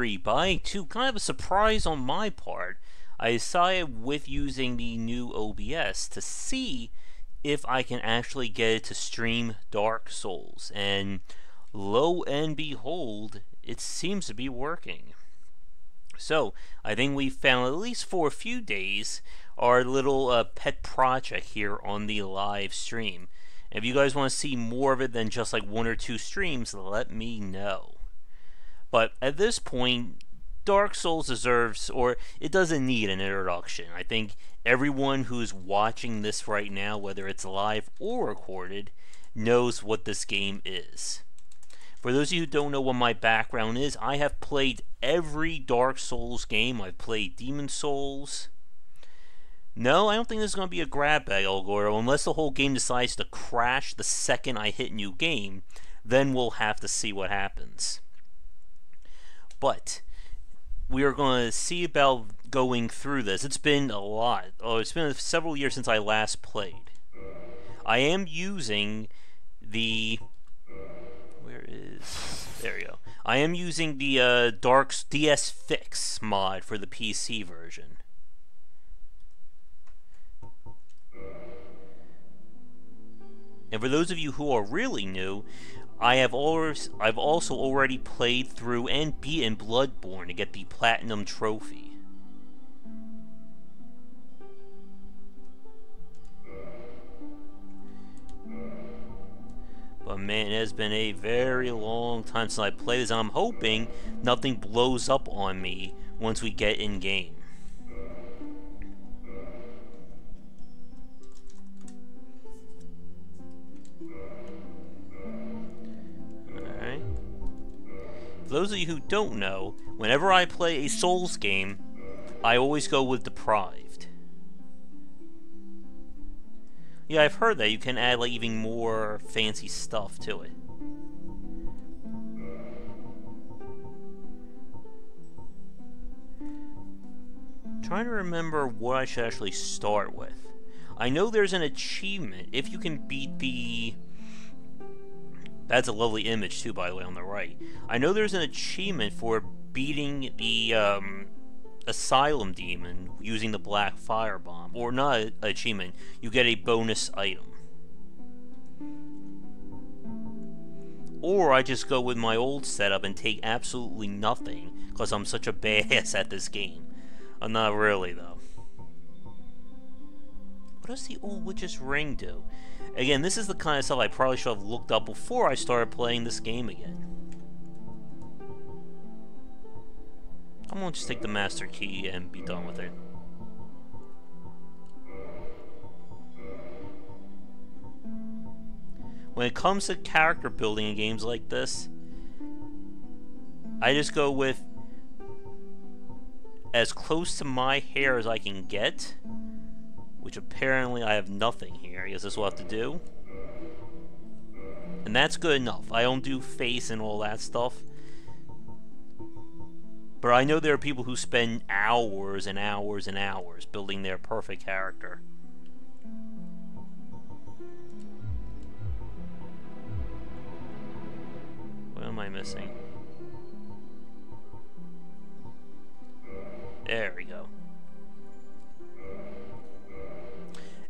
3, but too, kind of a surprise on my part, I decided with using the new OBS to see if I can actually get it to stream Dark Souls, and lo and behold, it seems to be working. So, I think we found, at least for a few days, our little pet project here on the live stream. If you guys want to see more of it than just like 1 or 2 streams, let me know. But at this point, Dark Souls deserves, or it doesn't need an introduction. I think everyone who's watching this right now, whether it's live or recorded, knows what this game is. For those of you who don't know what my background is, I have played every Dark Souls game. I've played Demon Souls. No, I don't think this is going to be a grab bag, Elgoro, unless the whole game decides to crash the second I hit new game. Then we'll have to see what happens. But we are going to see about going through this. It's been a lot. Oh, it's been several years since I last played. I am using the... There we go. I am using the Dark DS Fix mod for the PC version. And for those of you who are really new, I've also already played through and beaten Bloodborne to get the Platinum Trophy. But man, it has been a very long time since I played this, and I'm hoping nothing blows up on me once we get in-game. Alright. For those of you who don't know, whenever I play a Souls game, I always go with Deprived. Yeah, I've heard that you can add like even more fancy stuff to it. Trying to remember what I should actually start with. I know there's an achievement if you can beat the... That's a lovely image too, by the way, on the right. I know there's an achievement for beating the Asylum Demon using the Black Firebomb. Or not an achievement, you get a bonus item. Or I just go with my old setup and take absolutely nothing, because I'm such a badass at this game. I'm not really, though. What does the Old Witch's Ring do? Again, this is the kind of stuff I probably should have looked up before I started playing this game again. I'm gonna just take the Master Key and be done with it. When it comes to character building in games like this, I just go with as close to my hair as I can get, which apparently I have nothing here. I guess this will have to do. And that's good enough. I don't do face and all that stuff. But I know there are people who spend hours and hours and hours building their perfect character. What am I missing? There we go.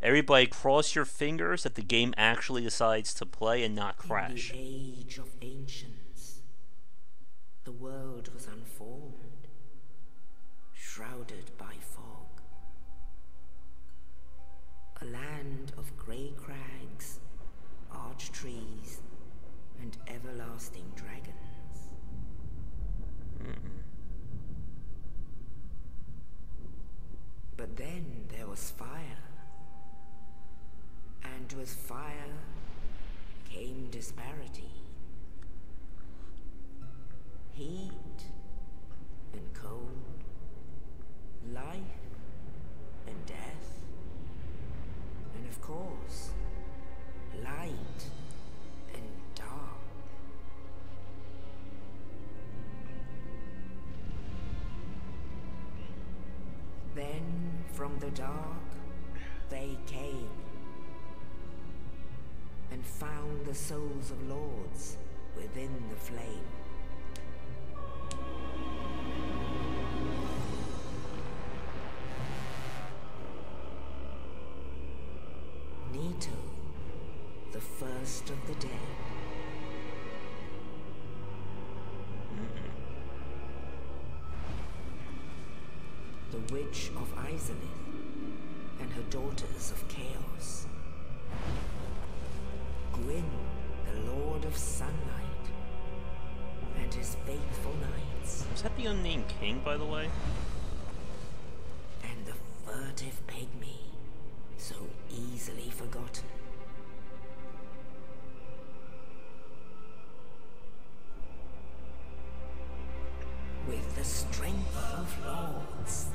Everybody cross your fingers that the game actually decides to play and not crash. In the age of ancients, the world was unformed, shrouded by fog. A land of grey crags, arch trees, and everlasting dragons. But then there was fire. And with fire came disparity. Heat and cold, life and death, and of course, light and dark. Then from the dark they came and found the souls of lords within the flame. first of the day. The Witch of Izalith and her daughters of Chaos. Gwyn, the Lord of Sunlight, and his faithful knights. Is that the unnamed king, by the way? And the furtive pygmy, so easily forgotten. With the strength of lords,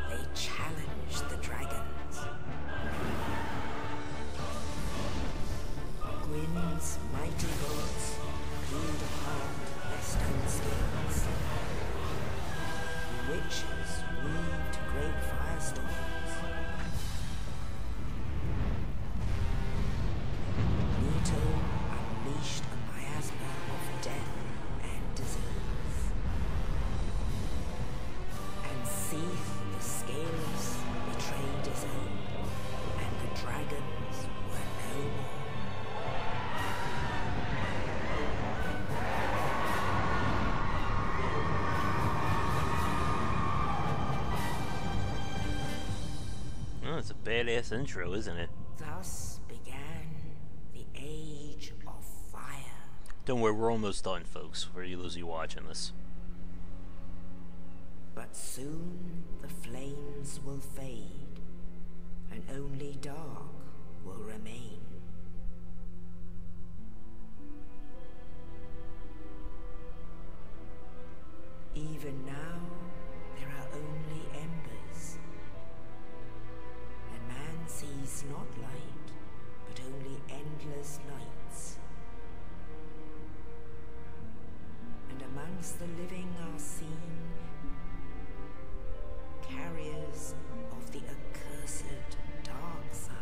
they challenged the dragons. Gwyn's mighty bolts peeled apart their stone skins. The witches weaved great firestorms. Nito unleashed a miasma of death and disease. And Seath the Scaleless betrayed his own, and the dragons were no more. Oh, it's a badass intro, isn't it? Thus began the Age of Fire. Don't worry, we're almost done, folks, for those of you watching this. But soon the flames will fade, and only dark will remain. Even now, there are only embers, and man sees not light, but only endless nights. And amongst the living are seen carriers of the accursed dark side.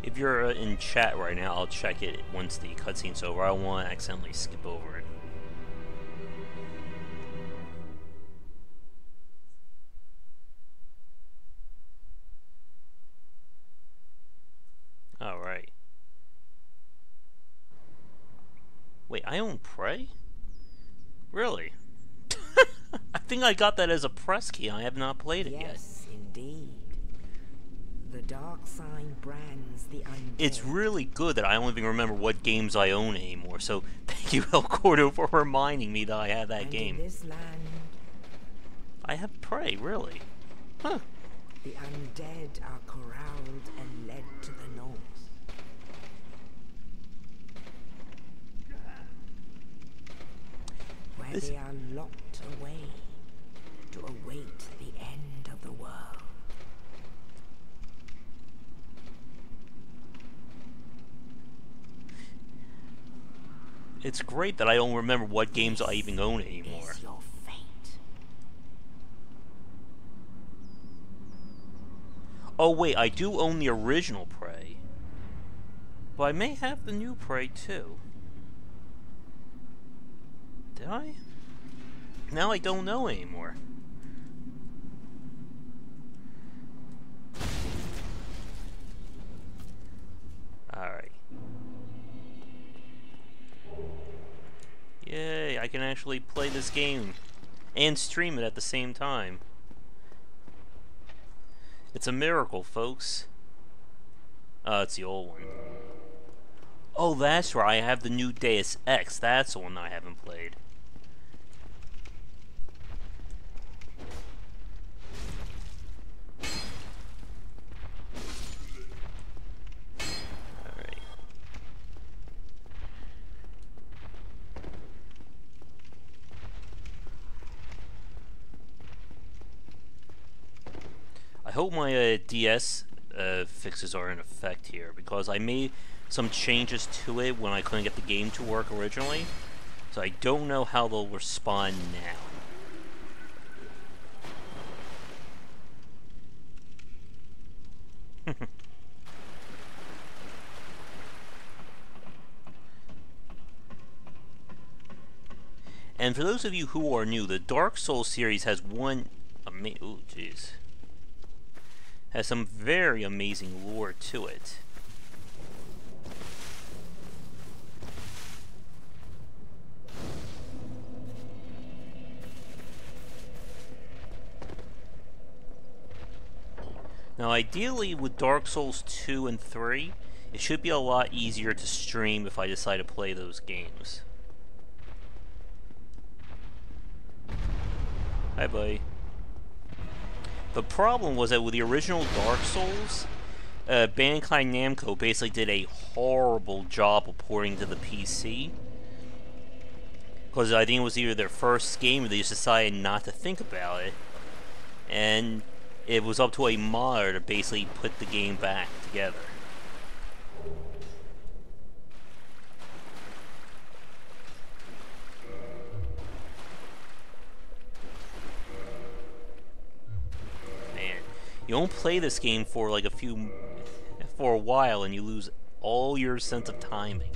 If you're in chat right now, I'll check it once the cutscene's over. I don't want to accidentally skip over it. Alright. Wait, I own Prey? Really? I think I got that as a press key. I have not played it yet. Yes, indeed. The dark sign brands the undead. It's really good that I don't even remember what games I own anymore. So thank you, El Cordo, for reminding me that I have that And game. in this land, I have Prey, really? Huh. the undead are corralled and led to the north. Where they are locked away to await the end of the world. It's great that I don't remember what games I even own anymore. Is your fate. Oh wait, I do own the original Prey. But I may have the new Prey too. Did I? Now I don't know anymore. Alright. Yay, I can actually play this game and stream it at the same time. It's a miracle, folks. Oh, it's the old one. Oh, that's right, I have the new Deus Ex. That's the one I haven't played. Alright. I hope my DS fixes are in effect here, because I made some changes to it when I couldn't get the game to work originally, so I don't know how they'll respond now. And for those of you who are new, the Dark Souls series has one ooh, jeez. Has some very amazing lore to it. Now, ideally, with Dark Souls 2 and 3, it should be a lot easier to stream if I decide to play those games. Hi, buddy. The problem was that with the original Dark Souls, Bandai Namco basically did a horrible job of porting to the PC. Because I think it was either their first game or they just decided not to think about it. And it was up to a modder to basically put the game back together. Man, you don't play this game for like for a while and you lose all your sense of timing.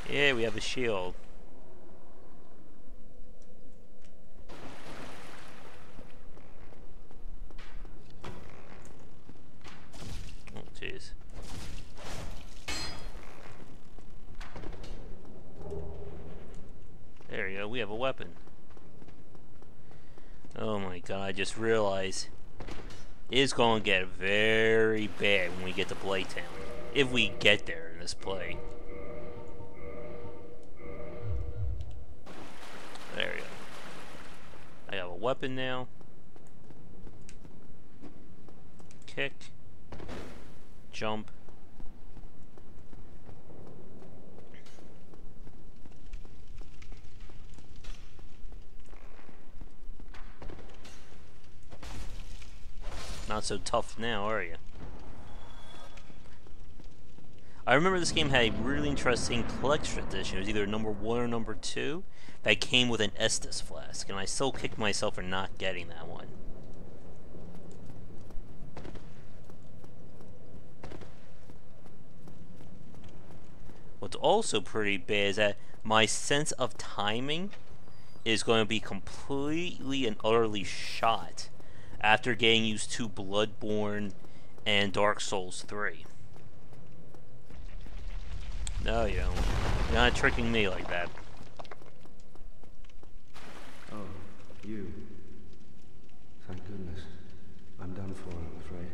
Yeah, we have a shield. Jeez. There you go, we have a weapon. Oh my god, I just realized it's going to get very bad when we get to Blight Town. If we get there in this play. There we go. I have a weapon now. Kick. Jump. Not so tough now, are you? I remember this game had a really interesting collection edition. It was either number 1 or number 2 that came with an Estus flask, and I still kicked myself for not getting that one. What's also pretty bad is that my sense of timing is going to be completely and utterly shot after getting used to Bloodborne and Dark Souls 3. No, you don't. You're not tricking me like that. Oh, you. Thank goodness. I'm done for, I'm afraid.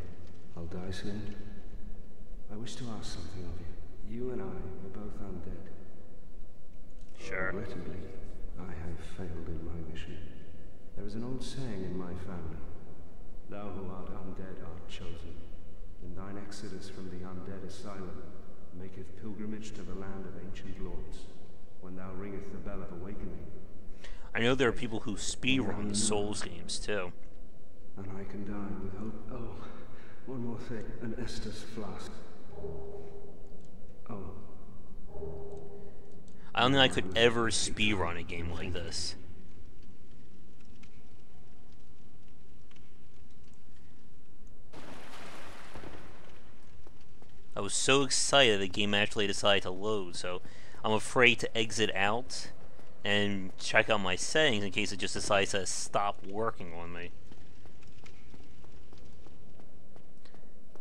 I'll die soon. I wish to ask something of you. You and I are both undead. Sure. Regrettably, I have failed in my mission. There is an old saying in my family. Thou who art undead art chosen, and thine exodus from the undead asylum maketh pilgrimage to the land of ancient lords, when thou ringeth the bell of awakening. I know there are people who speedrun Souls games too. And I can die with hope. Oh, one more thing, an Estus flask. Oh. I don't think I could ever speedrun a game like this. I was so excited the game actually decided to load, so I'm afraid to exit out and check out my settings in case it just decides to stop working on me.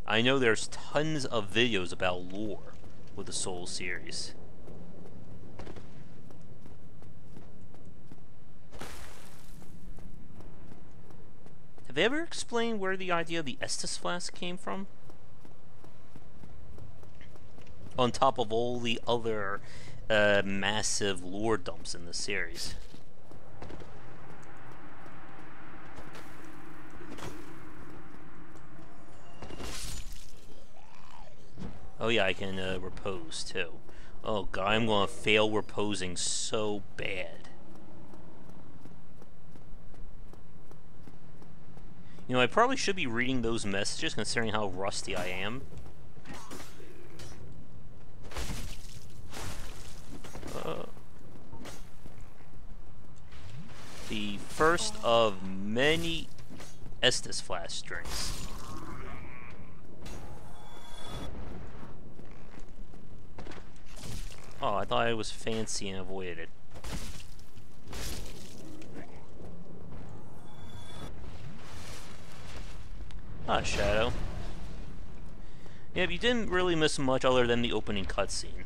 I know there's tons of videos about lore with the Souls series. Have they ever explained where the idea of the Estus flask came from? On top of all the other massive lore dumps in the series. Oh yeah, I can repose too. Oh god, I'm gonna fail reposing so bad. You know, I probably should be reading those messages considering how rusty I am. The first of many Estus flask drinks. Oh, I thought I was fancy and avoided it. Ah, Shadow. Yeah, you didn't really miss much other than the opening cutscene.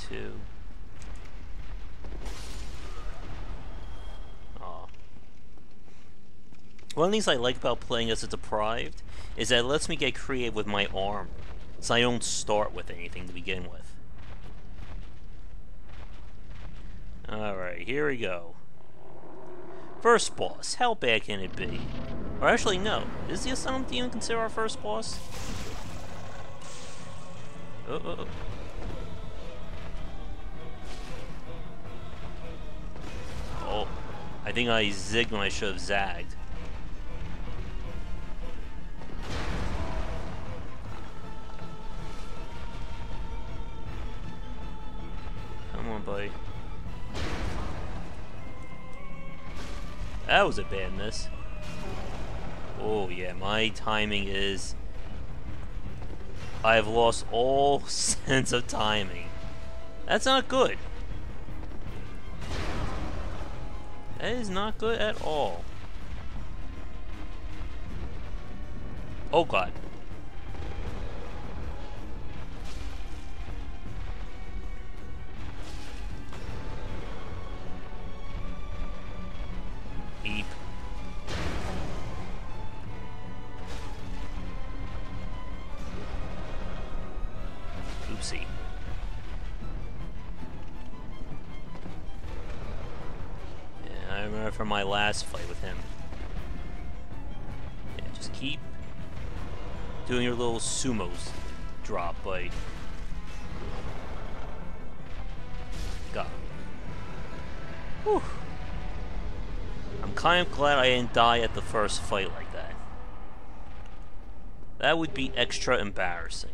2. Aw. One of the things I like about playing as a Deprived is that it lets me get creative with my armor, so I don't start with anything to begin with. Alright, here we go. First boss, how bad can it be? Or actually, no. Is the Asylum Demon consider our first boss? Oh, I think I zigged when I should have zagged. Come on, buddy. That was a bad miss. Oh yeah, my timing is... I have lost all sense of timing. That's not good. That is not good at all. Oh god. Eep. Oopsie. Yeah, I remember from my last fight with him. Yeah, just keep doing your little sumos drop, buddy. God. Whew. I'm kind of glad I didn't die at the first fight like that. That would be extra embarrassing.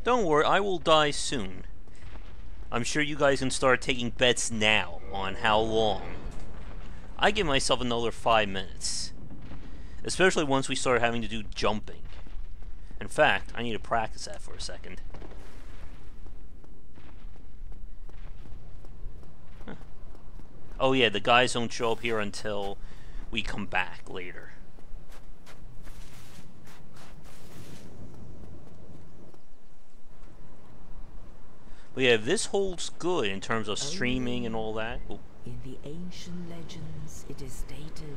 Don't worry, I will die soon. I'm sure you guys can start taking bets now on how long. I give myself another 5 minutes. Especially once we start having to do jumping. In fact, I need to practice that for a second. Huh. Oh yeah, the guys don't show up here until we come back later. But yeah, if this holds good in terms of streaming and all that. Oh. In the ancient legends, it is stated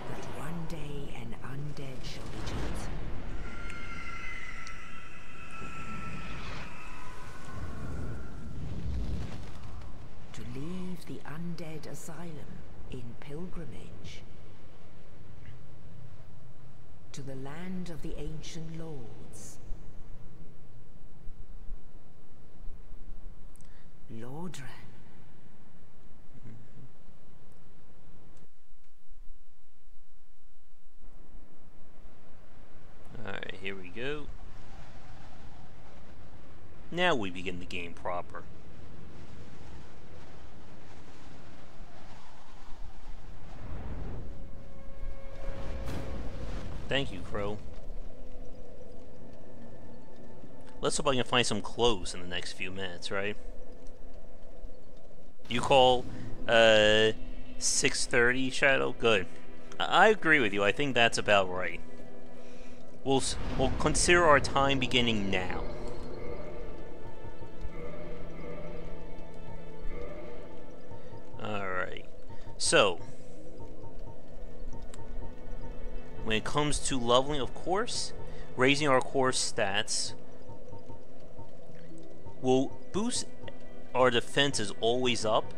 that one day an undead shall be chosen. To leave the undead asylum in pilgrimage to the land of the ancient lords. Lordran. Alright, here we go. Now we begin the game proper. Thank you, Crow. Let's hope I can find some clothes in the next few minutes, right? You call 6:30, Shadow? Good. I agree with you. I think that's about right. We'll consider our time beginning now. Alright. So, when it comes to leveling, of course, raising our core stats will boost our defense is always up,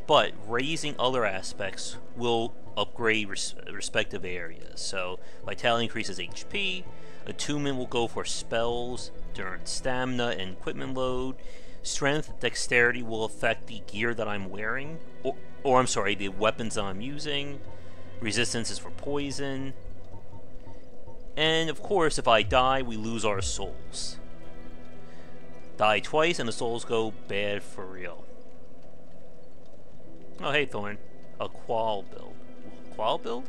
but raising other aspects will upgrade respective areas. So vitality increases HP, attunement will go for spells, during stamina and equipment load, strength, dexterity will affect the gear that I'm wearing, or I'm sorry, the weapons that I'm using, resistance is for poison, and of course if I die we lose our souls. Die twice and the souls go bad for real. Oh hey Thorn, a qual build. Qual build?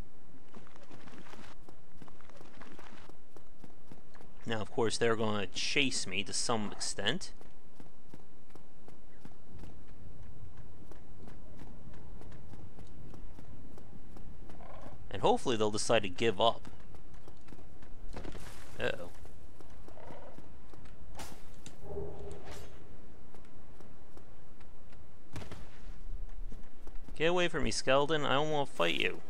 Now, of course, they're going to chase me to some extent. And hopefully they'll decide to give up. Uh-oh. Get away from me, skeleton. I don't want to fight you.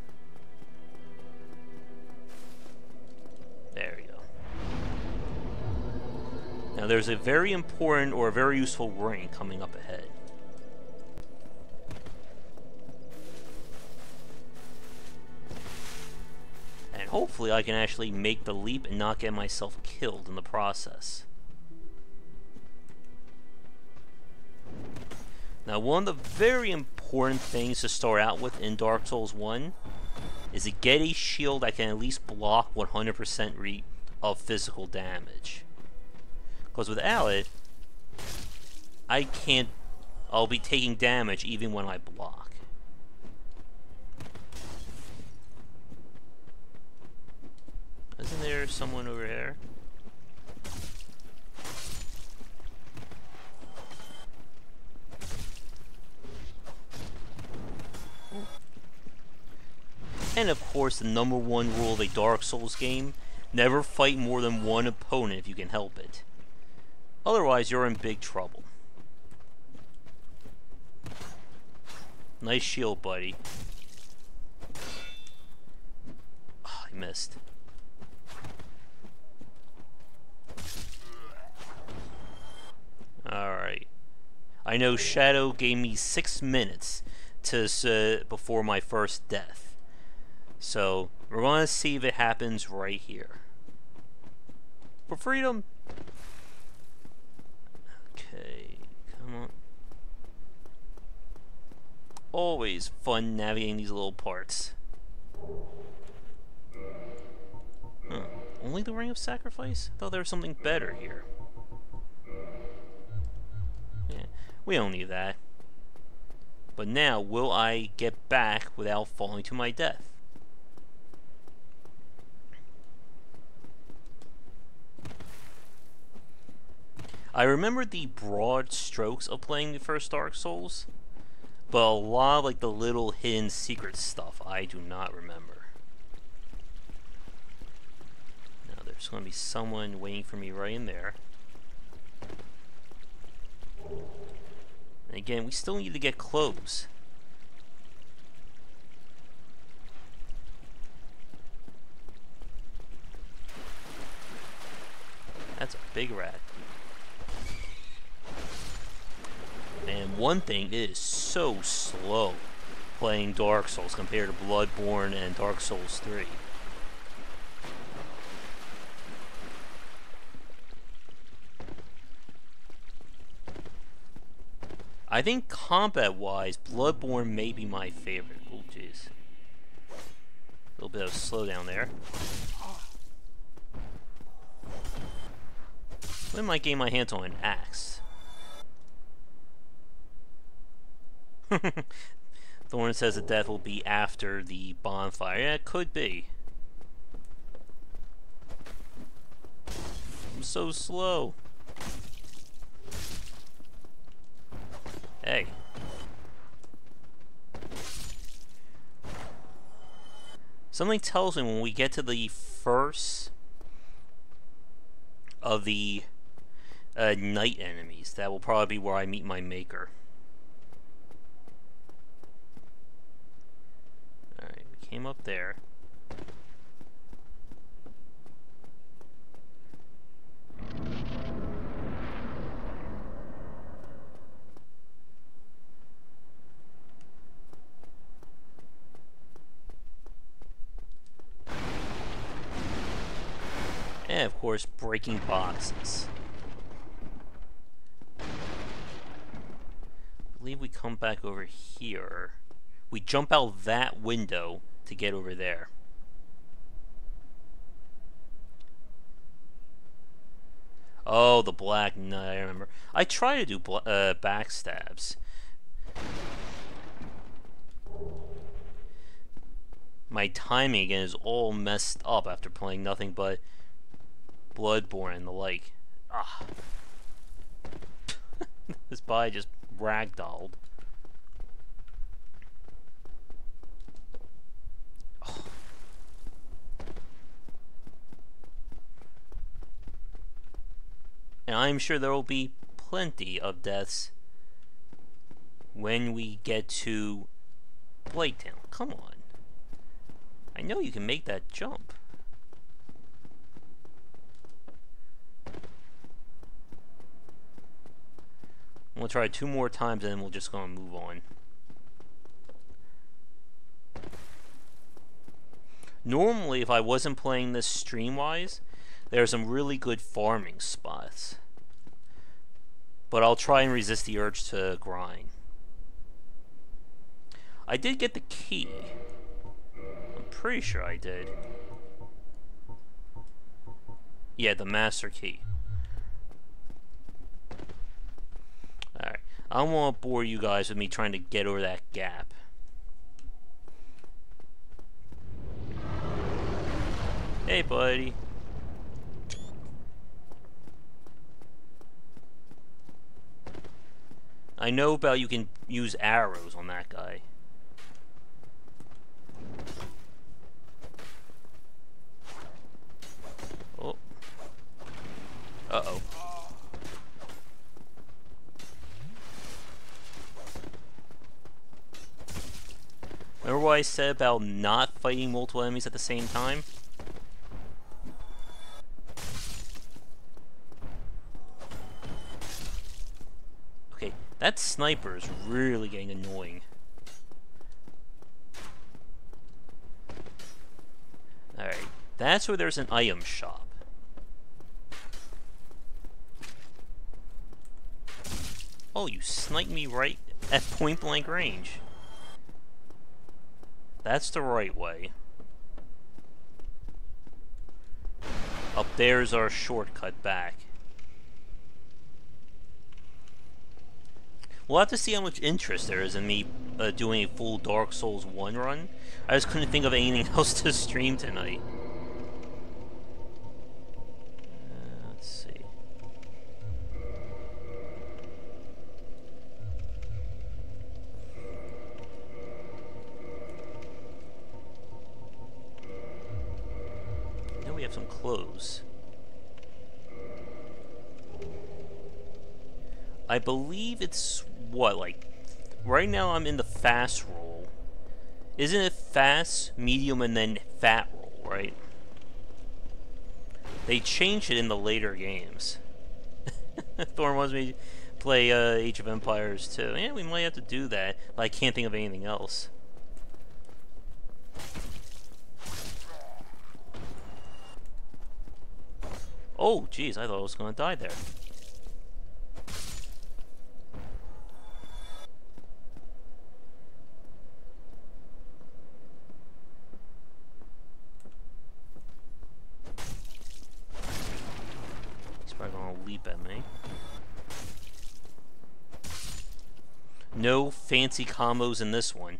There we go. Now there's a very important or a very useful ring coming up ahead. And hopefully I can actually make the leap and not get myself killed in the process. Now, one of the very important things to start out with in Dark Souls 1 is to get a shield that can at least block 100% of physical damage. Because without it, I'll be taking damage even when I block. Isn't there someone over here? And of course, the #1 rule of a Dark Souls game, never fight more than one opponent if you can help it. Otherwise, you're in big trouble. Nice shield, buddy. Oh, I missed. Alright. I know Shadow gave me 6 minutes before my first death. So, we're going to see if it happens right here. For freedom! Okay, come on. Always fun navigating these little parts. Huh. Only the Ring of Sacrifice? I thought there was something better here. Yeah, we don't need that. But now, will I get back without falling to my death? I remember the broad strokes of playing the first Dark Souls, but a lot of like the little hidden secret stuff I do not remember. Now there's going to be someone waiting for me right in there. And again, we still need to get close. That's a big rat. And one thing, it is so slow playing Dark Souls compared to Bloodborne and Dark Souls 3. I think combat-wise, Bloodborne may be my favorite. Oh, jeez. A little bit of slowdown there. When might gain my hands on an axe? Thorn says the death will be after the bonfire. Yeah, it could be. I'm so slow. Hey. Something tells me when we get to the first of the night enemies, that will probably be where I meet my maker. Alright, we came up there. And of course, breaking boxes. I believe we come back over here. We jump out that window to get over there. Oh, the Black Knight, I remember. I try to do backstabs. My timing again is all messed up after playing nothing but Bloodborne and the like. Ah. This body just ragdolled. Oh. And I'm sure there will be plenty of deaths when we get to Blight Town. Come on. I know you can make that jump. We'll try 2 more times and then we'll just go and move on. Normally, if I wasn't playing this stream-wise, there are some really good farming spots. But I'll try and resist the urge to grind. I did get the key. I'm pretty sure I did. Yeah, the master key. Alright. I don't want to bore you guys with me trying to get over that gap. Hey, buddy. I know about you can use arrows on that guy. Oh. Uh-oh. Remember what I said about not fighting multiple enemies at the same time? Okay, that sniper is really getting annoying. Alright, that's where there's an item shop. Oh, you sniped me right at point blank range. That's the right way. Up there's our shortcut back. We'll have to see how much interest there is in me doing a full Dark Souls 1 run. I just couldn't think of anything else to stream tonight. Let's see. Now we have some clothes. I believe it's what, like, right now I'm in the fast roll. Isn't it fast, medium, and then fat roll, right? They changed it in the later games. Thorn wants me to play Age of Empires too. Yeah, we might have to do that, but I can't think of anything else. Oh, jeez, I thought I was going to die there. He's probably going to leap at me. No fancy combos in this one.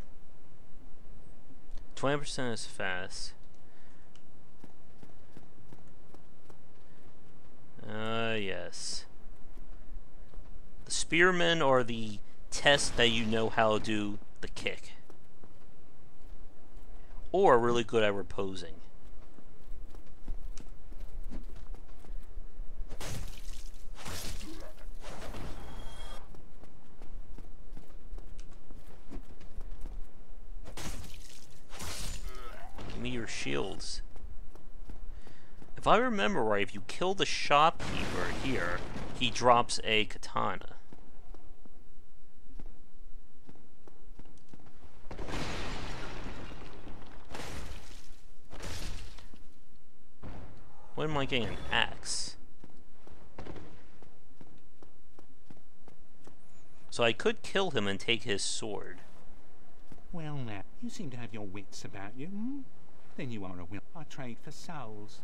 20% is fast. Yes. The spearmen are the test that you know how to do the kick. Or really good at reposing. Give me your shields. If I remember right, if you kill the shopkeeper here, he drops a katana. When am I getting an axe? So I could kill him and take his sword. Well, now, you seem to have your wits about you, hmm? Then you are a will. I trade for souls.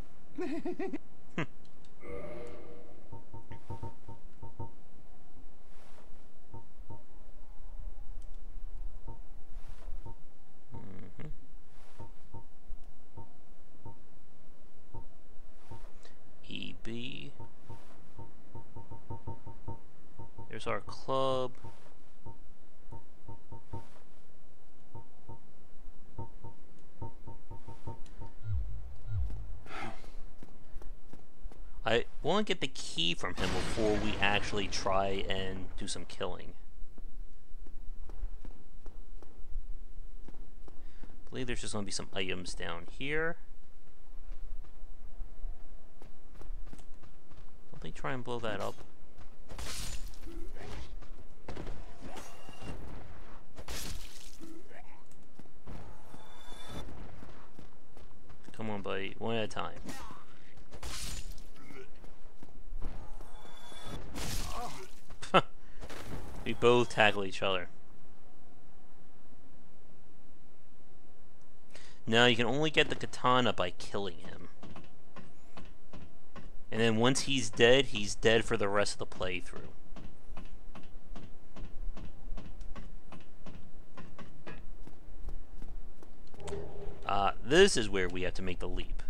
EP. There's our club. I want to get the key from him before we actually try and do some killing. I believe there's just going to be some items down here. Don't they try and blow that up? Come on, buddy. One at a time. We both tackle each other. Now you can only get the katana by killing him. And then once he's dead for the rest of the playthrough. This is where we have to make the leap.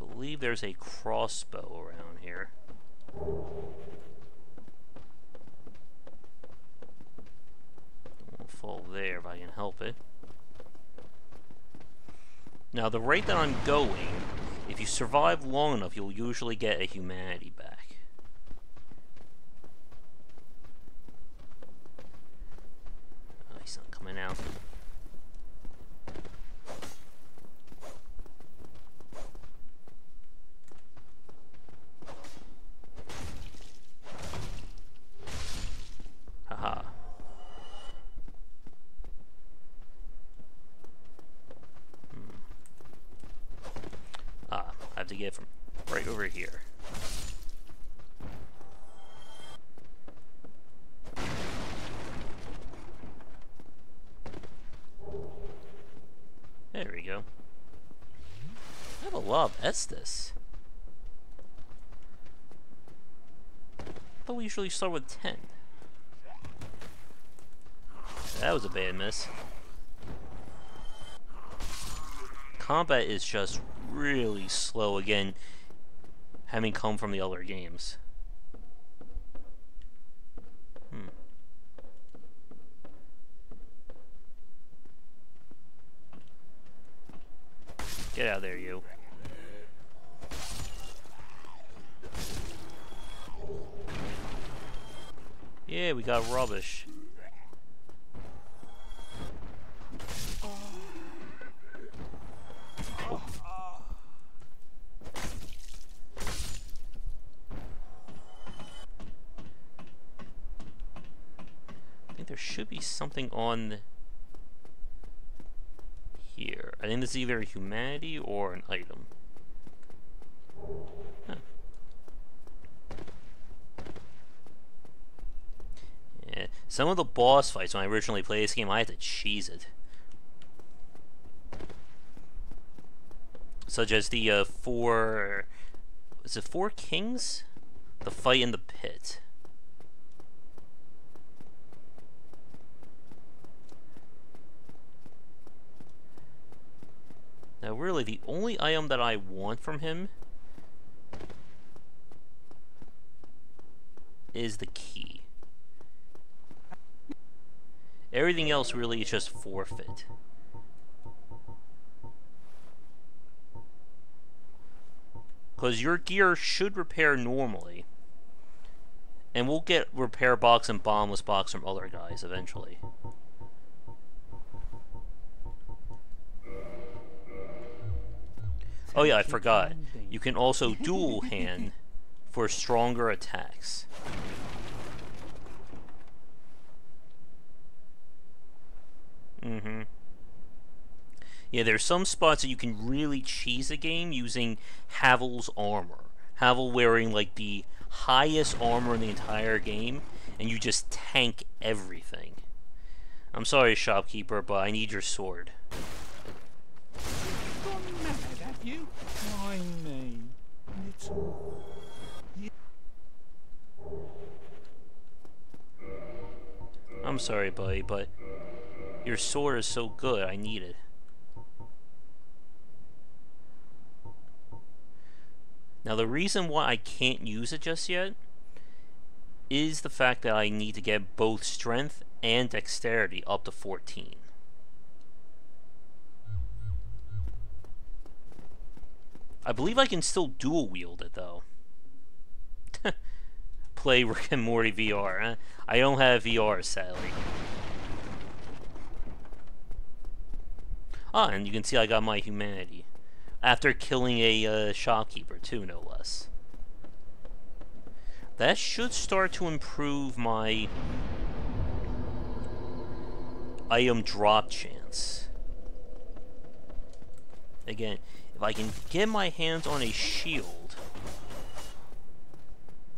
I believe there's a crossbow around here. Won't fall there if I can help it. Now, the rate that I'm going, if you survive long enough, you'll usually get a humanity back. Oh, he's not coming out. Haha. I have to get from right over here. There we go. I have a lot of Estus. I thought we usually start with 10. That was a bad miss. Combat is just really slow again, having come from the other games. Get out of there, you. Yeah, we got rubbish. There should be something on here. I think this is either a humanity or an item. Huh. Yeah. Some of the boss fights when I originally played this game, I had to cheese it. Such as the is it 4 Kings? The fight in the pit. Now really, the only item that I want from him is the key. Everything else really is just forfeit. Because your gear should repair normally. And we'll get repair box and bombless box from other guys eventually. Oh yeah, I forgot. You can also dual hand for stronger attacks. Yeah, there's some spots that you can really cheese a game using Havel's armor. Havel wearing like the highest armor in the entire game, and you just tank everything. I'm sorry, shopkeeper, but I need your sword. You? Why me? I'm sorry, buddy, but Your sword is so good, I need it. Now the reason why I can't use it just yet is the fact that I need to get both strength and dexterity up to 14. I believe I can still dual wield it though. Play Rick and Morty VR. Huh? I don't have VR, sadly. Ah, and you can see I got my humanity. After killing a shopkeeper too, no less. That should start to improve my item drop chance. Again, if I can get my hands on a shield,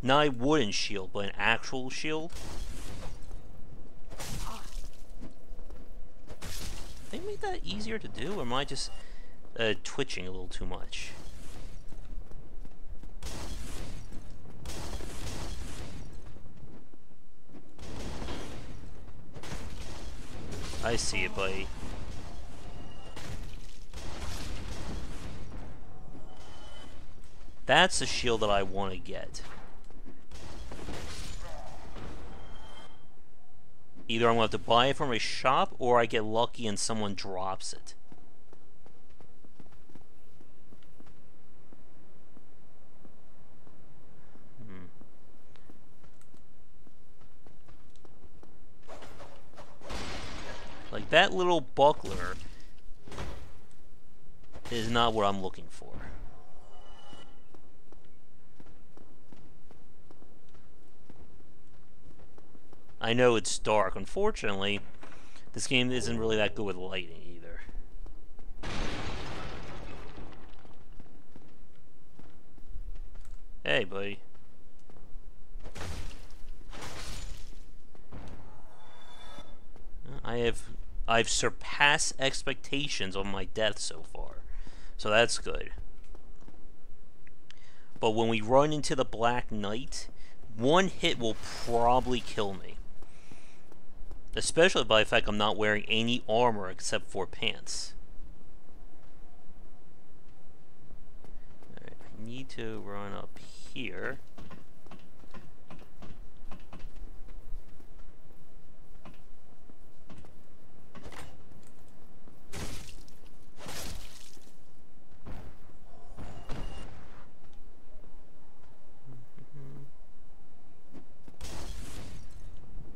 not a wooden shield, but an actual shield. They make that easier to do, or am I just twitching a little too much? I see it, buddy. That's the shield that I want to get. Either I'm going to have to buy it from a shop, or I get lucky and someone drops it. Like, that little buckler is not what I'm looking for. I know it's dark. Unfortunately, this game isn't really that good with lighting either. Hey, buddy. I've surpassed expectations on my death so far, so that's good. But when we run into the Black Knight, one hit will probably kill me. Especially by the fact I'm not wearing any armor except for pants. Alright, I need to run up here.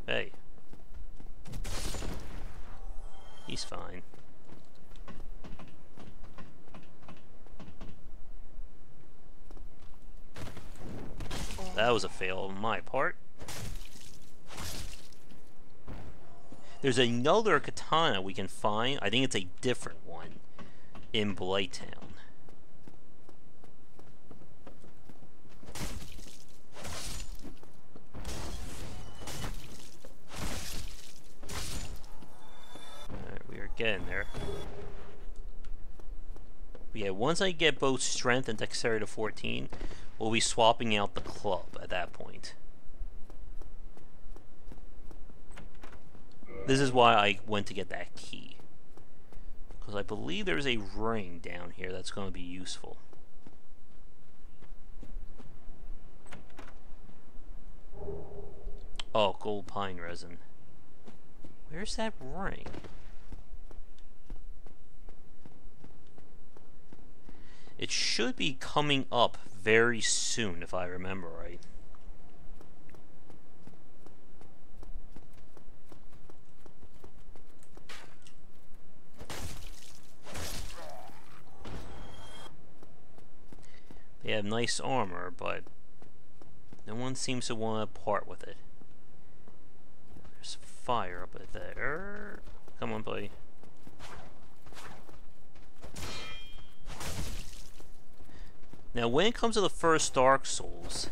Hey. He's fine. That was a fail on my part. There's another katana we can find. I think it's a different one in Blight Town. Getting there. But yeah, once I get both strength and dexterity to 14, we'll be swapping out the club at that point. This is why I went to get that key. Because I believe there's a ring down here that's going to be useful. Oh, gold pine resin. Where's that ring? It should be coming up very soon, if I remember right. They have nice armor, but no one seems to want to part with it. There's fire up there. Come on, buddy. Now, when it comes to the first Dark Souls,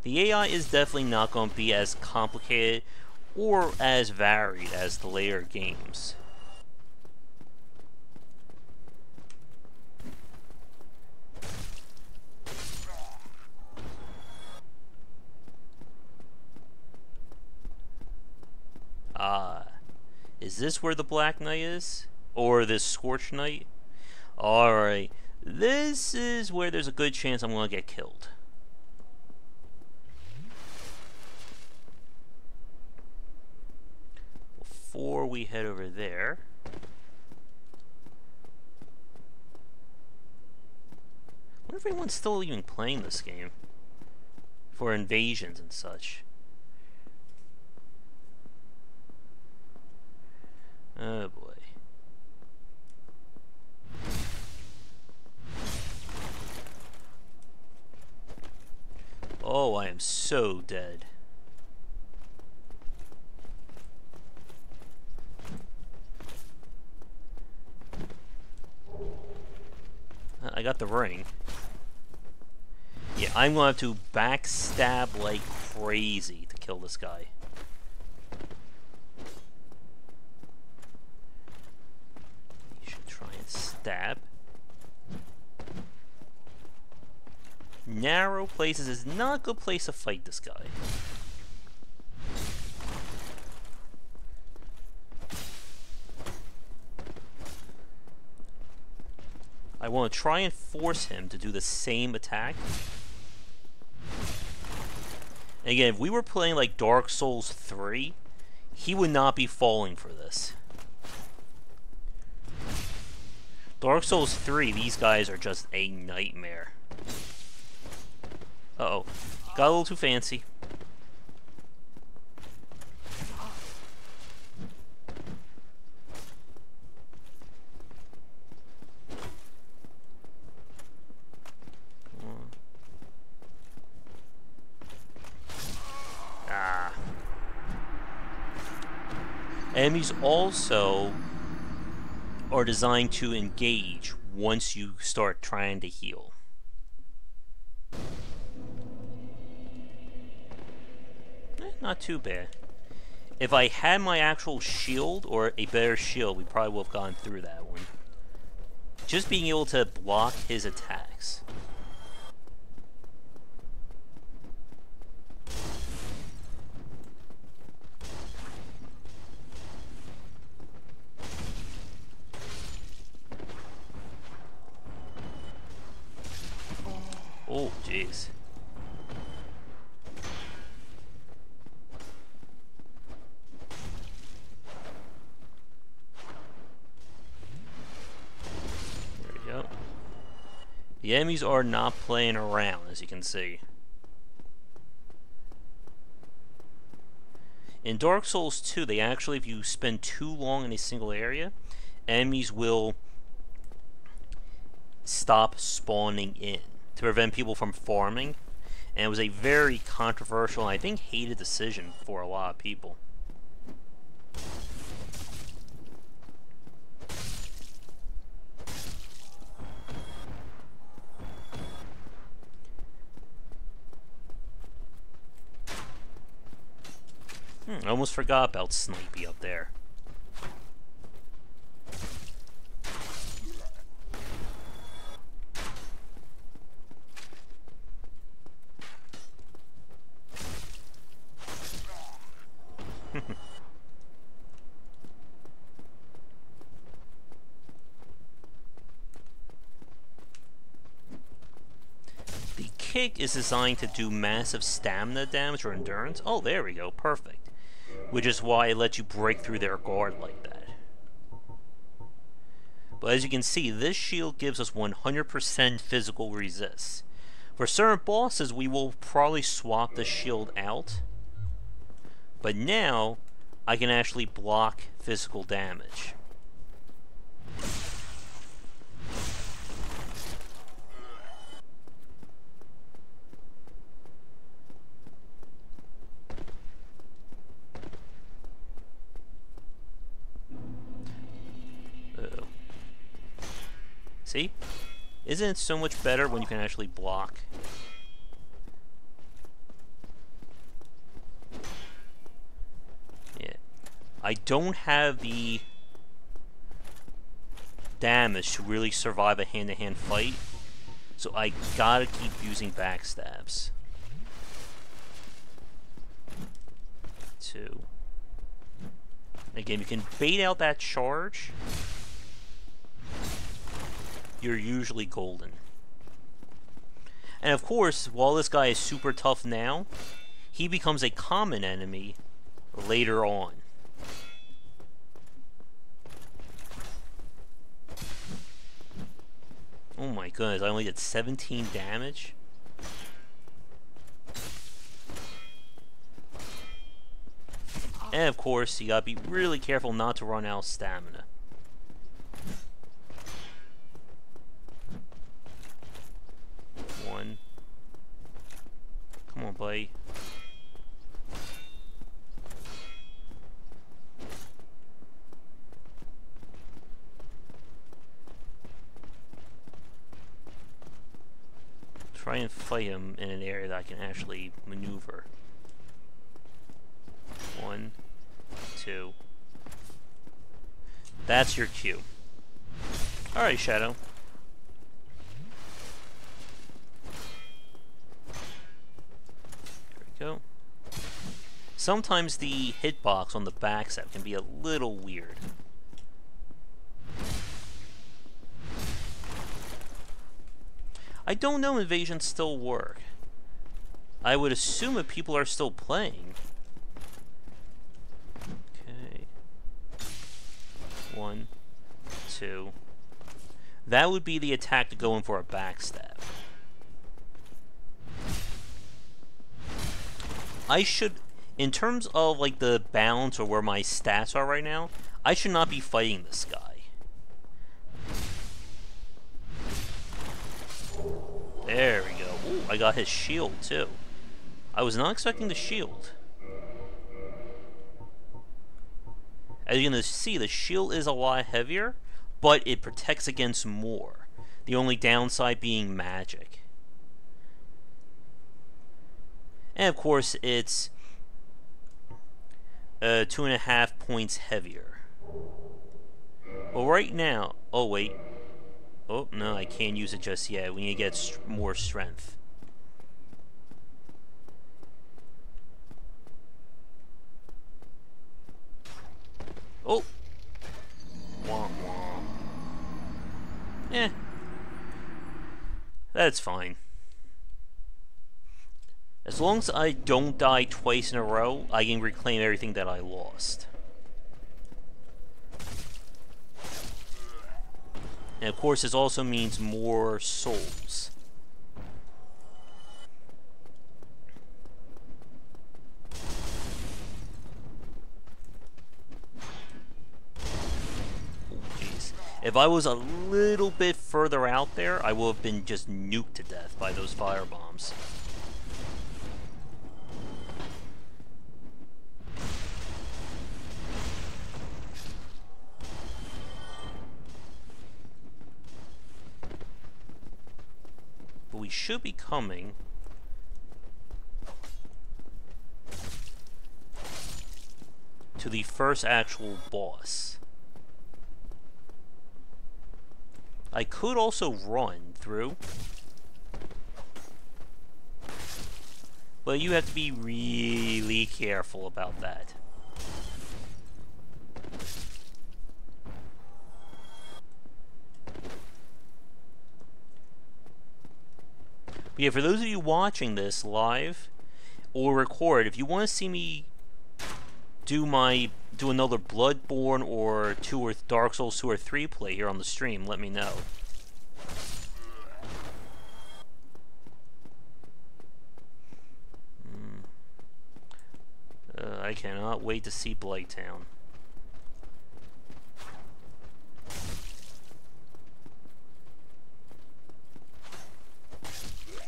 the AI is definitely not going to be as complicated or as varied as the later games. Ah, Is this where the Black Knight is? Or this Scorched Knight? Alright. This is where there's a good chance I'm going to get killed. Before we head over there... I wonder if anyone's still even playing this game. For invasions and such. Oh boy. Oh, I am so dead. I got the ring. Yeah, I'm gonna have to backstab like crazy to kill this guy. You should try and stab. Narrow places is not a good place to fight this guy. I want to try and force him to do the same attack. And again, if we were playing like Dark Souls 3, he would not be falling for this. Dark Souls 3, these guys are just a nightmare. Uh-oh. Got a little too fancy. Ah. Enemies also are designed to engage once you start trying to heal. Not too bad. If I had my actual shield, or a better shield, we probably would have gone through that one. Just being able to block his attacks. Oh, jeez. The enemies are not playing around, as you can see. In Dark Souls 2, they actually, if you spend too long in a single area, enemies will stop spawning in to prevent people from farming. And it was a very controversial and I think hated decision for a lot of people. I almost forgot about Snipey up there. The kick is designed to do massive stamina damage or endurance. Oh, there we go. Perfect. Which is why it lets you break through their guard like that. But as you can see, this shield gives us 100% physical resist. For certain bosses, we will probably swap the shield out. But now, I can actually block physical damage. See? Isn't it so much better when you can actually block? Yeah. I don't have the damage to really survive a hand-to-hand fight, so I gotta keep using backstabs. 2. Again, you can bait out that charge. You're usually golden. And of course, while this guy is super tough now, he becomes a common enemy later on. Oh my goodness, I only did 17 damage? And of course, you gotta be really careful not to run out of stamina. One. Come on, buddy. Try and fight him in an area that I can actually maneuver. 1, 2. That's your cue. Alright, Shadow. There we go. Sometimes the hitbox on the backstab can be a little weird. I don't know if invasions still work. I would assume that people are still playing. Okay. 1, 2. That would be the attack to go in for a backstab. I should, in terms of like the balance or where my stats are right now, I should not be fighting this guy. There we go. Ooh, I got his shield too. I was not expecting the shield. As you're going to see, the shield is a lot heavier, but it protects against more. The only downside being magic. And of course, it's 2.5 points heavier. Well, right now... Oh, wait. Oh, no, I can't use it just yet. We need to get more strength. Oh! Wah, wah. Eh. That's fine. As long as I don't die twice in a row, I can reclaim everything that I lost. And of course, this also means more souls. Oh, jeez. If I was a little bit further out there, I would have been just nuked to death by those firebombs. We should be coming to the first actual boss. I could also run through, but you have to be really careful about that. But yeah, for those of you watching this live or record, if you want to see me do another Bloodborne or Dark Souls 2 or 3 play here on the stream, let me know. I cannot wait to see Blight Town.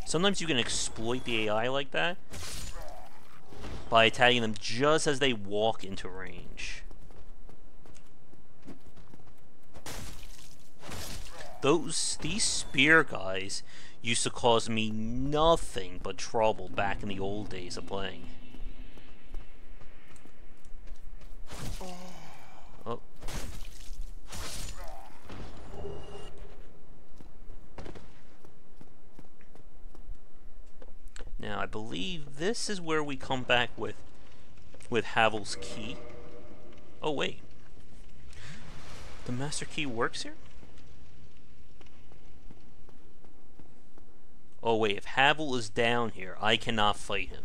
Sometimes you can exploit the AI like that by attacking them just as they walk into range. These spear guys used to cause me nothing but trouble back in the old days of playing. Oh. Now, I believe this is where we come back with Havel's key. Oh, wait. The master key works here? Oh, wait. If Havel is down here, I cannot fight him.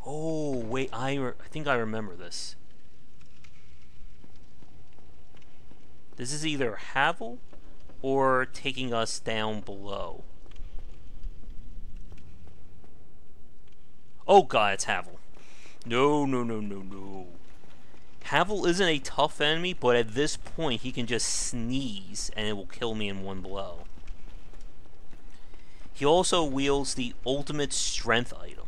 Oh, wait. I think I remember this. This is either Havel or taking us down below. Oh god, it's Havel. No, no, no, no, no. Havel isn't a tough enemy, but at this point he can just sneeze and it will kill me in one blow. He also wields the ultimate strength item.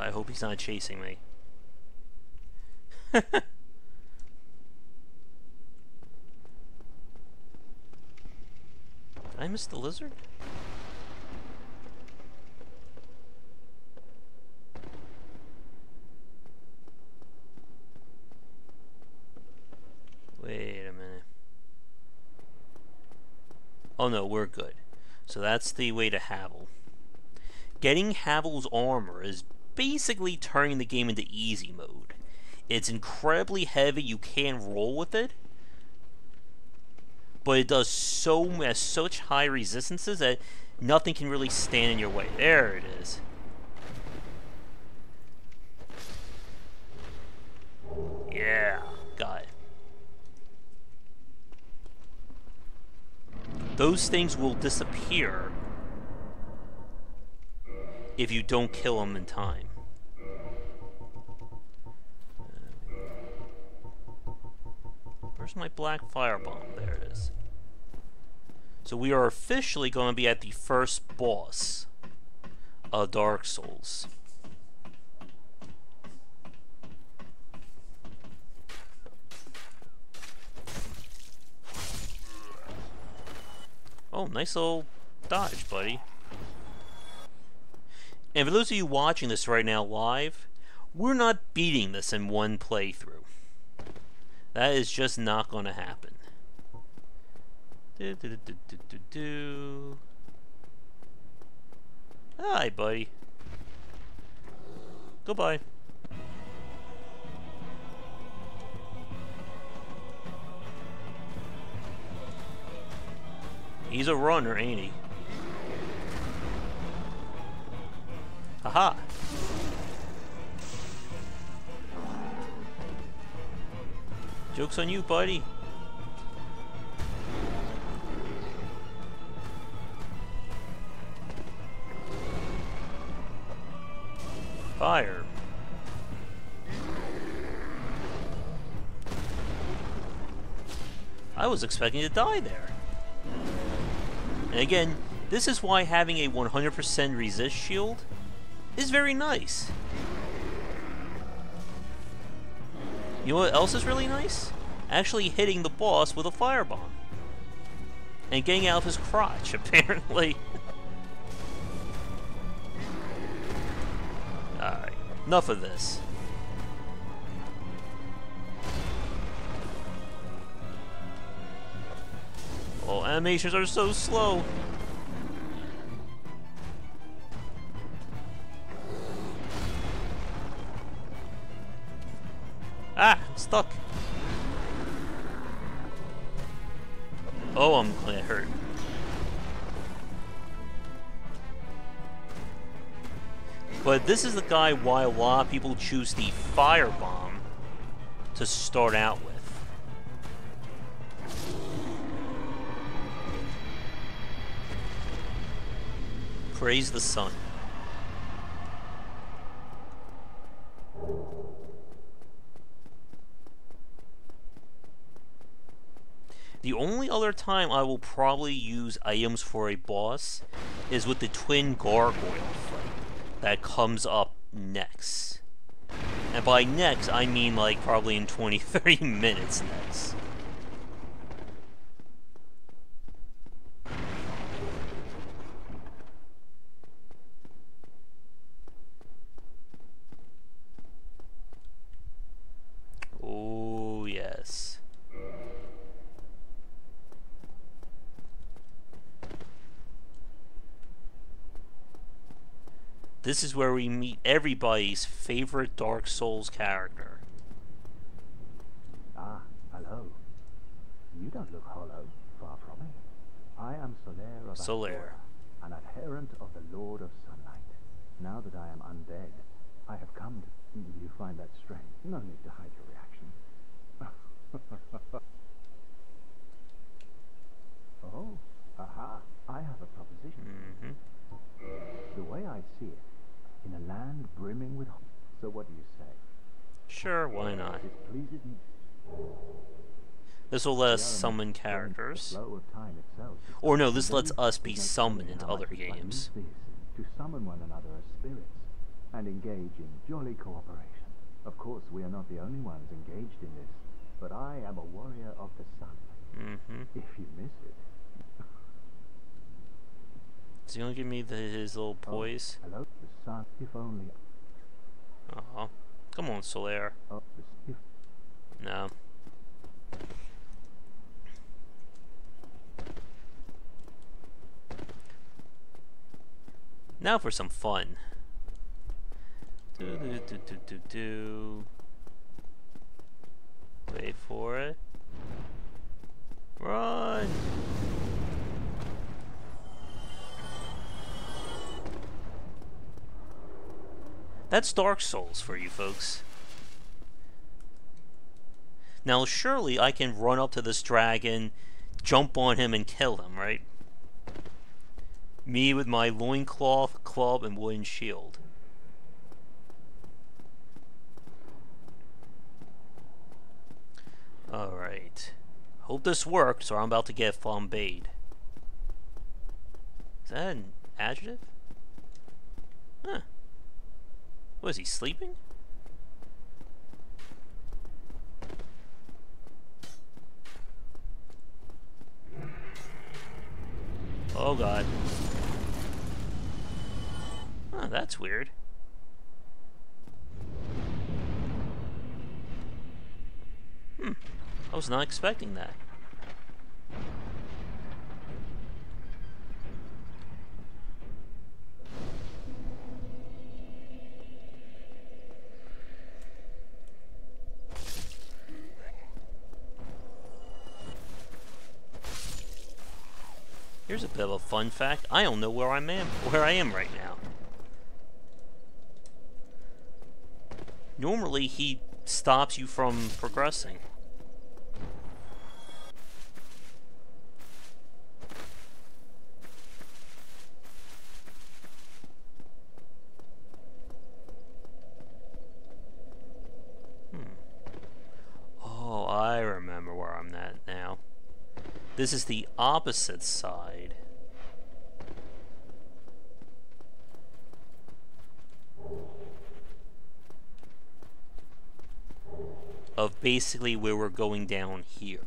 I hope he's not chasing me. Did I miss the lizard? Wait a minute. Oh no, we're good. So that's the way to Havel. Getting Havel's armor is basically turning the game into easy mode. It's incredibly heavy, you can roll with it, but it does such high resistances that nothing can really stand in your way. There it is. Yeah, got it. Those things will disappear if you don't kill them in time. Where's my black firebomb? There it is. So we are officially going to be at the first boss of Dark Souls. Oh, nice little dodge, buddy. And for those of you watching this right now live, we're not beating this in one playthrough. That is just not going to happen. Hi, buddy. Goodbye. He's a runner, ain't he? Haha. Joke's on you, buddy. Fire. I was expecting to die there. And again, this is why having a 100% resist shield is very nice. You know what else is really nice? Actually hitting the boss with a firebomb. And getting out of his crotch, apparently. Alright, enough of this. Oh, animations are so slow. Ah, I'm stuck. Oh, I'm hurt. But this is the guy why a lot of people choose the firebomb to start out with. Praise the sun. The only other time I will probably use items for a boss is with the twin gargoyle fight that comes up next. And by next, I mean like probably in 20-30 minutes next. This is where we meet everybody's favorite Dark Souls character. Ah, hello. You don't look hollow, far from it. I am Solaire of Solaire, an adherent of the Lord of Sunlight. Now that I am undead, I have come to... You find that strange? No need to hide your reaction. Oh, aha, I have a proposition. The way I see it, in a land brimming with... So what do you say? Sure, why not? It pleases me. This will let us summon characters. Or no, this lets us be summoned into other games. To summon one another as spirits and engage in jolly cooperation. Of course, we are not the only ones engaged in this, but I am a warrior of the sun. If you miss it. Is he gonna give me his little poise? Hello, the sun, if only. Oh, come on, Solaire. No. Now for some fun. Wait for it. Run! That's Dark Souls for you folks. Now surely I can run up to this dragon, jump on him and kill him, right? Me with my loincloth, club, and wooden shield. Alright. Hope this works, or I'm about to get flambéed. Is that an adjective? Huh. Was he sleeping? Oh god. Huh, that's weird. I was not expecting that. Here's a bit of a fun fact. I don't know where I am right now. Normally he stops you from progressing. Oh, I remember where I'm at now. This is the opposite side. Of basically where we're going down here.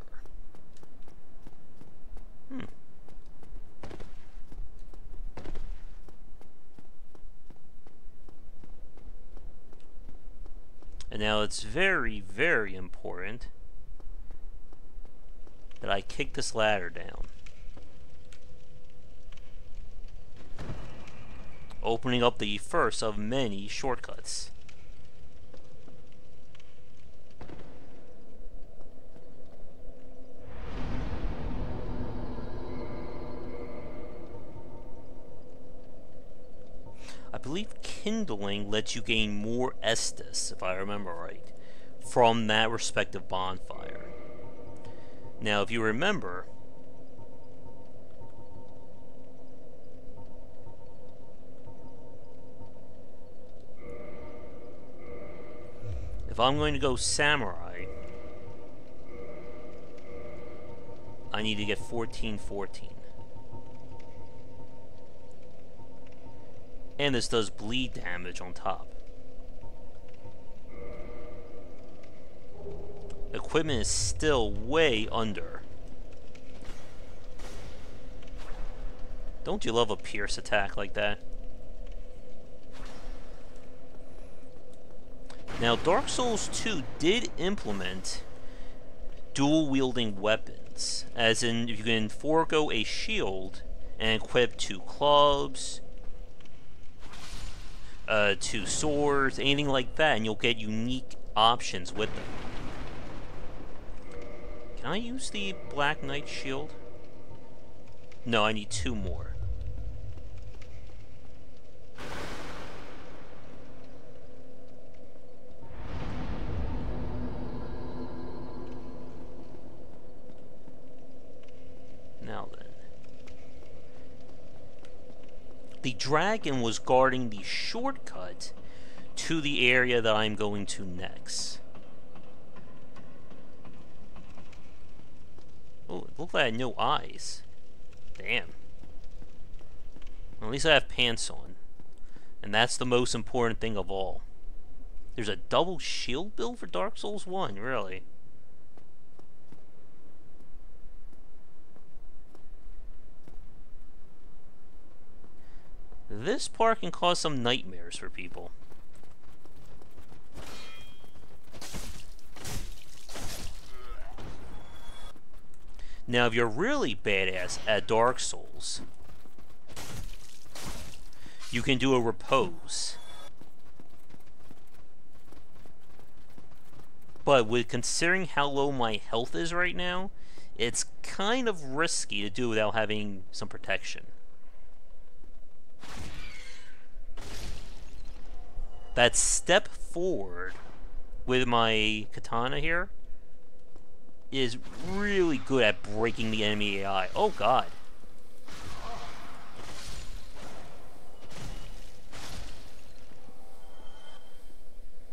And now it's very, very important that I kick this ladder down. Opening up the first of many shortcuts. I believe kindling lets you gain more Estus, if I remember right, from that respective bonfire. Now, if you remember, if I'm going to go samurai, I need to get 1414. And this does bleed damage on top. Equipment is still way under. Don't you love a pierce attack like that? Now, Dark Souls 2 did implement dual-wielding weapons, as in you can forego a shield and equip 2 clubs, to swords, anything like that, and you'll get unique options with them. Can I use the Black Knight shield? No, I need 2 more. Now then. The dragon was guarding the shortcut to the area that I'm going to next. Oh, it looked like I had no eyes. Damn. Well, at least I have pants on. And that's the most important thing of all. There's a double shield build for Dark Souls 1, really. This part can cause some nightmares for people. Now, if you're really badass at Dark Souls, you can do a repose. But with considering how low my health is right now, it's kind of risky to do without having some protection. That step forward with my katana here is really good at breaking the enemy AI. Oh god.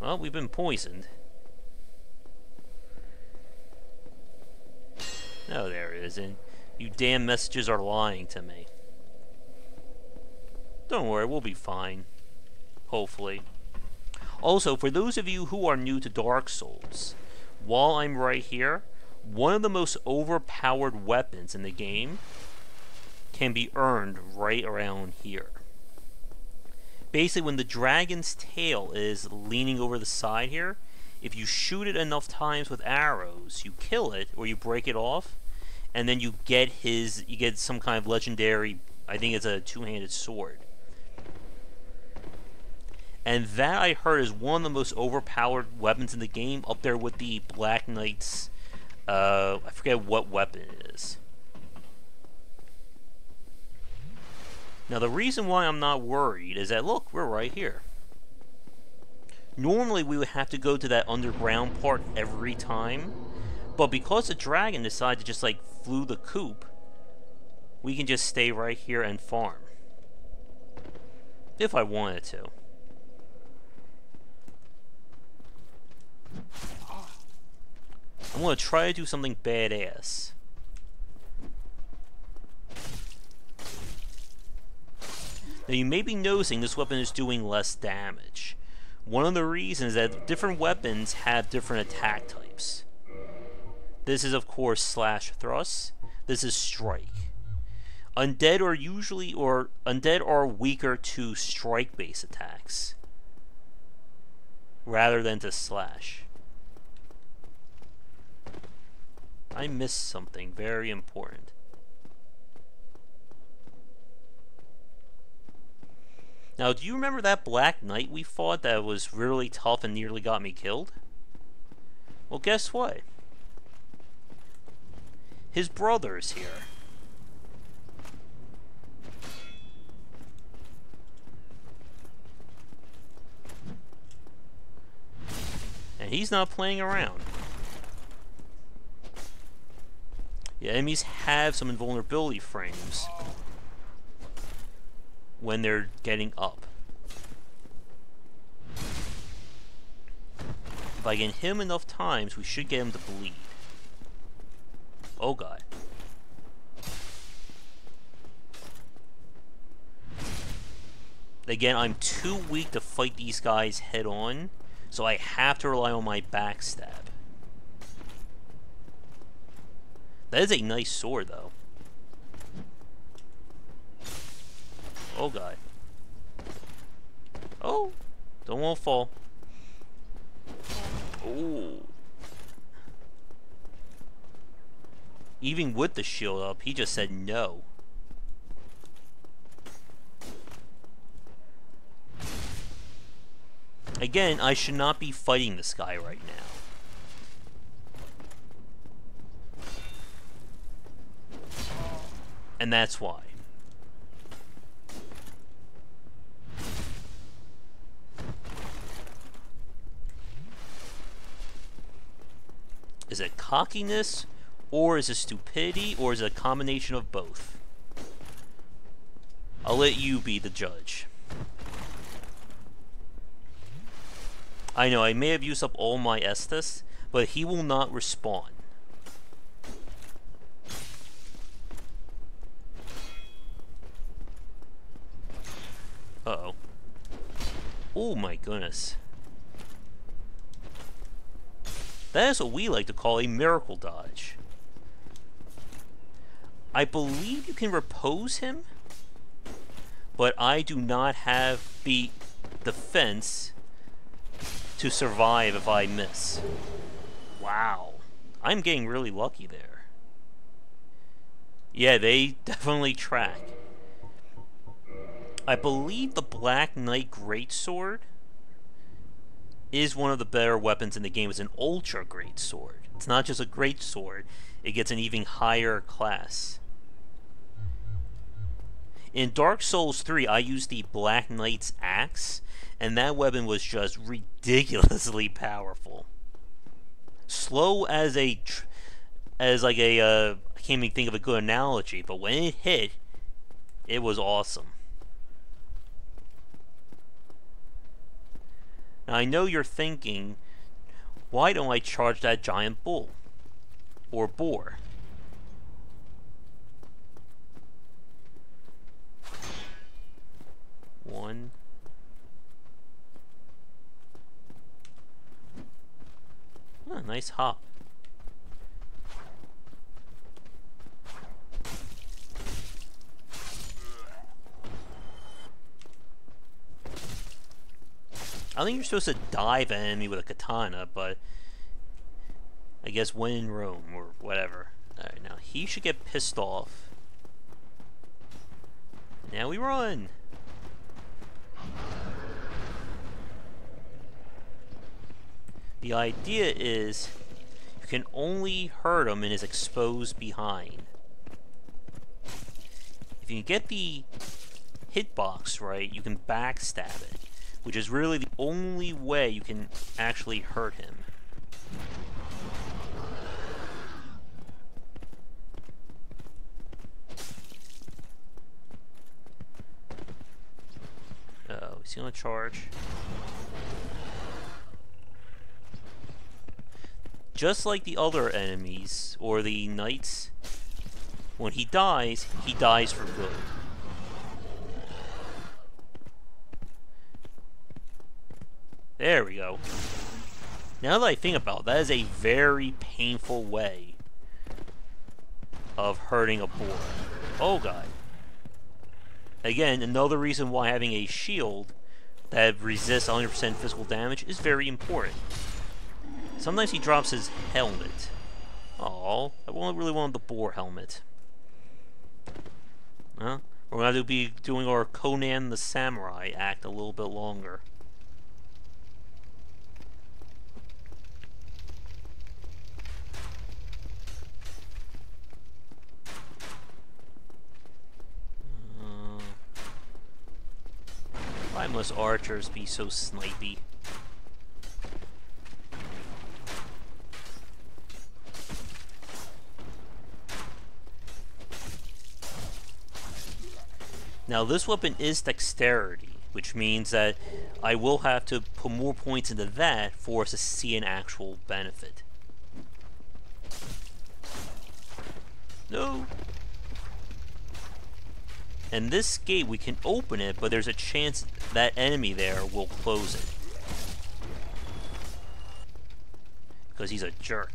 Well, we've been poisoned. No, there isn't. You damn messages are lying to me. Don't worry, we'll be fine. Hopefully. Also, for those of you who are new to Dark Souls, while I'm right here, one of the most overpowered weapons in the game can be earned right around here. Basically, when the dragon's tail is leaning over the side here, if you shoot it enough times with arrows, you kill it, or you break it off, and then you get some kind of legendary, I think it's a 2-handed sword. And that, I heard, is one of the most overpowered weapons in the game, up there with the Black Knight's, I forget what weapon it is. Now, the reason why I'm not worried is that, look, we're right here. Normally, we would have to go to that underground part every time, but because the dragon decided to just, like, flew the coop, we can just stay right here and farm. If I wanted to. I'm going to try to do something badass. Now, you may be noticing this weapon is doing less damage. One of the reasons is that different weapons have different attack types. This is, of course, slash thrust. This is strike. Undead are weaker to strike-based attacks rather than to slash. I missed something very important. Now, do you remember that Black Knight we fought that was really tough and nearly got me killed? Well, guess what? His brother is here. And he's not playing around. Yeah, enemies have some invulnerability frames when they're getting up. If I can hit him enough times, we should get him to bleed. Oh god. Again, I'm too weak to fight these guys head on, so I have to rely on my backstab. That is a nice sword, though. Oh god. Oh! Don't want to fall. Oh. Even with the shield up, he just said no. Again, I should not be fighting this guy right now. And that's why. Is it cockiness, or is it stupidity, or is it a combination of both? I'll let you be the judge. I know, I may have used up all my Estus, but he will not respawn. Uh-oh. Oh my goodness. That is what we like to call a miracle dodge. I believe you can repose him, but I do not have the defense to survive if I miss. Wow. I'm getting really lucky there. Yeah, they definitely track. I believe the Black Knight Greatsword is one of the better weapons in the game. It's an ultra great sword. It's not just a great sword, it gets an even higher class. In Dark Souls 3, I used the Black Knight's axe, and that weapon was just ridiculously powerful. Slow as I can't even think of a good analogy, but when it hit, it was awesome. Now I know you're thinking, why don't I charge that giant bull? Or boar? One. Oh, nice hop. I think you're supposed to dive at an enemy with a katana, but I guess when in Rome, or whatever. Alright, now he should get pissed off. Now we run! The idea is, you can only hurt him in his exposed behind. If you can get the hitbox right, you can backstab it, which is really the only way you can actually hurt him. Uh-oh, is he gonna charge? Just like the other enemies, or the knights, when he dies for good. There we go. Now that I think about it, that is a very painful way of hurting a boar. Oh god. Again, another reason why having a shield that resists 100% physical damage is very important. Sometimes he drops his helmet. Oh, I really wanted the boar helmet. Huh? We're going to be doing our Conan the Samurai act a little bit longer. Why must archers be so snipey? Now this weapon is dexterity, which means that I will have to put more points into that for us to see an actual benefit. No! And this gate, we can open it, but there's a chance that enemy there will close it. Because he's a jerk.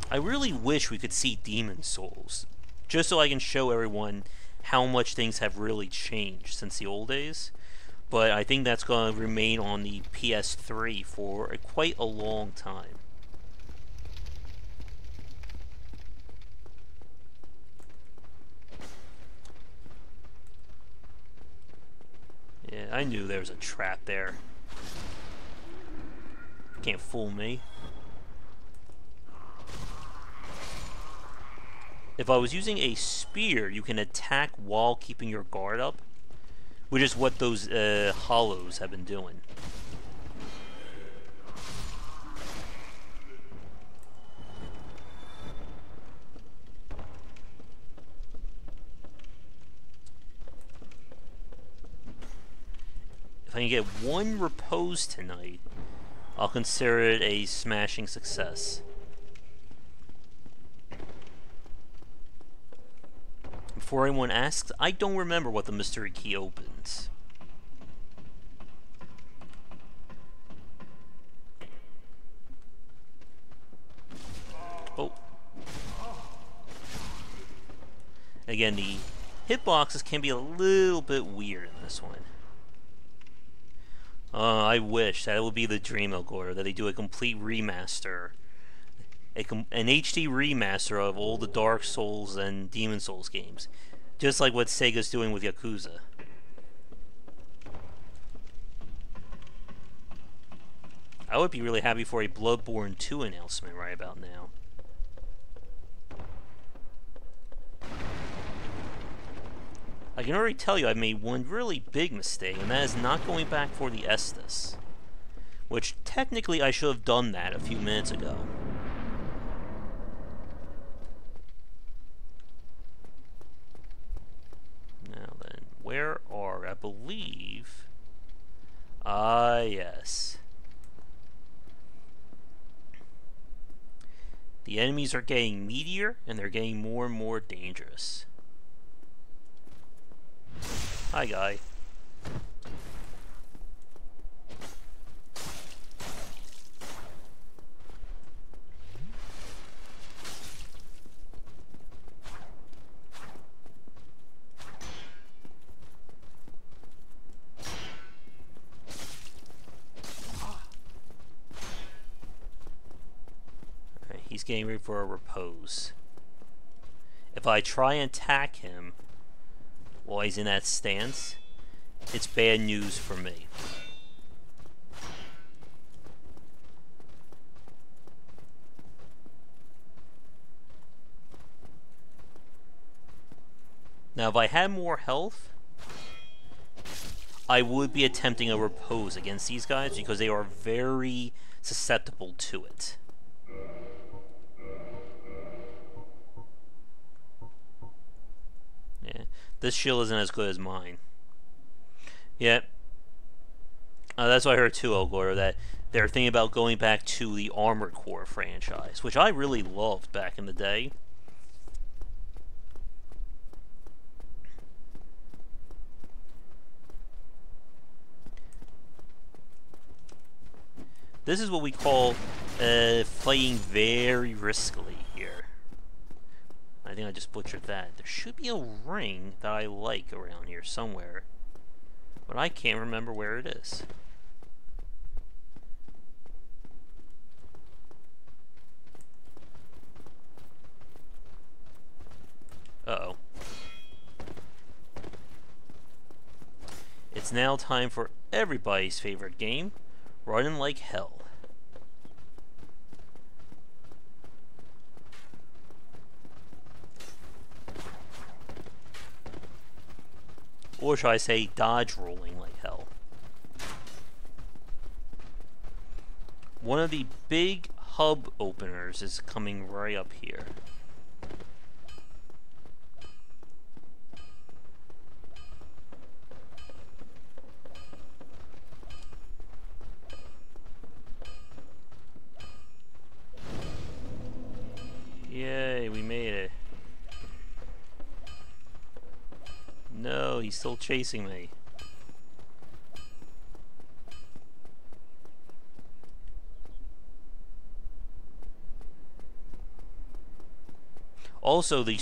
I really wish we could see Demon Souls, just so I can show everyone how much things have really changed since the old days. but I think that's going to remain on the PS3 for quite a long time. Yeah, I knew there was a trap there. Can't fool me. If I was using a spear, you can attack while keeping your guard up, which is what those hollows have been doing. If I can get one repose tonight, I'll consider it a smashing success. Before anyone asks, I don't remember what the mystery key opens. Oh. Again, the hitboxes can be a little bit weird in this one. I wish that would be the dream, Elgor, that they do a complete remaster. An HD remaster of all the Dark Souls and Demon Souls games. Just like what Sega's doing with Yakuza. I would be really happy for a Bloodborne 2 announcement right about now. I can already tell you I've made one really big mistake, and that is not going back for the Estus. Which, technically, I should have done that a few minutes ago. Now then, where are, I believe... Ah, yes. The enemies are getting meatier, and they're getting more and more dangerous. Hi, guy. Alright, he's getting ready for a repose. If I try and attack him while he's in that stance, it's bad news for me. Now, if I had more health, I would be attempting a repose against these guys because they are very susceptible to it. Yeah. This shield isn't as good as mine. Yeah. That's what I heard too, Elgor, that they're thinking about going back to the Armored Core franchise, which I really loved back in the day. This is what we call fighting very riskily here. I think I just butchered that. There should be a ring that I like around here somewhere, but I can't remember where it is. Uh-oh. It's now time for everybody's favorite game, Running Like Hell. Or should I say, dodge rolling like hell. One of the big hub openers is coming right up here. Yay, we made it. No, he's still chasing me. Also, the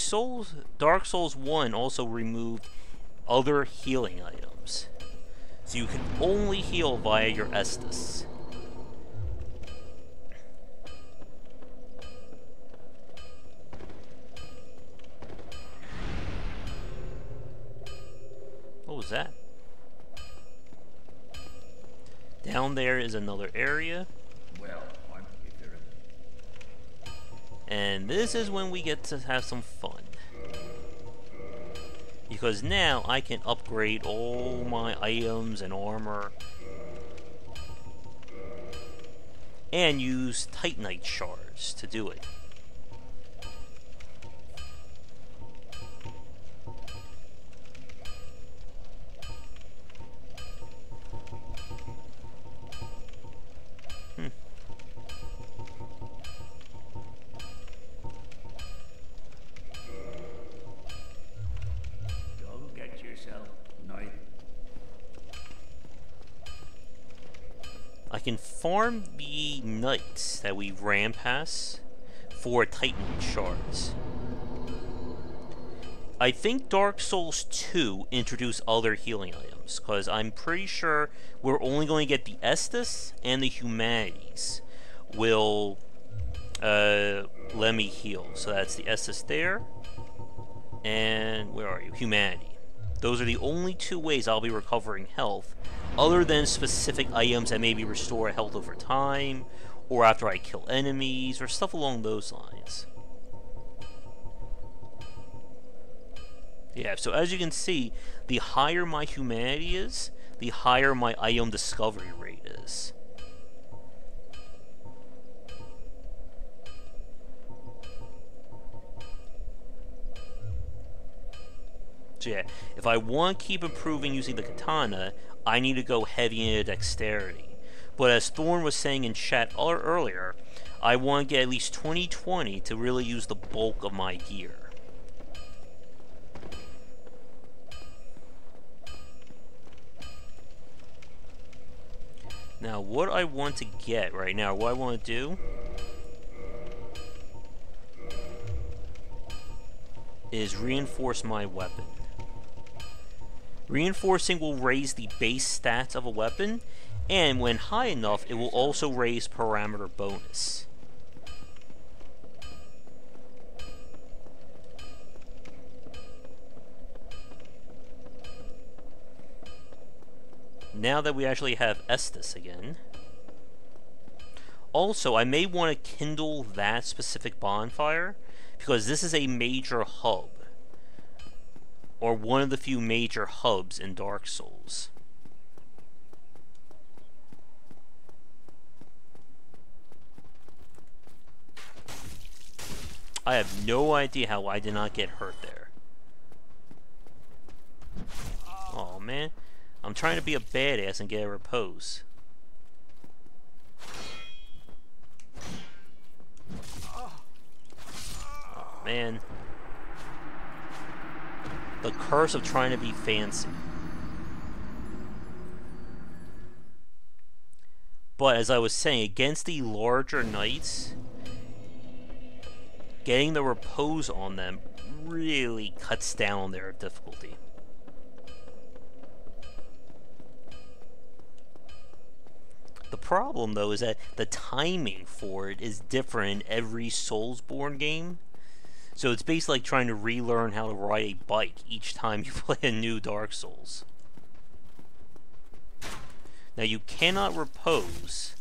Dark Souls 1 also removed other healing items. So you can only heal via your Estus. What was that? Down there is another area. Well, if there And this is when we get to have some fun. Because now I can upgrade all my items and armor. And use Titanite shards to do it. don't get yourself knight. I can farm the knights that we ran past for Titanite shards. I think Dark Souls 2 introduced other healing items, because I'm pretty sure we're only going to get the Estus and the Humanities will let me heal. So that's the Estus there, and where are you? Humanity. Those are the only two ways I'll be recovering health, other than specific items that maybe restore health over time, or after I kill enemies, or stuff along those lines. Yeah, so as you can see, the higher my humanity is, the higher my item discovery rate is. So yeah, if I want to keep improving using the katana, I need to go heavy into dexterity. But as Thorn was saying in chat earlier, I want to get at least 20/20 to really use the bulk of my gear. Now, what I want to get right now, what I want to do is reinforce my weapon. Reinforcing will raise the base stats of a weapon, and when high enough, it will also raise parameter bonus. Now that we actually have Estus again. Also, I may want to kindle that specific bonfire, because this is a major hub. Or one of the few major hubs in Dark Souls. I have no idea how I did not get hurt there. Oh man. I'm trying to be a badass and get a repose. Oh man. The curse of trying to be fancy. But as I was saying, against the larger knights, getting the repose on them really cuts down on their difficulty. The problem, though, is that the timing for it is different in every Soulsborne game. So it's basically like trying to relearn how to ride a bike each time you play a new Dark Souls. Now, you cannot repose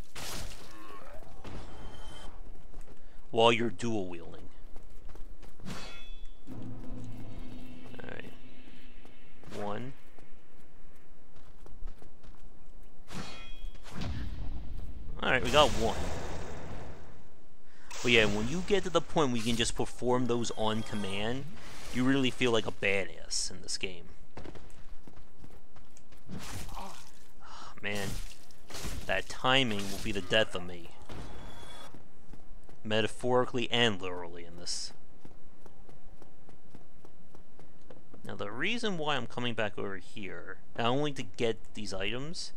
while you're dual wielding. Alright. One. Alright, we got one. But yeah, when you get to the point where you can just perform those on command, you really feel like a badass in this game. Oh, man, that timing will be the death of me. Metaphorically and literally in this. Now the reason why I'm coming back over here, not only to get these items,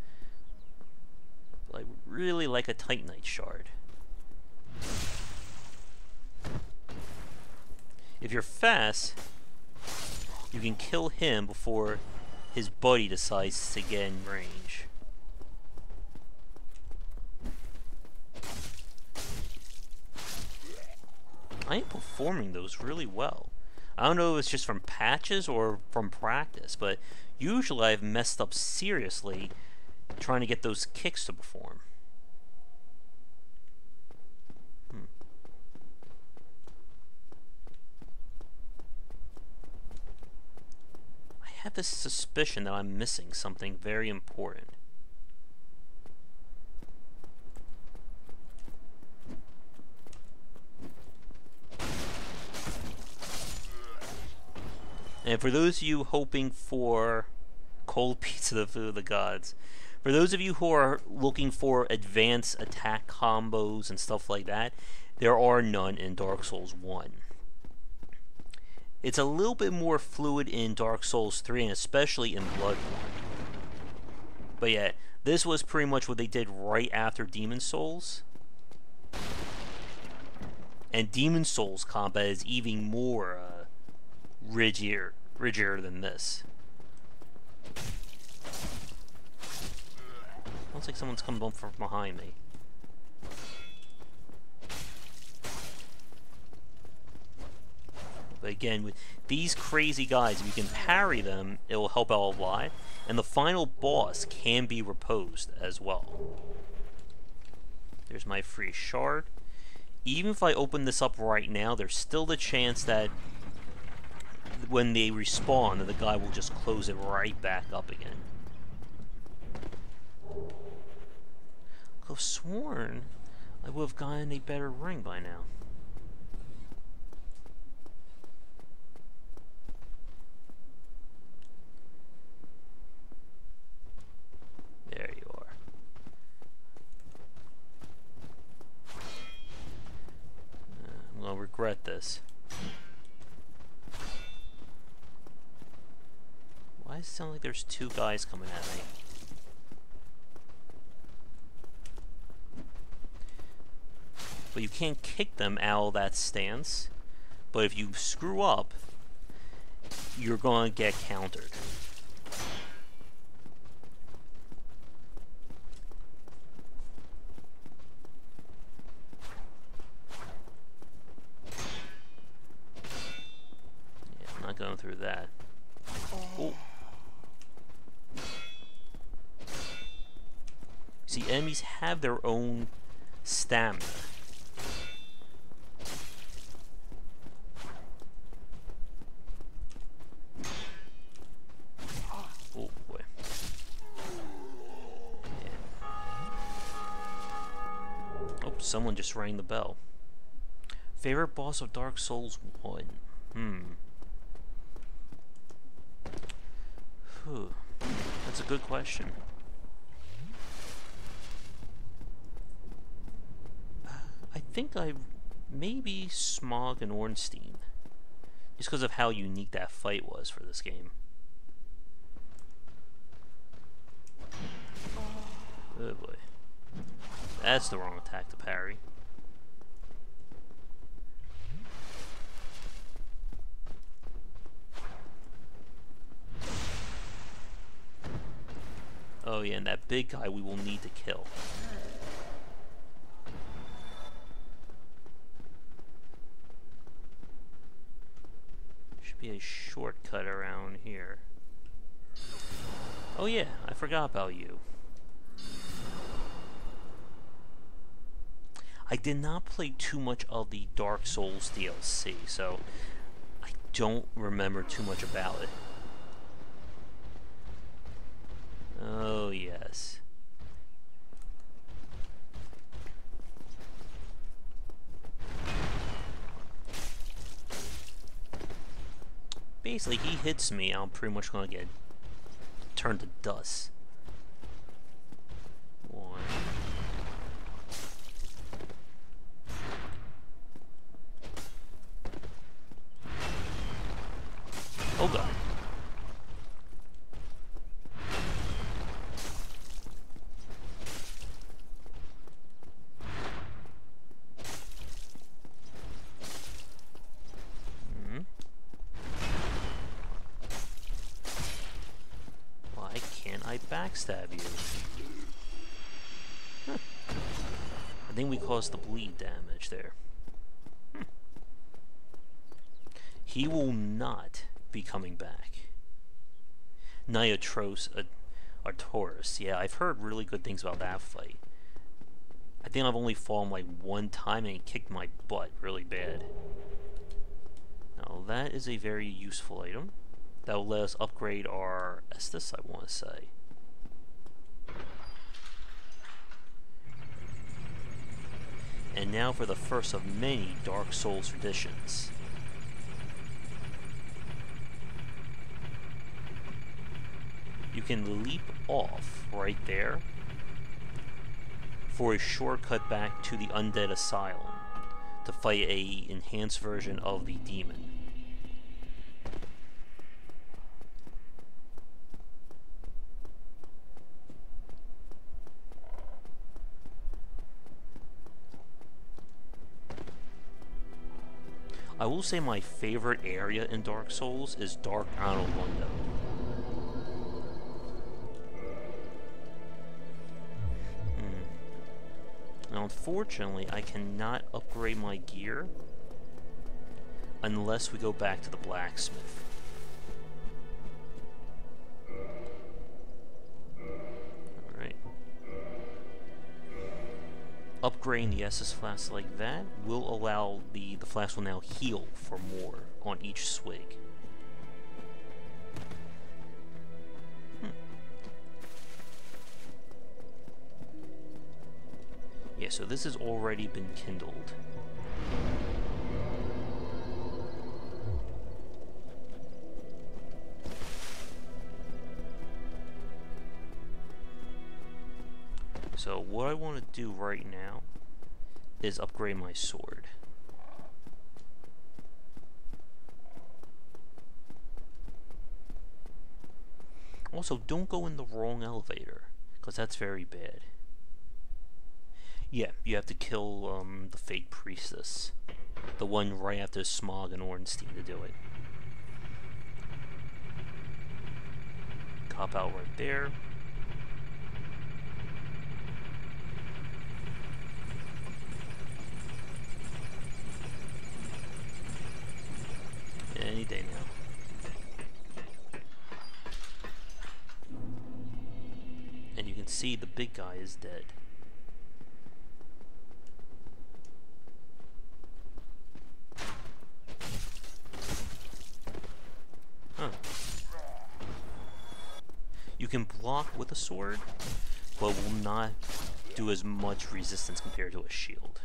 but I really like a Titanite shard. If you're fast, you can kill him before his buddy decides to get in range. I am performing those really well. I don't know if it's just from patches or from practice, but usually I've messed up seriously trying to get those kicks to perform. I have this suspicion that I'm missing something very important. And for those of you hoping for cold pizza, the food of the gods, for those of you who are looking for advanced attack combos and stuff like that, there are none in Dark Souls 1. It's a little bit more fluid in Dark Souls 3 and especially in Bloodborne. But yeah, this was pretty much what they did right after Demon Souls. And Demon Souls combat is even more rigier than this. Looks like someone's coming up from behind me. But again, with these crazy guys, if you can parry them, it will help out a lot. And the final boss can be reposed as well. There's my free shard. Even if I open this up right now, there's still the chance that when they respawn, the guy will just close it right back up again. Could have sworn I would have gotten a better ring by now. There you are. I'm gonna regret this. Why does it sound like there's two guys coming at me? But you can't kick them out of that stance. But if you screw up, you're going to get countered. Yeah, I'm not going through that. Oh. See, enemies have their own stamina. Oh boy. Yeah. Oh, someone just rang the bell. Favorite boss of Dark Souls 1? That's a good question. I think maybe Smog and Ornstein, just because of how unique that fight was for this game. Oh boy, that's the wrong attack to parry. Oh yeah, and that big guy we will need to kill. Should be a shortcut around here. Oh yeah, I forgot about you. I did not play too much of the Dark Souls DLC, so I don't remember too much about it. Oh, yes. Basically, he hits me, I'm pretty much gonna get turned to dust. One. Oh god. I backstab you? Huh. I think we caused the bleed damage there. He will not be coming back. Niotros Artoris. Yeah, I've heard really good things about that fight. I think I've only fallen like one time and he kicked my butt really bad. Now that is a very useful item. That will let us upgrade our Estus, I want to say. And now for the first of many Dark Souls traditions. You can leap off right there for a shortcut back to the Undead Asylum to fight a enhanced version of the demon. I will say my favorite area in Dark Souls is Dark Anor Londo. Now, unfortunately, I cannot upgrade my gear unless we go back to the blacksmith. Alright. Upgrading the Estus flask like that will allow the flask will now heal for more on each swig. Yeah, so this has already been kindled. So what I want to do right now is upgrade my sword. Also, don't go in the wrong elevator, because that's very bad. Yeah, you have to kill the fake priestess. The one right after Smog and Ornstein to do it. Cop out right there. Any day now. And you can see the big guy is dead. Huh. You can block with a sword, but will not do as much resistance compared to a shield.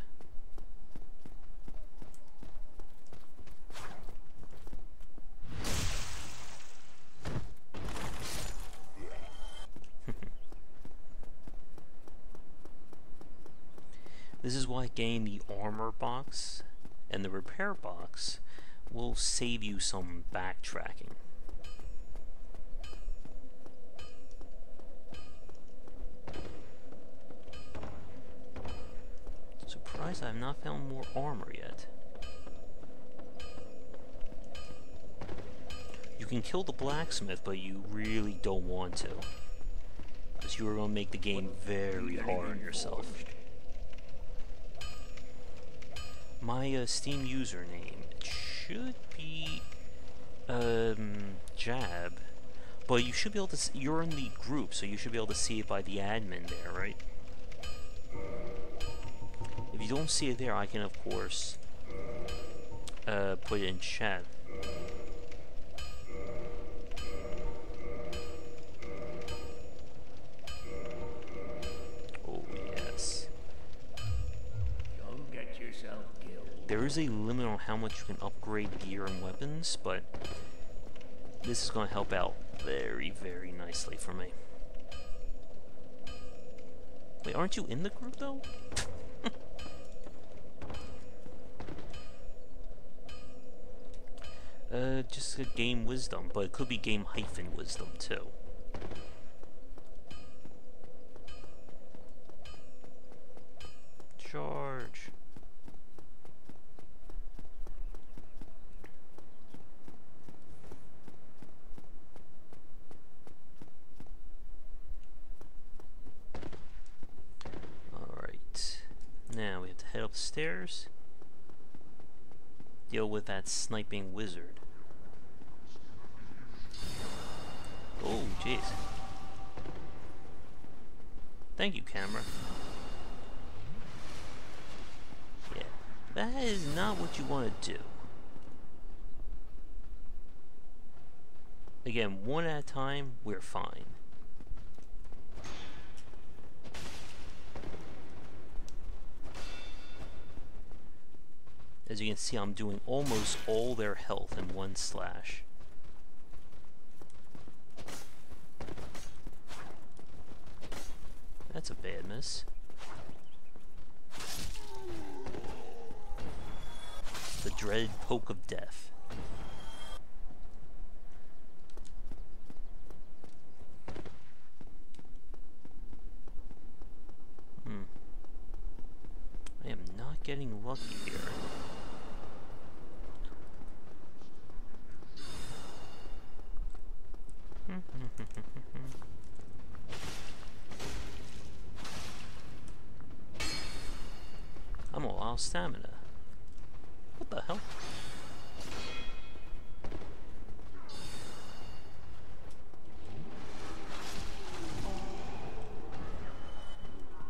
This is why getting the armor box and the repair box will save you some backtracking. Surprised I have not found more armor yet. You can kill the blacksmith, but you really don't want to, because you are going to make the game very hard on yourself. My Steam username should be Jab, but you should be able to. You're in the group, so you should be able to see it by the admin there, right? If you don't see it there, I can of course put it in chat. Oh yes. Don't get yourself killed. There is a limit on how much you can upgrade gear and weapons, but this is going to help out very, very nicely for me. Wait, aren't you in the group though? Just a game wisdom, but it could be game hyphen wisdom too. Charge. stairs. Deal with that sniping wizard. Oh, jeez. Thank you, camera. Yeah, that is not what you want to do. Again, one at a time, we're fine. As you can see, I'm doing almost all their health in one slash. That's a bad miss. The dreaded poke of death. I am not getting lucky here. I'm all out of stamina. What the hell?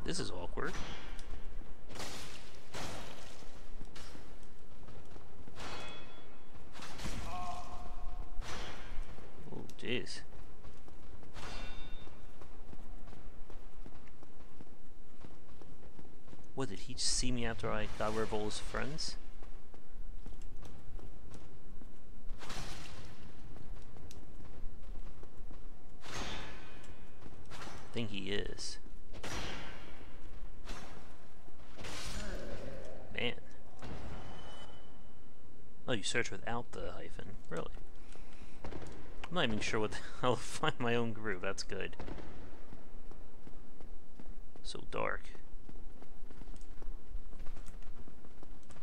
This is awkward. Oh, jeez. What, did he just see me after I got rid of all his friends? I think he is. Man. Oh, you search without the hyphen. Really? I'm not even sure what the hell to find my own groove. That's good. So dark.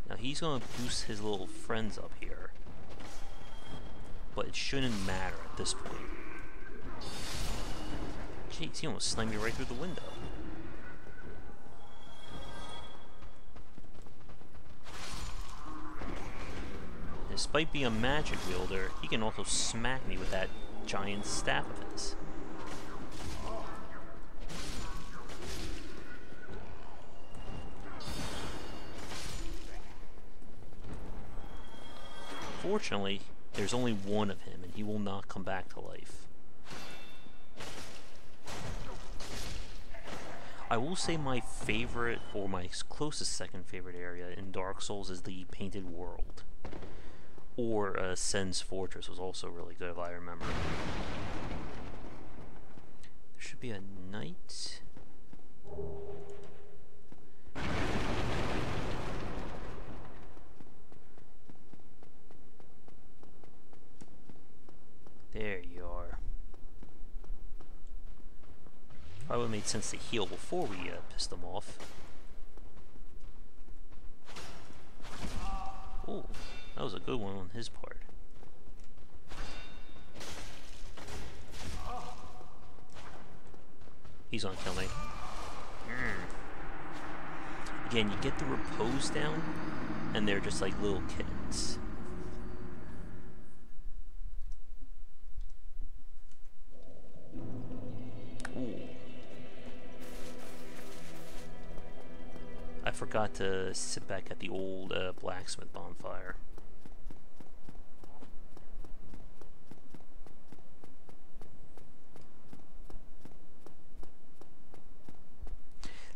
Now he's gonna boost his little friends up here. But it shouldn't matter at this point. Jeez, he almost slammed me right through the window. Despite being a magic wielder, he can also smack me with that giant staff of his. Fortunately, there's only one of him, and he will not come back to life. I will say my favorite, or my closest second favorite area in Dark Souls is the Painted World. Or Sen's Fortress was also really good, if I remember. There should be a knight. There you are. Probably would have made sense to heal before we pissed them off. Oh, that was a good one on his part. He's gonna kill me. Again, you get the repose down, and they're just like little kittens. I forgot to sit back at the old blacksmith bonfire.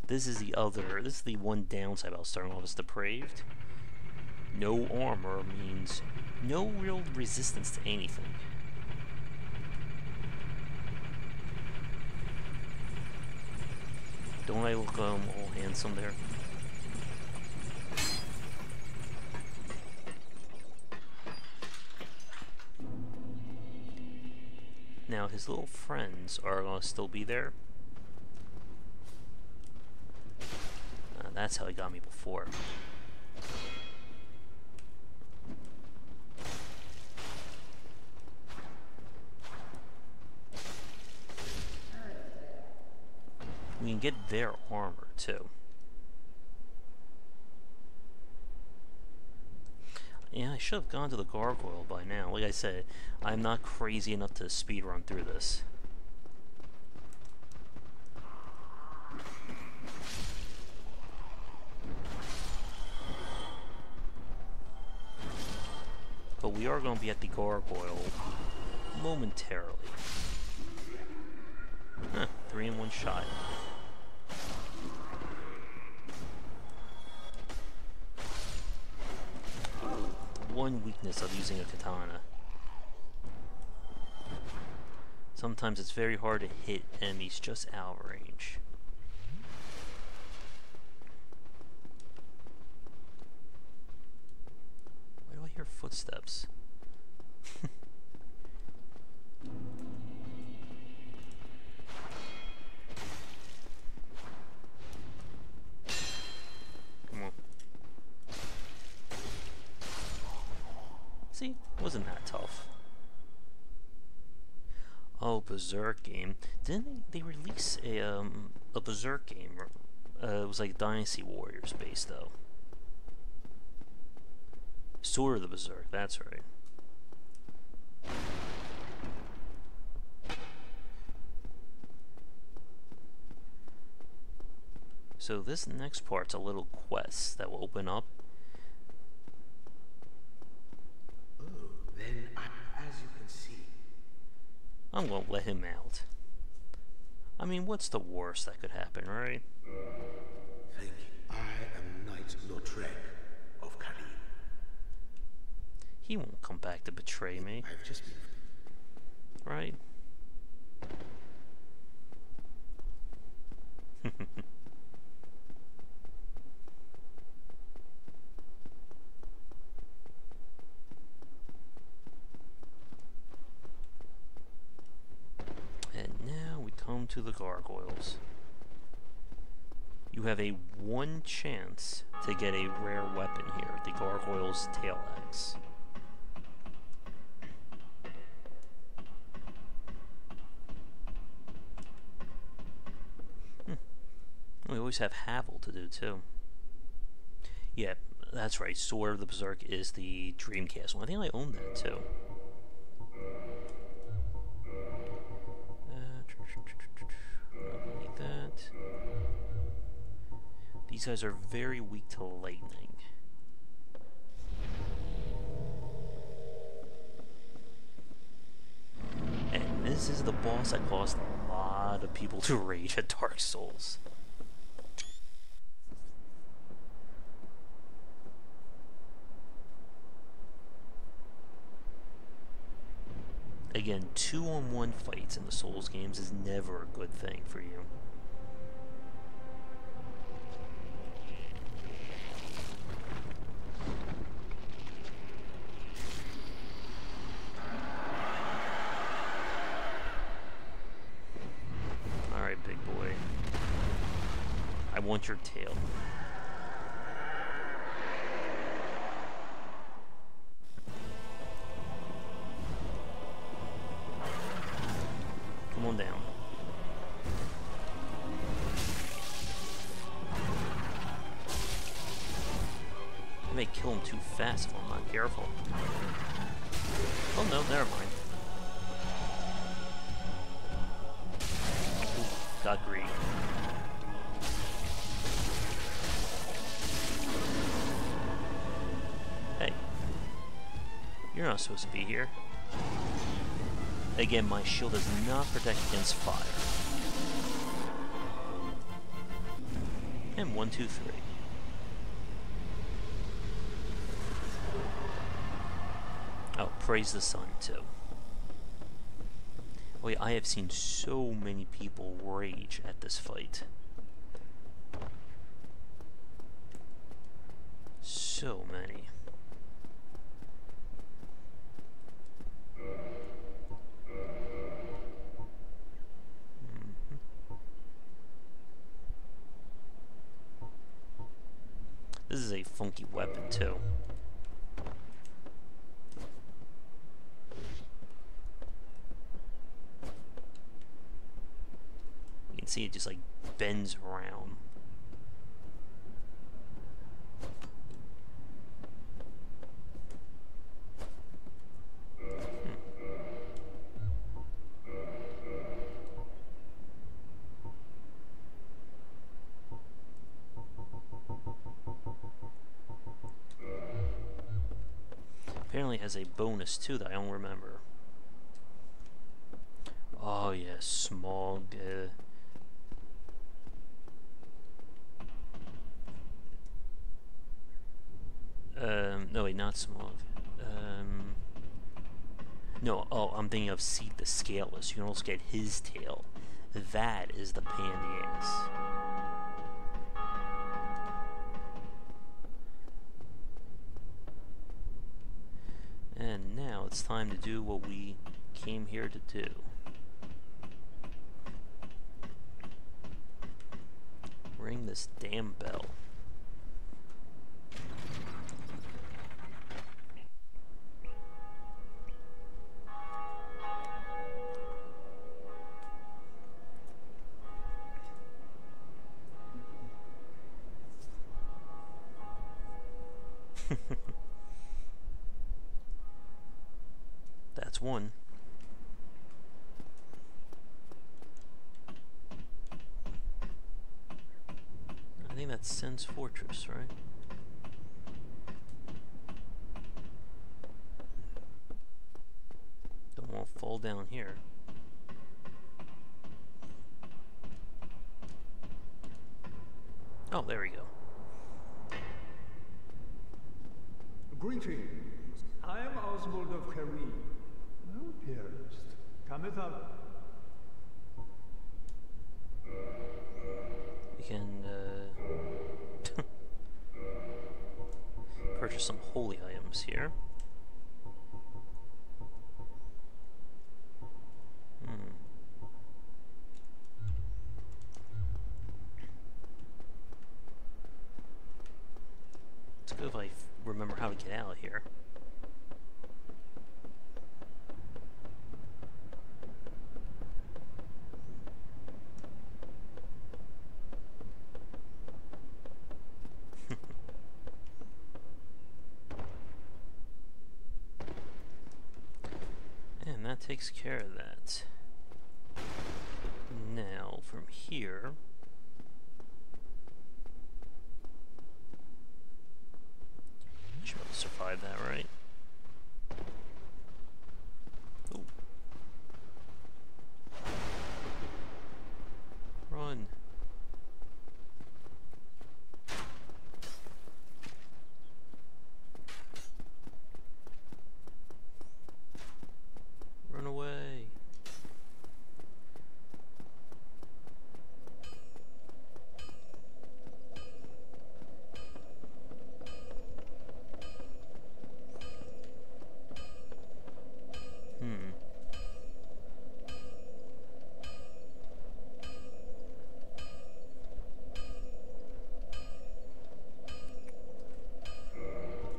This is the one downside about starting off as Deprived. No armor means no real resistance to anything. Don't I look all handsome there? Now his little friends are going to still be there. That's how he got me before. We can get their armor too. Yeah, I should have gone to the gargoyle by now. Like I said, I'm not crazy enough to speedrun through this. But we are going to be at the gargoyle momentarily. Huh, 3 in 1 shot. One weakness of using a katana. Sometimes it's very hard to hit enemies just out of range. Why do I hear footsteps? Come on. See, wasn't that tough. Oh, Berserk game. Didn't they release a Berserk game? It was like Dynasty Warriors based though. Sword of the Berserk, that's right. So this next part's a little quest that will open up. Oh, then as you can see, I'm gonna let him out. I mean, what's the worst that could happen, right? thank you. I am Knight Lautrec of Karim. He won't come back to betray me, I've just been... right? And now we come to the gargoyles. You have a 1 chance to get a rare weapon here, the gargoyle's tail axe. We always have Havel to do too. Yeah, that's right. Sword of the Berserk is the Dreamcast one. I think I own that too. Don't need that. These guys are very weak to lightning. And this is the boss that caused a lot of people to rage at Dark Souls. Again, 2-on-1 fights in the Souls games is never a good thing for you. Alright, big boy. I want your tail. Come on down. I may kill him too fast if I'm not careful. Oh no, never mind. Ooh, got greedy. Hey. You're not supposed to be here. Again, my shield does not protect against fire. And 1, 2, 3. Oh, praise the sun, too. Oh yeah, I have seen so many people rage at this fight. So many. This is a funky weapon, too. You can see it just like bends around. has a bonus too that I don't remember. Oh yeah, smog. No wait, not smog. No, oh, I'm thinking of Seed the Scaleless. You can also get his tail. That is the pain in the ass. And now it's time to do what we came here to do. Ring this damn bell. That's one. I think that's Sen's Fortress, right? Don't want to fall down here. Oh, there we go. Greetings. I am Oswald of Careem. No pierced. Cometh up. We can purchase some holy items here. It's good if I remember how to get out of here. And that takes care of that. Now, from here... should be able to survive that, right? Ooh. Run. Run away.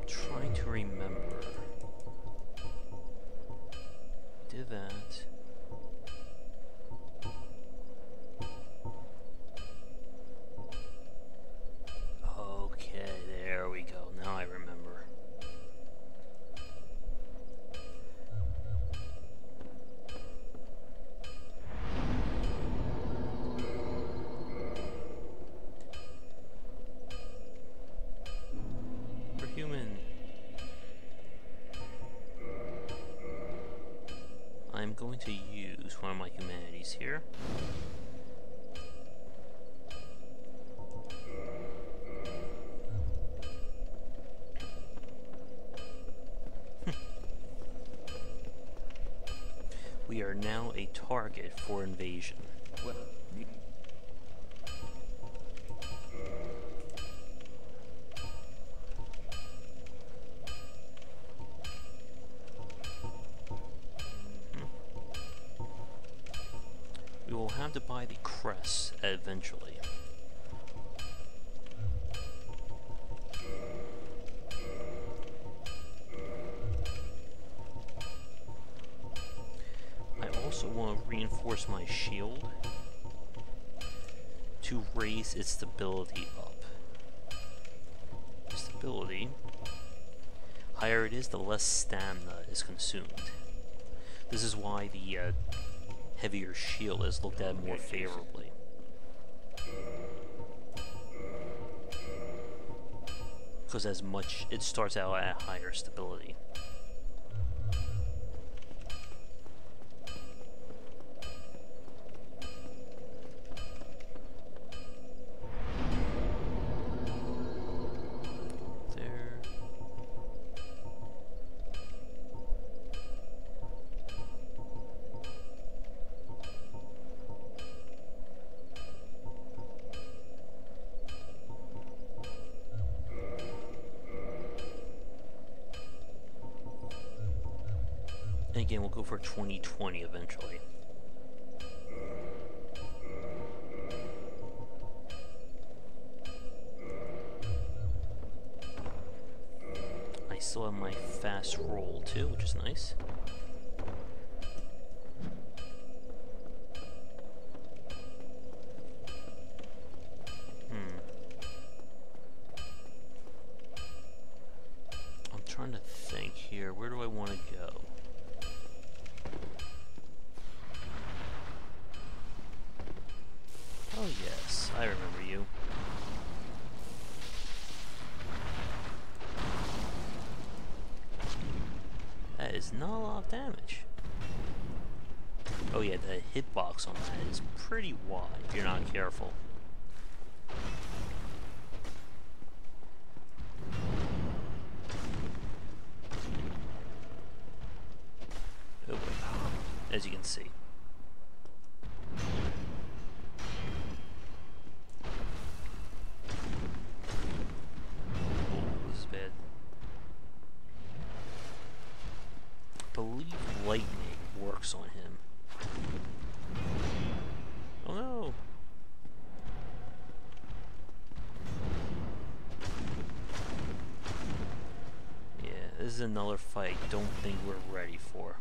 Trying to remember. Did that. Okay, there we go. Now I remember. We're human. I'm going to use one of my humanities here. We are now a target for invasion. Well, We will have to buy the crest eventually. I also want to reinforce my shield to raise its stability up. Stability. Higher it is, the less stamina is consumed. This is why the heavier shield is looked at more favorably. Because as much, it starts out at higher stability. again, we'll go for 2020 eventually. I still have my fast roll too, which is nice. I'm trying to think here. Where do I want to go? Oh yes, I remember you. That is not a lot of damage. Oh yeah, the hitbox on that is pretty wide if you're not careful. Oh boy, as you can see. Lightning works on him. Oh no! Yeah, this is another fight I don't think we're ready for.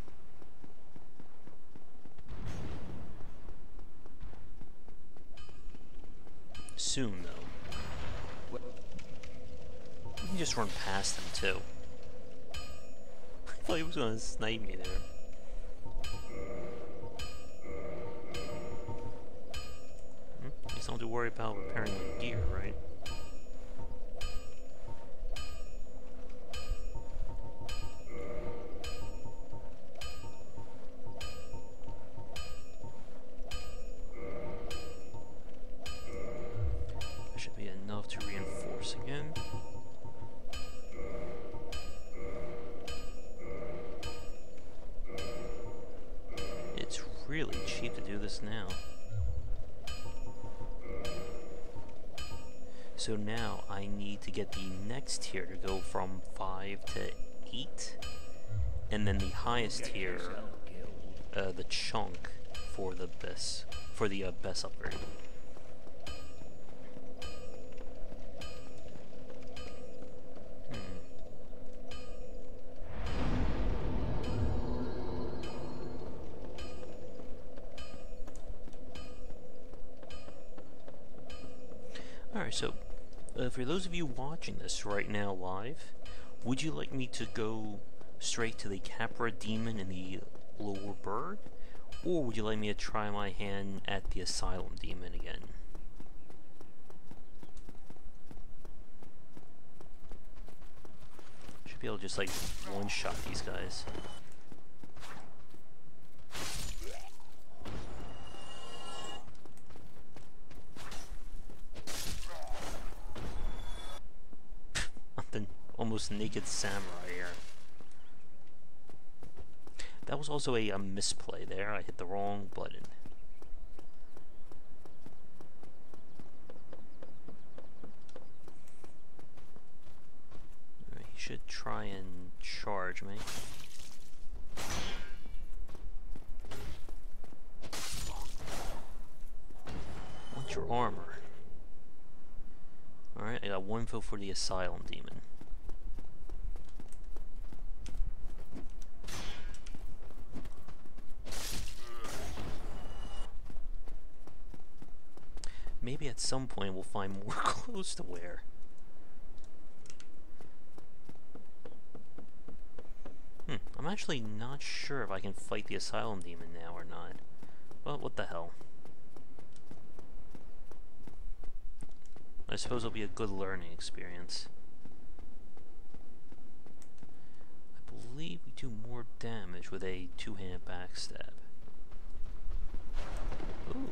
Soon though. We can just run past him too. I thought he was gonna snipe me there. Just don't have to worry about repairing my gear, right? That should be enough to reinforce again. It's really cheap to do this now. So now I need to get the next tier to go from 5 to 8, and then the highest tier, the chunk for the best upgrade. Alright, so for those of you watching this right now live, would you like me to go straight to the Capra Demon in the Lower Bird, or would you like me to try my hand at the Asylum Demon again? Should be able to just like one-shot these guys. Almost naked samurai here. That was also a misplay there. I hit the wrong button. Alright, he should try and charge me. What's your armor? Alright, I got 1 vote for the Asylum Demon. Maybe at some point we'll find more clothes to wear. I'm actually not sure if I can fight the Asylum Demon now or not. Well, what the hell. I suppose it'll be a good learning experience. I believe we do more damage with a two-handed backstab. Ooh.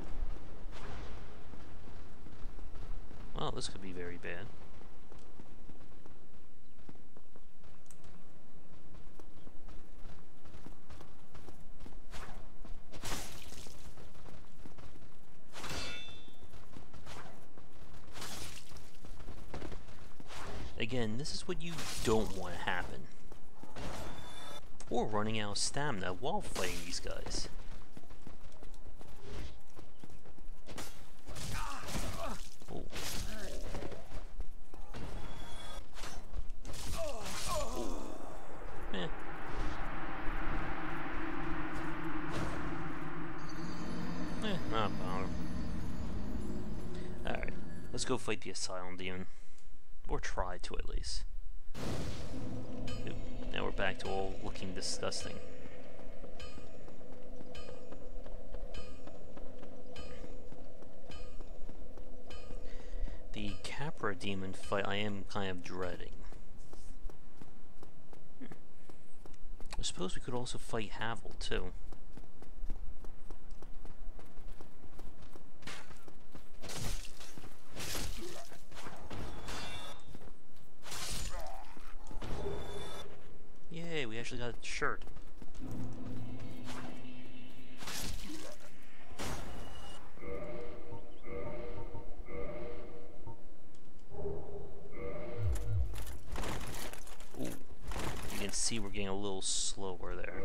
Well, this could be very bad. Again, this is what you don't want to happen. or running out of stamina while fighting these guys. Oh. Eh. Not a bother. Alright, let's go fight the Asylum Demon. Or try to, at least. Oop, now we're back to all looking disgusting. The Capra Demon fight I am kind of dreading. I suppose we could also fight Havel, too. Yay, we actually got a shirt. Ooh, you can see we're getting a little slower there.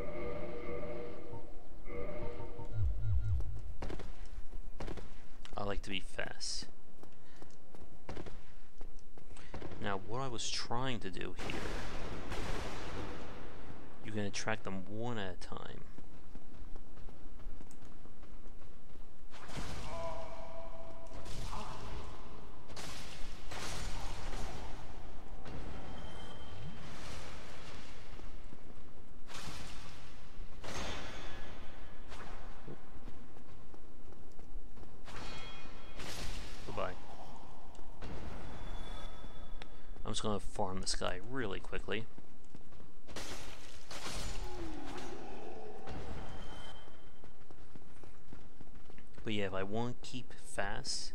I like to be fast. Now, what I was trying to do here, you can attract them one at a time. Goodbye. I'm just gonna farm this guy really quickly. But yeah, if I want to keep fast,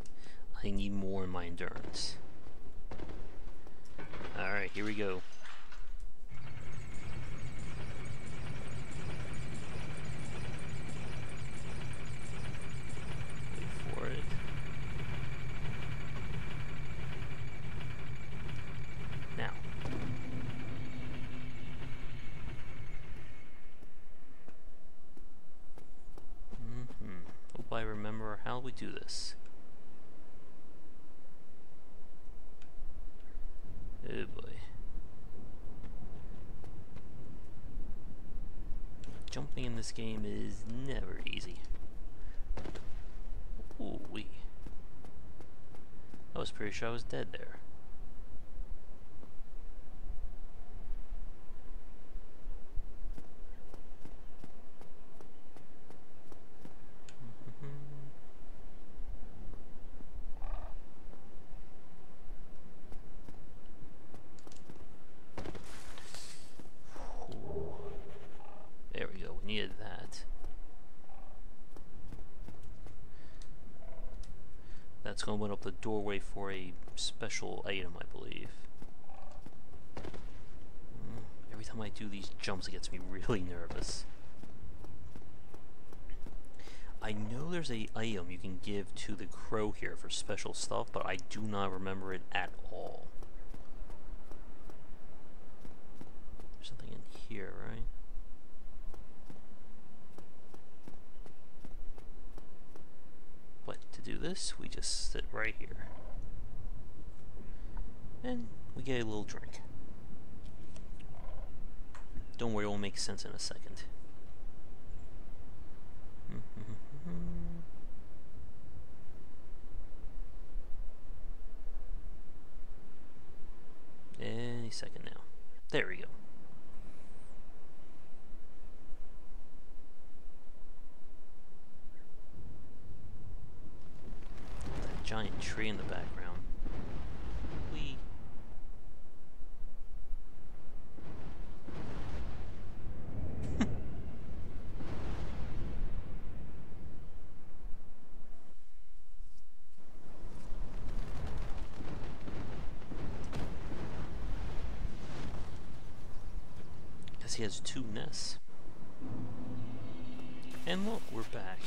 I need more in my endurance. Alright, here we go. Wait for it. Now. Hope I remember how we do this. Oh boy. Jumping in this game is never easy. Ooh wee. I was pretty sure I was dead there. There we go, we needed that. That's going to open up the doorway for a special item, I believe. Every time I do these jumps, it gets me really nervous. I know there's an item you can give to the crow here for special stuff, but I do not remember it at all. There's something in here, right? But to do this, we just sit right here. And we get a little drink. Don't worry, it will make sense in a second. Any second now. There we go. That giant tree in the background. Whee. He has 2 nests. And look, we're back.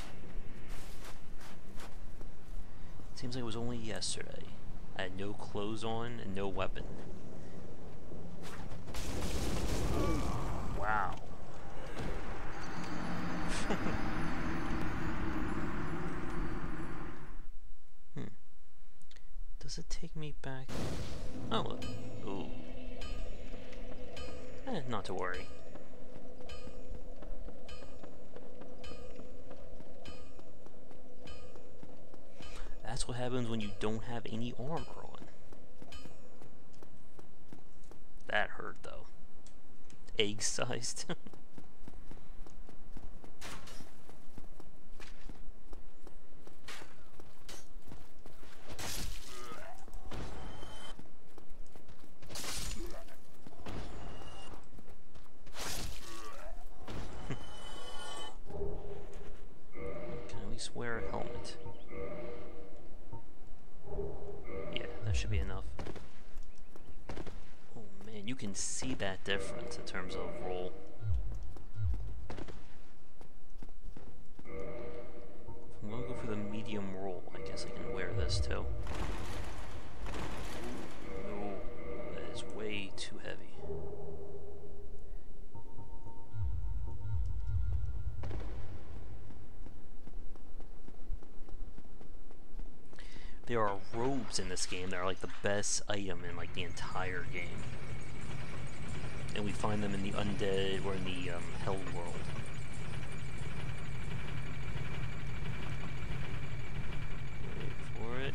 Seems like it was only yesterday. I had no clothes on and no weapon. Wow. Does it take me back? Oh, look. Ooh. Not to worry. That's what happens when you don't have any armor on. That hurt, though. Egg-sized. Wear a helmet. Yeah, that should be enough. Oh man, you can see that difference in terms of roll. If I'm gonna go for the medium roll, I guess I can wear this too. No, that is way too heavy. There are robes in this game that are like the best item in like the entire game. And we find them in the undead or in the hell world. Wait for it.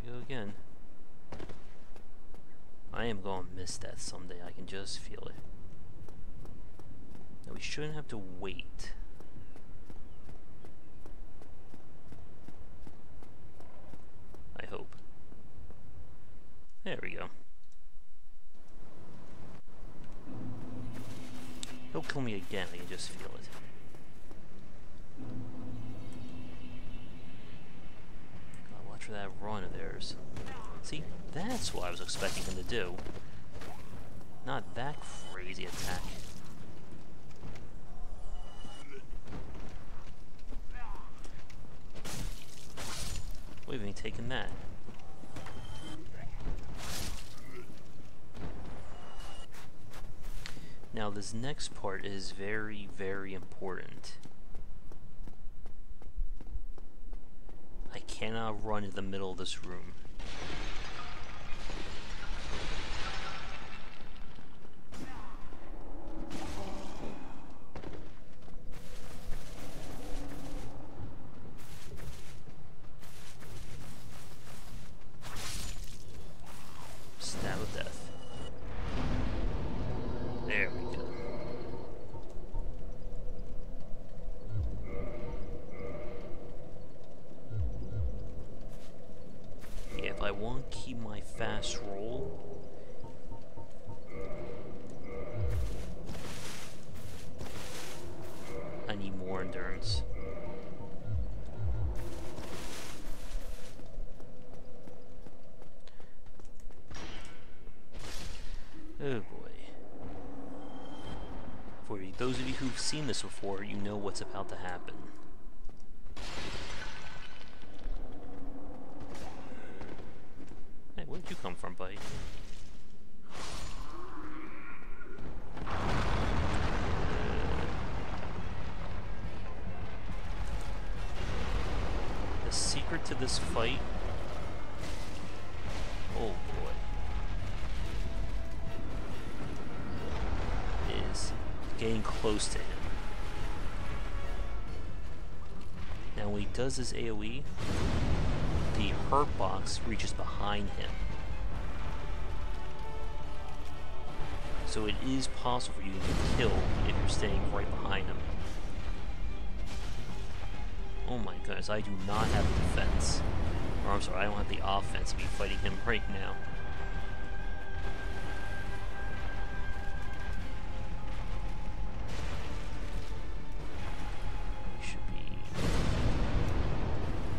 Here we go again. I am gonna miss that someday, I can just feel it. We shouldn't have to wait. I hope. There we go. He'll kill me again, I can just feel it. Gotta watch for that run of theirs. See, that's what I was expecting him to do. Not that crazy attack. We've even taken that. Now this next part is very, very important. I cannot run in the middle of this room. I want to keep my fast roll. I need more endurance. Oh boy. For those of you who've seen this before, you know what's about to happen. Where'd you come from, buddy? The secret to this fight... Oh boy. Is getting close to him. Now when he does his AoE, the hurt box reaches behind him. So it is possible for you to get killed if you're staying right behind him. Oh my goodness, I do not have defense. Or I'm sorry, I don't have the offense to be fighting him right now. Should be...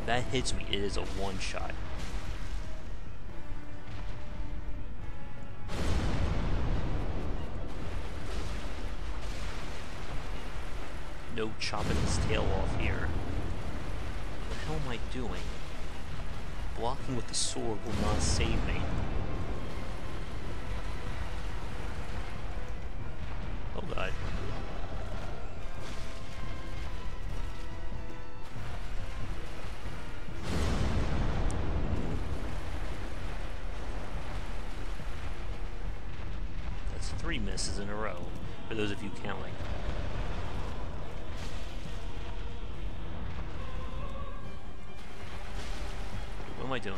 If that hits me, it is a one-shot. No chopping his tail off here. What the hell am I doing? blocking with the sword will not save me. Oh god. That's 3 misses in a row, for those of you counting. What am I doing?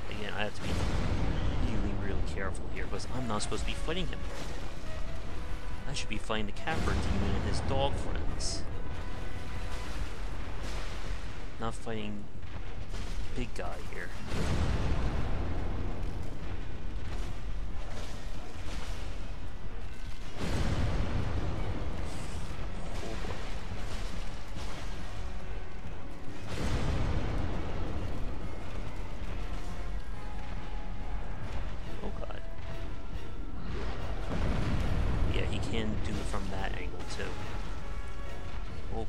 Again, I have to be really careful here, because I'm not supposed to be fighting him. I should be fighting the Capra Demon and his dog friends. Not fighting big guy here.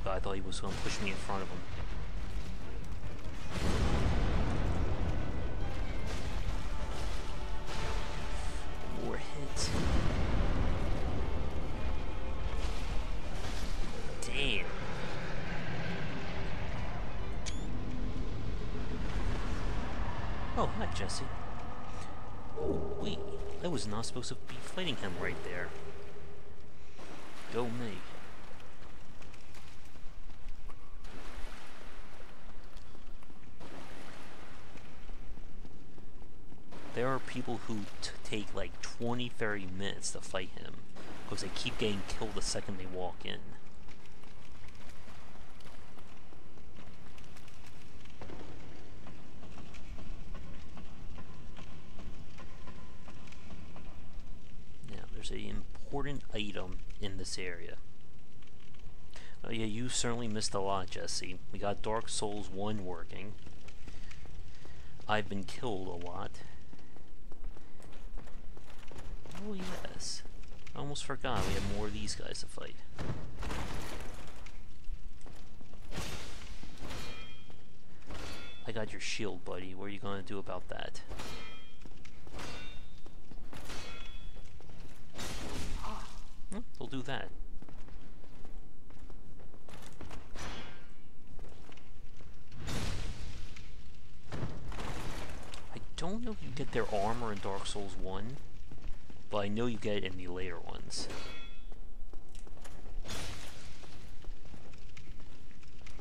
I thought he was going to push me in front of him. More hits. Damn. Oh, hi, Jesse. Oh, wait. I was not supposed to be fighting him right there. Go me. There are people who take like 20-30 minutes to fight him because they keep getting killed the second they walk in. Now, there's an important item in this area. Oh yeah, you certainly missed a lot, Jesse. We got Dark Souls 1 working. I've been killed a lot. Oh yes, I almost forgot we have more of these guys to fight. I got your shield, buddy. What are you gonna do about that? We'll do that. I don't know if you get their armor in Dark Souls 1. But I know you get it in the later ones.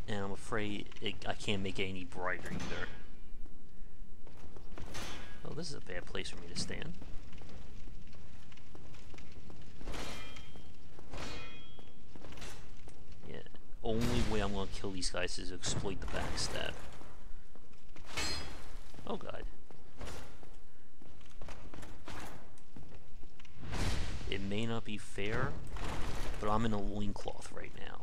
And I'm afraid I can't make it any brighter either. Oh, this is a bad place for me to stand. Yeah, only way I'm gonna kill these guys is to exploit the backstab. Oh god. It may not be fair, but I'm in a loincloth right now.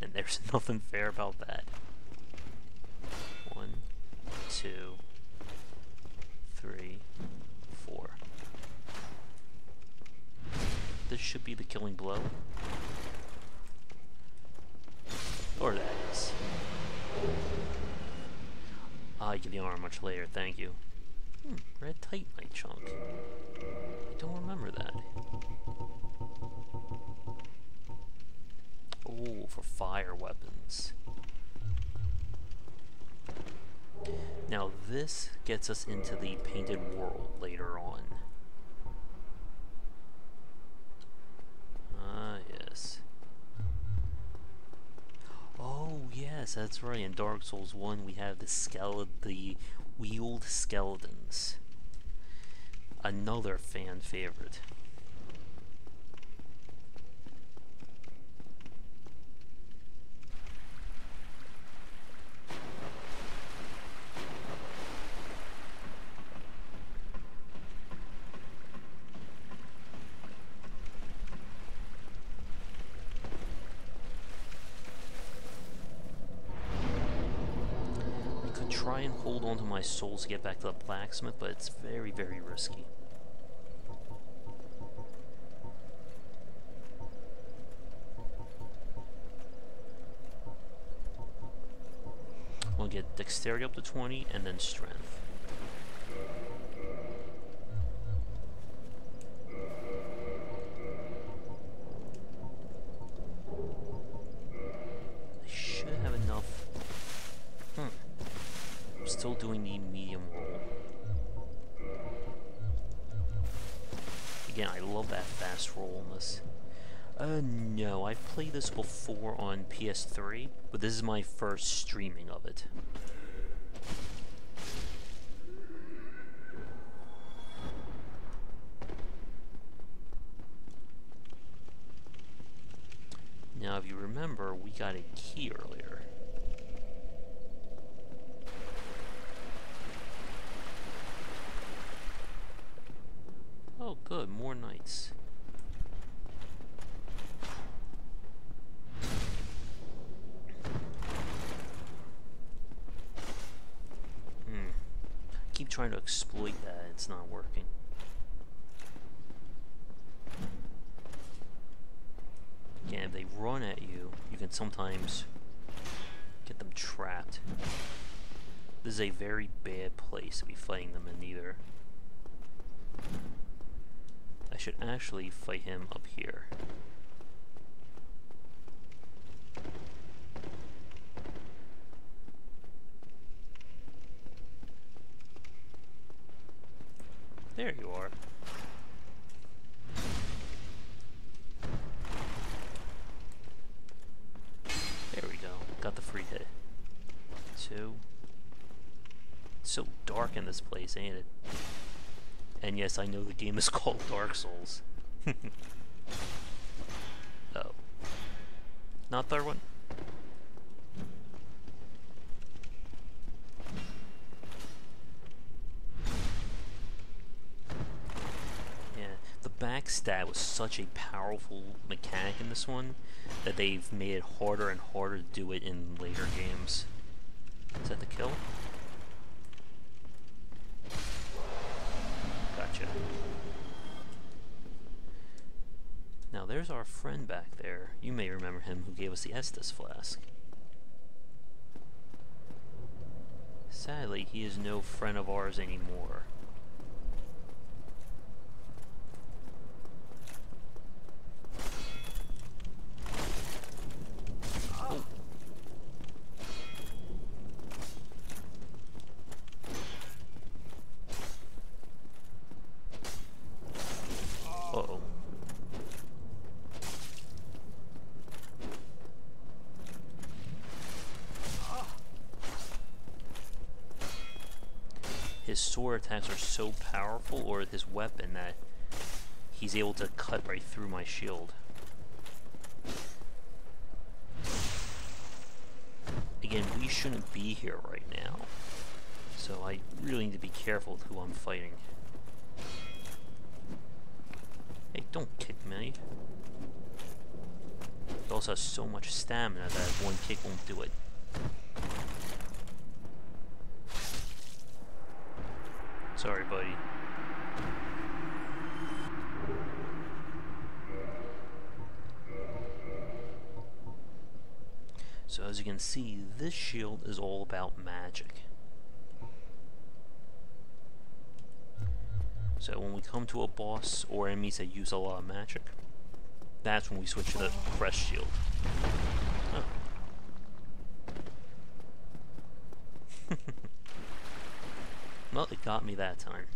And there's nothing fair about that. 1, 2, 3, 4. This should be the killing blow. Or that is. I get the armor much later, thank you. Red Titanite chunk. I don't remember that. Oh, for fire weapons. Now this gets us into the painted world later on. Ah, yes. Oh, yes, that's right. In Dark Souls 1, we have the wheeled skeletons. Another fan favorite. try and hold on to my souls to get back to the blacksmith, but it's very, very risky. We'll get dexterity up to 20 and then strength. I should have enough. I'm still doing the medium roll. Again, I love that fast roll in this. No, I've played this before on PS3, but this is my first streaming of it. Now, if you remember, we got a key earlier. Oh, good, more knights. Keep trying to exploit that, it's not working. Again, if they run at you, you can sometimes get them trapped. This is a very bad place to be fighting them in either. I should actually fight him up here. There you are. There we go. Got the free hit. 2. It's so dark in this place, ain't it? And yes, I know the game is called Dark Souls. Oh. Not third one? Backstab was such a powerful mechanic in this one that they've made it harder and harder to do it in later games. Is that the kill? Gotcha. Now there's our friend back there. You may remember him who gave us the Estus flask. Sadly, he is no friend of ours anymore. His sword attacks are so powerful, or his weapon, that he's able to cut right through my shield. Again, we shouldn't be here right now, so I really need to be careful with who I'm fighting. Hey, don't kick me. He also has so much stamina that one kick won't do it. Sorry, buddy. So as you can see, this shield is all about magic. So when we come to a boss or enemies that use a lot of magic, that's when we switch to the crest shield. Oh. Well, it got me that time.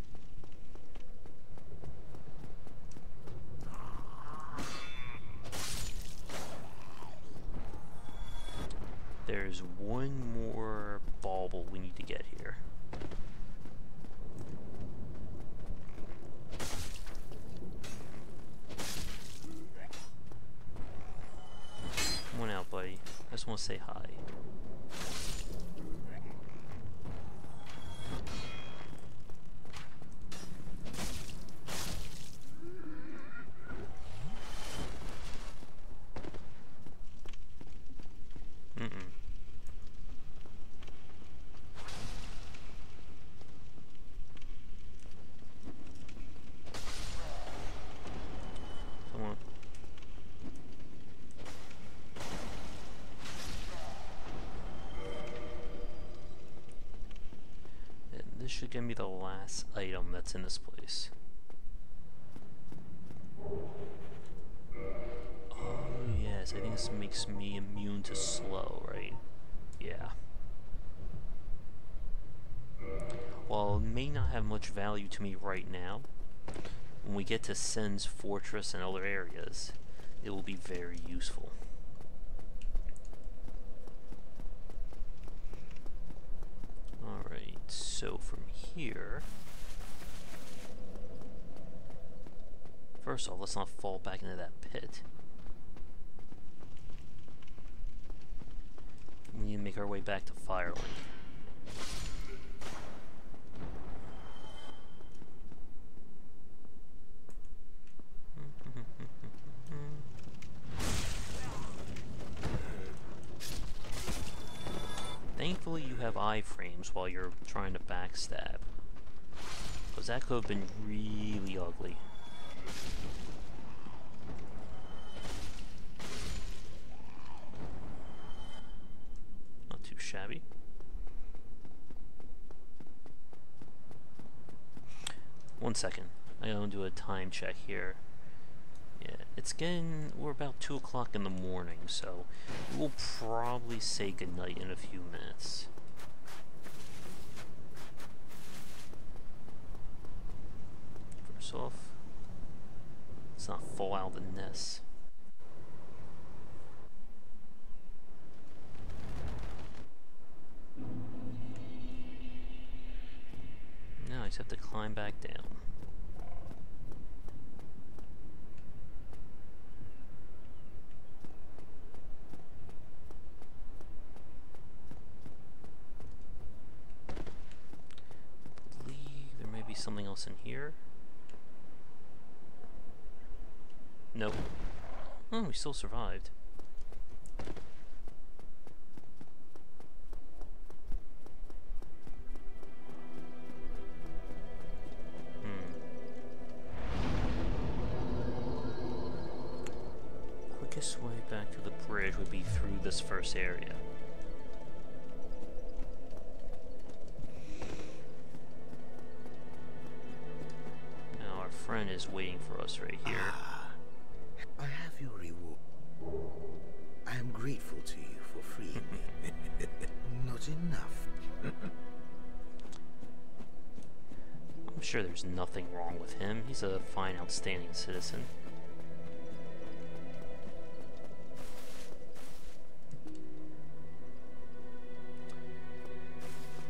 There's one more bauble we need to get here. Come on out, buddy. I just want to say hi. actually give me the last item that's in this place. Oh yes, I think this makes me immune to slow, right? Yeah. While it may not have much value to me right now, when we get to Sen's fortress and other areas, it will be very useful. Alright, so from here... First off, let's not fall back into that pit. We need to make our way back to Firelink. Thankfully you have iframes while you're trying to backstab, because that could have been really ugly. Not too shabby. One second, I'm gonna do a time check here. Yeah, it's we're about 2 o'clock in the morning, so we'll probably say goodnight in a few minutes. First off, let's not fall out of the nest. Now I just have to climb back down. Something else in here? Nope. Oh, we still survived. Quickest way back to the bridge would be through this first area. Friend is waiting for us right here. I have your reward. I am grateful to you for freeing me. Not enough. I'm sure there's nothing wrong with him. He's a fine, outstanding citizen.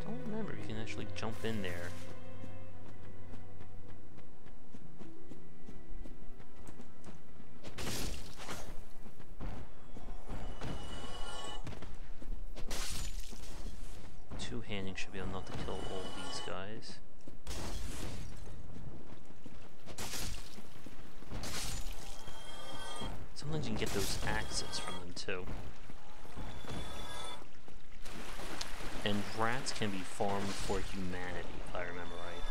Don't remember if you can actually jump in there. Two-handing should be enough to kill all these guys. Sometimes you can get those axes from them too. And rats can be farmed for humanity, if I remember right.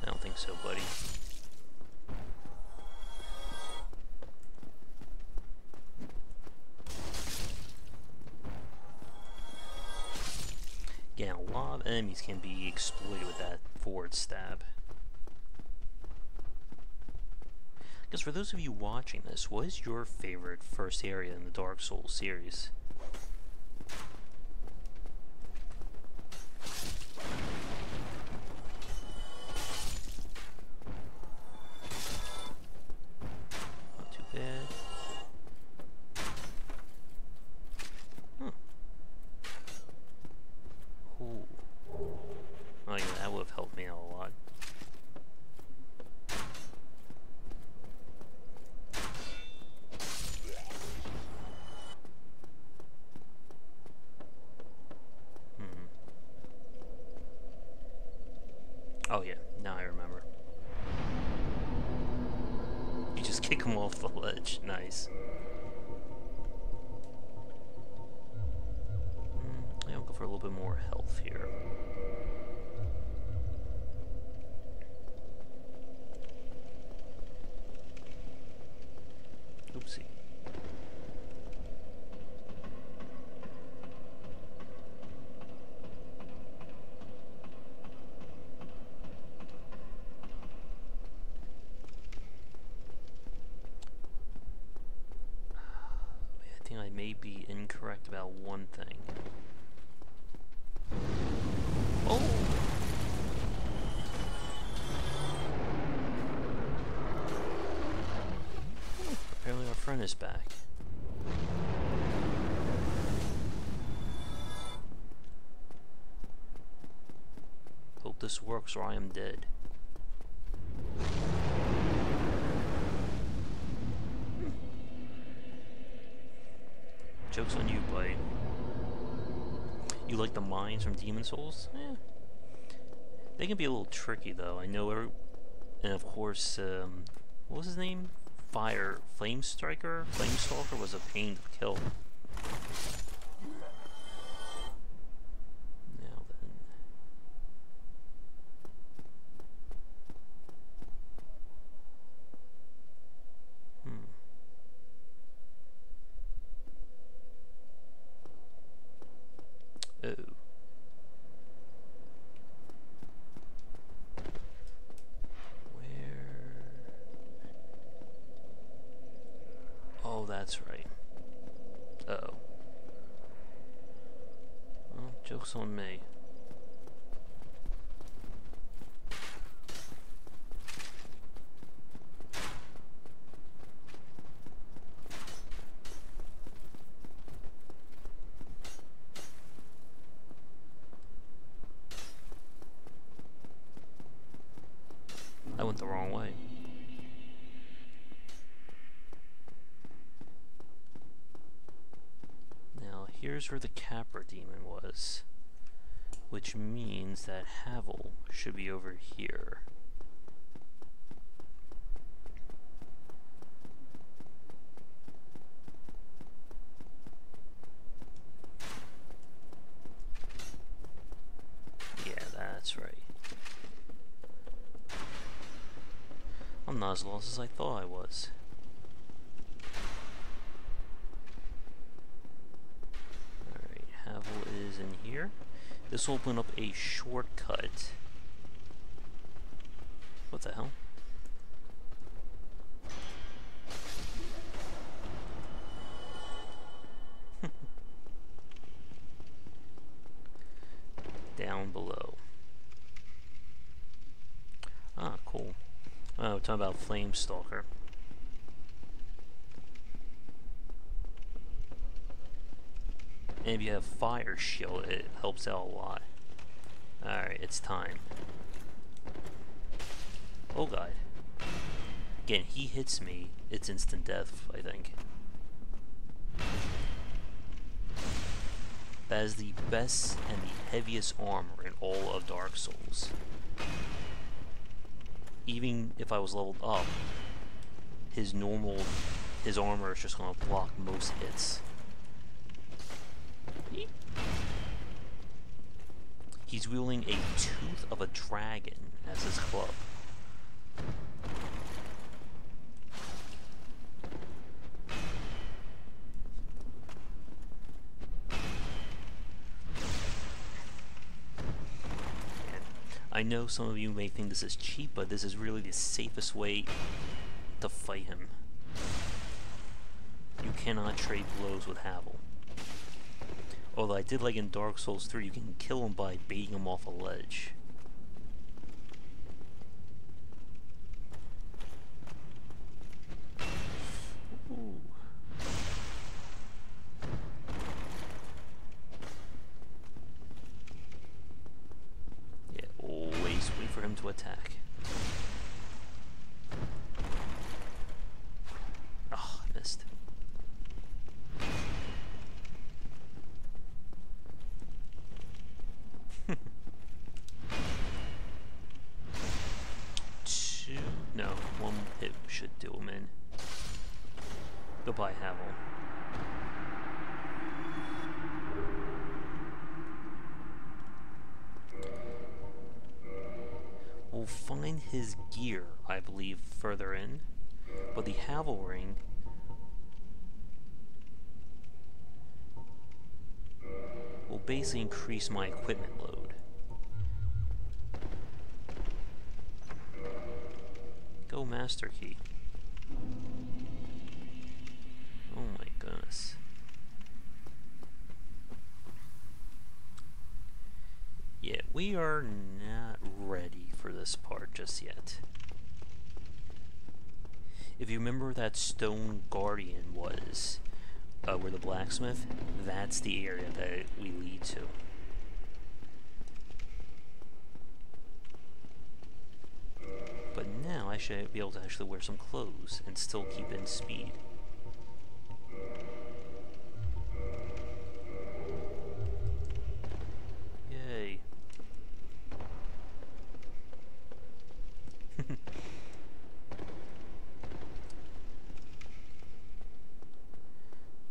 I don't think so, buddy. Yeah, a lot of enemies can be exploited with that forward stab. Because for those of you watching this, what is your favorite first area in the Dark Souls series? Not too bad. Ooh. Oh yeah, that would have helped me out a lot. Oh yeah, now I remember. You just kick him off the ledge. Nice. Go for a little bit more health here. Oopsie. I think I may be incorrect about one thing. Oh! Apparently our friend is back. Hope this works or I am dead. Joke's on you, Blight. You like the mines from Demon Souls? Eh. They can be a little tricky, though. I know and of course, what was his name? Flamestalker was a pain to kill. Now then. Oh. Oh, that's right. Uh-oh. Well, joke's on me. I went the wrong way. Here's where the Capra demon was, which means that Havel should be over here. Yeah, that's right. I'm not as lost as I thought I was. Havel is in here. This will open up a shortcut. What the hell? Down below. Ah, cool. Oh, we're talking about Flamestalker. And if you have Fire Shield, it helps out a lot. Alright, it's time. Oh god. Again, he hits me, it's instant death, I think. That is the best and the heaviest armor in all of Dark Souls. Even if I was leveled up, his armor is just gonna block most hits. He's wielding a tooth of a dragon as his club. And I know some of you may think this is cheap, but this is really the safest way to fight him. You cannot trade blows with Havel. Although I did like in Dark Souls 3, you can kill him by baiting him off a ledge. Ooh. Yeah, always wait for him to attack. Oh, I missed. No, one hit should do him in. Goodbye, Havel. will find his gear, I believe, further in. But the Havel Ring will basically increase my equipment load. Go Master Key. Oh my goodness. Yeah, we are not ready for this part just yet. If you remember where that stone guardian was, where the blacksmith, that's the area that we lead to. But now I should be able to actually wear some clothes and still keep in speed. Yay.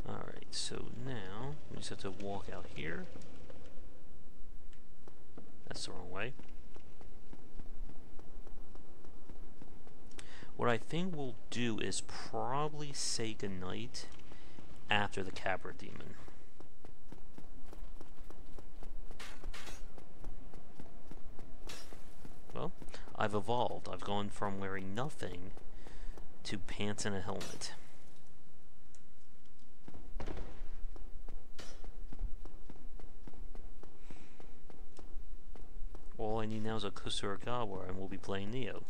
Alright, so now we just have to walk out here. That's the wrong way. What I think we'll do is probably say goodnight after the Capra Demon. Well, I've evolved. I've gone from wearing nothing to pants and a helmet. All I need now is a Kusuragawa and we'll be playing Neo.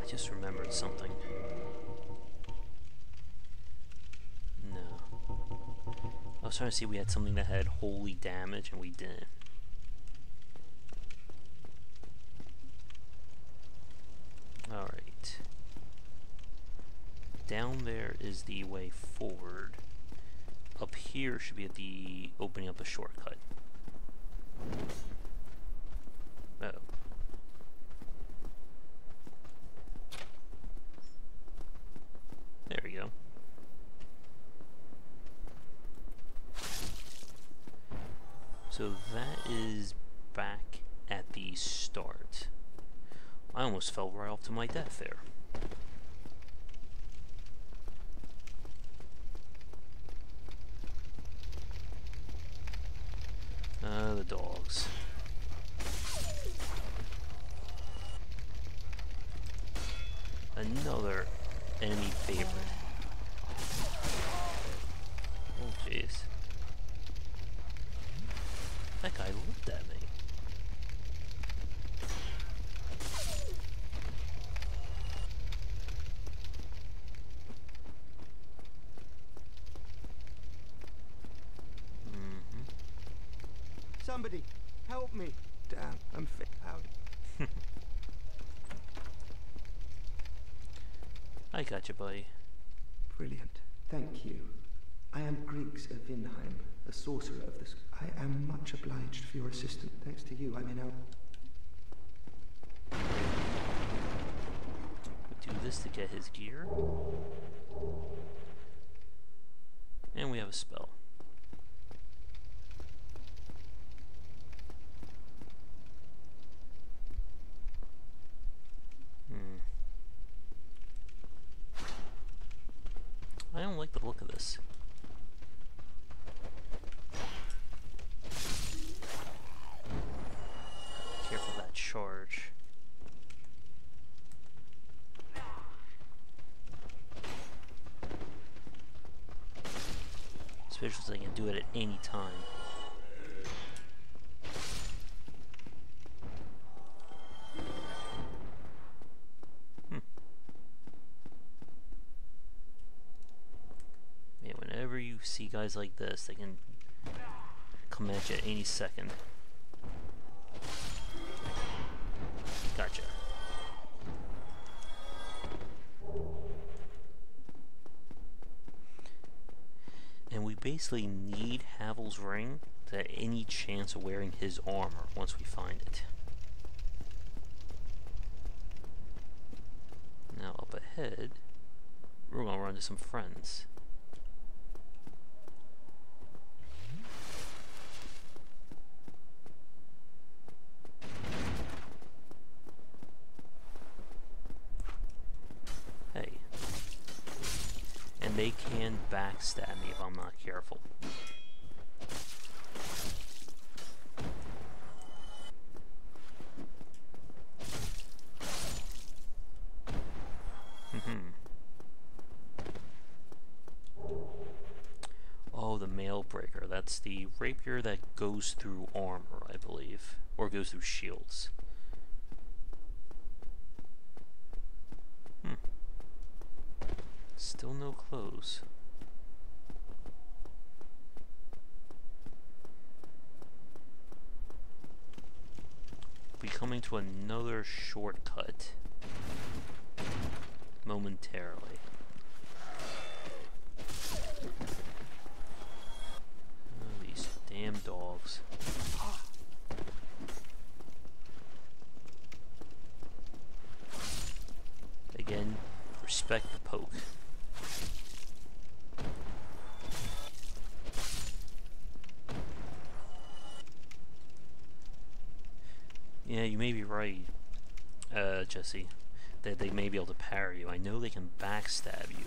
I just remembered something. No. I was trying to see if we had something that had holy damage and we didn't. Alright. Down there is the way forward. Up here should be at the opening up a shortcut. Oh. There we go. So that is back at the start. I almost fell right off to my death there. The dogs. Another enemy favorite. Oh jeez. That guy looked at me. Somebody, help me. Damn, I'm fit out. I got you, buddy. Brilliant. Thank you. I am Griggs of Vinheim, a sorcerer of this. I am much obliged for your assistance. Thanks to you, I may now... We do this to get his gear. And we have a spell. I don't like the look of this. Careful of that charge. Especially since I can do it at any time. See guys like this, they can come at you at any second. Gotcha. And we basically need Havel's ring to have any chance of wearing his armor once we find it. Now up ahead, we're gonna run into some friends. Hey. And they can backstab me if I'm not careful. Oh, the mail breaker. That's the rapier that goes through armor, I believe. Or goes through shields. Still no clothes. Be coming to another shortcut momentarily. Oh, these damn dogs. Again, respect the poke. Yeah, you may be right, Jesse, that they may be able to parry you. I know they can backstab you.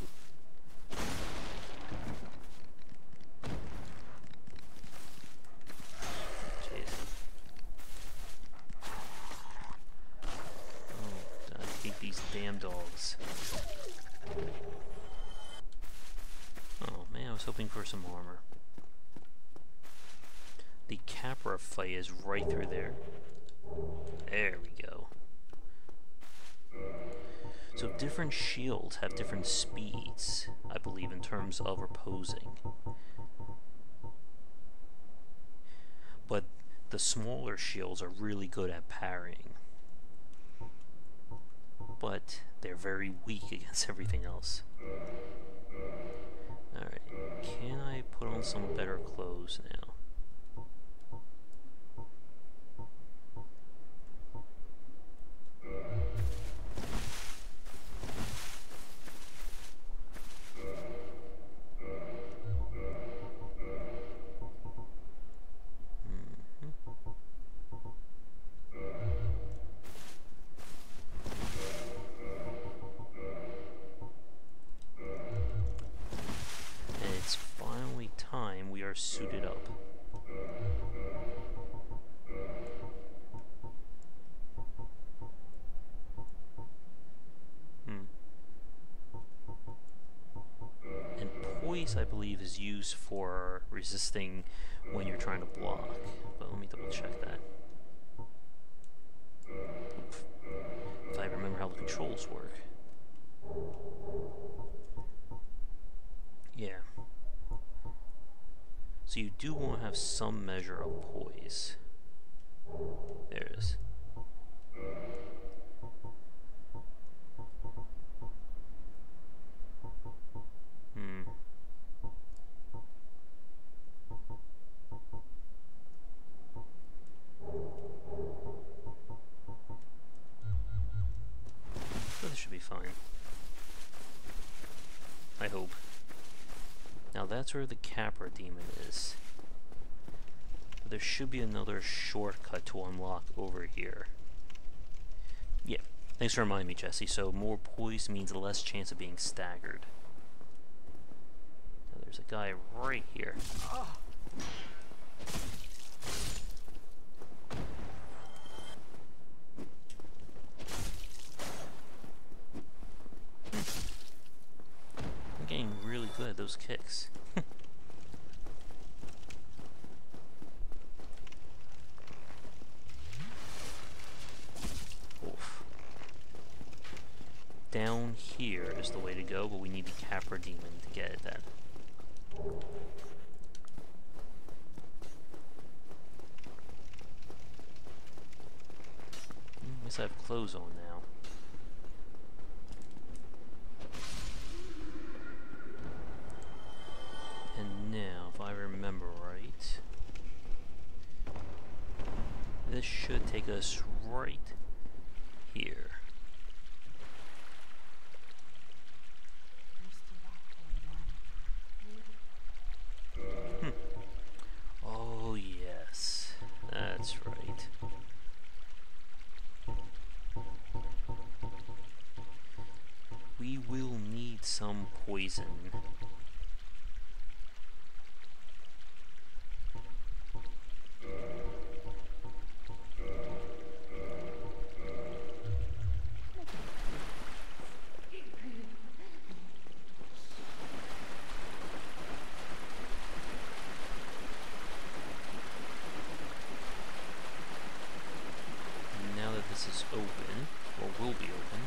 Jeez. Oh, I hate these damn dogs. Oh man, I was hoping for some armor. The Capra fight is right through there. There we go. So different shields have different speeds, I believe, in terms of reposing. But the smaller shields are really good at parrying. But they're very weak against everything else. Alright, can I put on some better clothes now? Suited up. And poise, I believe, is used for resisting when you're trying to block. But let me double check that. If I remember how the controls work. Yeah. So you do want to have some measure of poise. There it is. So this should be fine. I hope. Now that's where the Capra demon is. But there should be another shortcut to unlock over here. Yeah, thanks for reminding me, Jesse. So more poise means less chance of being staggered. Now there's a guy right here. I'm getting really good at those kicks. Oof. Down here is the way to go, but we need the Capra demon to get at that. I guess I have clothes on now. And now, this should take us right here. Oh yes, that's right. We will need some poison. Now that this is open, or will be open,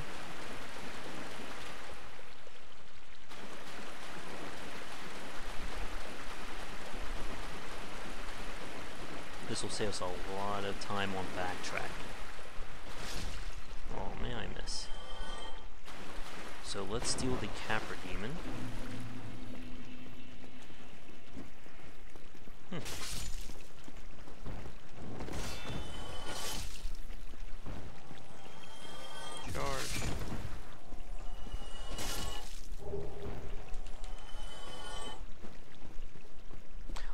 this will save us a lot of time on backtracking. Oh, may I miss? So let's deal with the Capra Demon. Charge.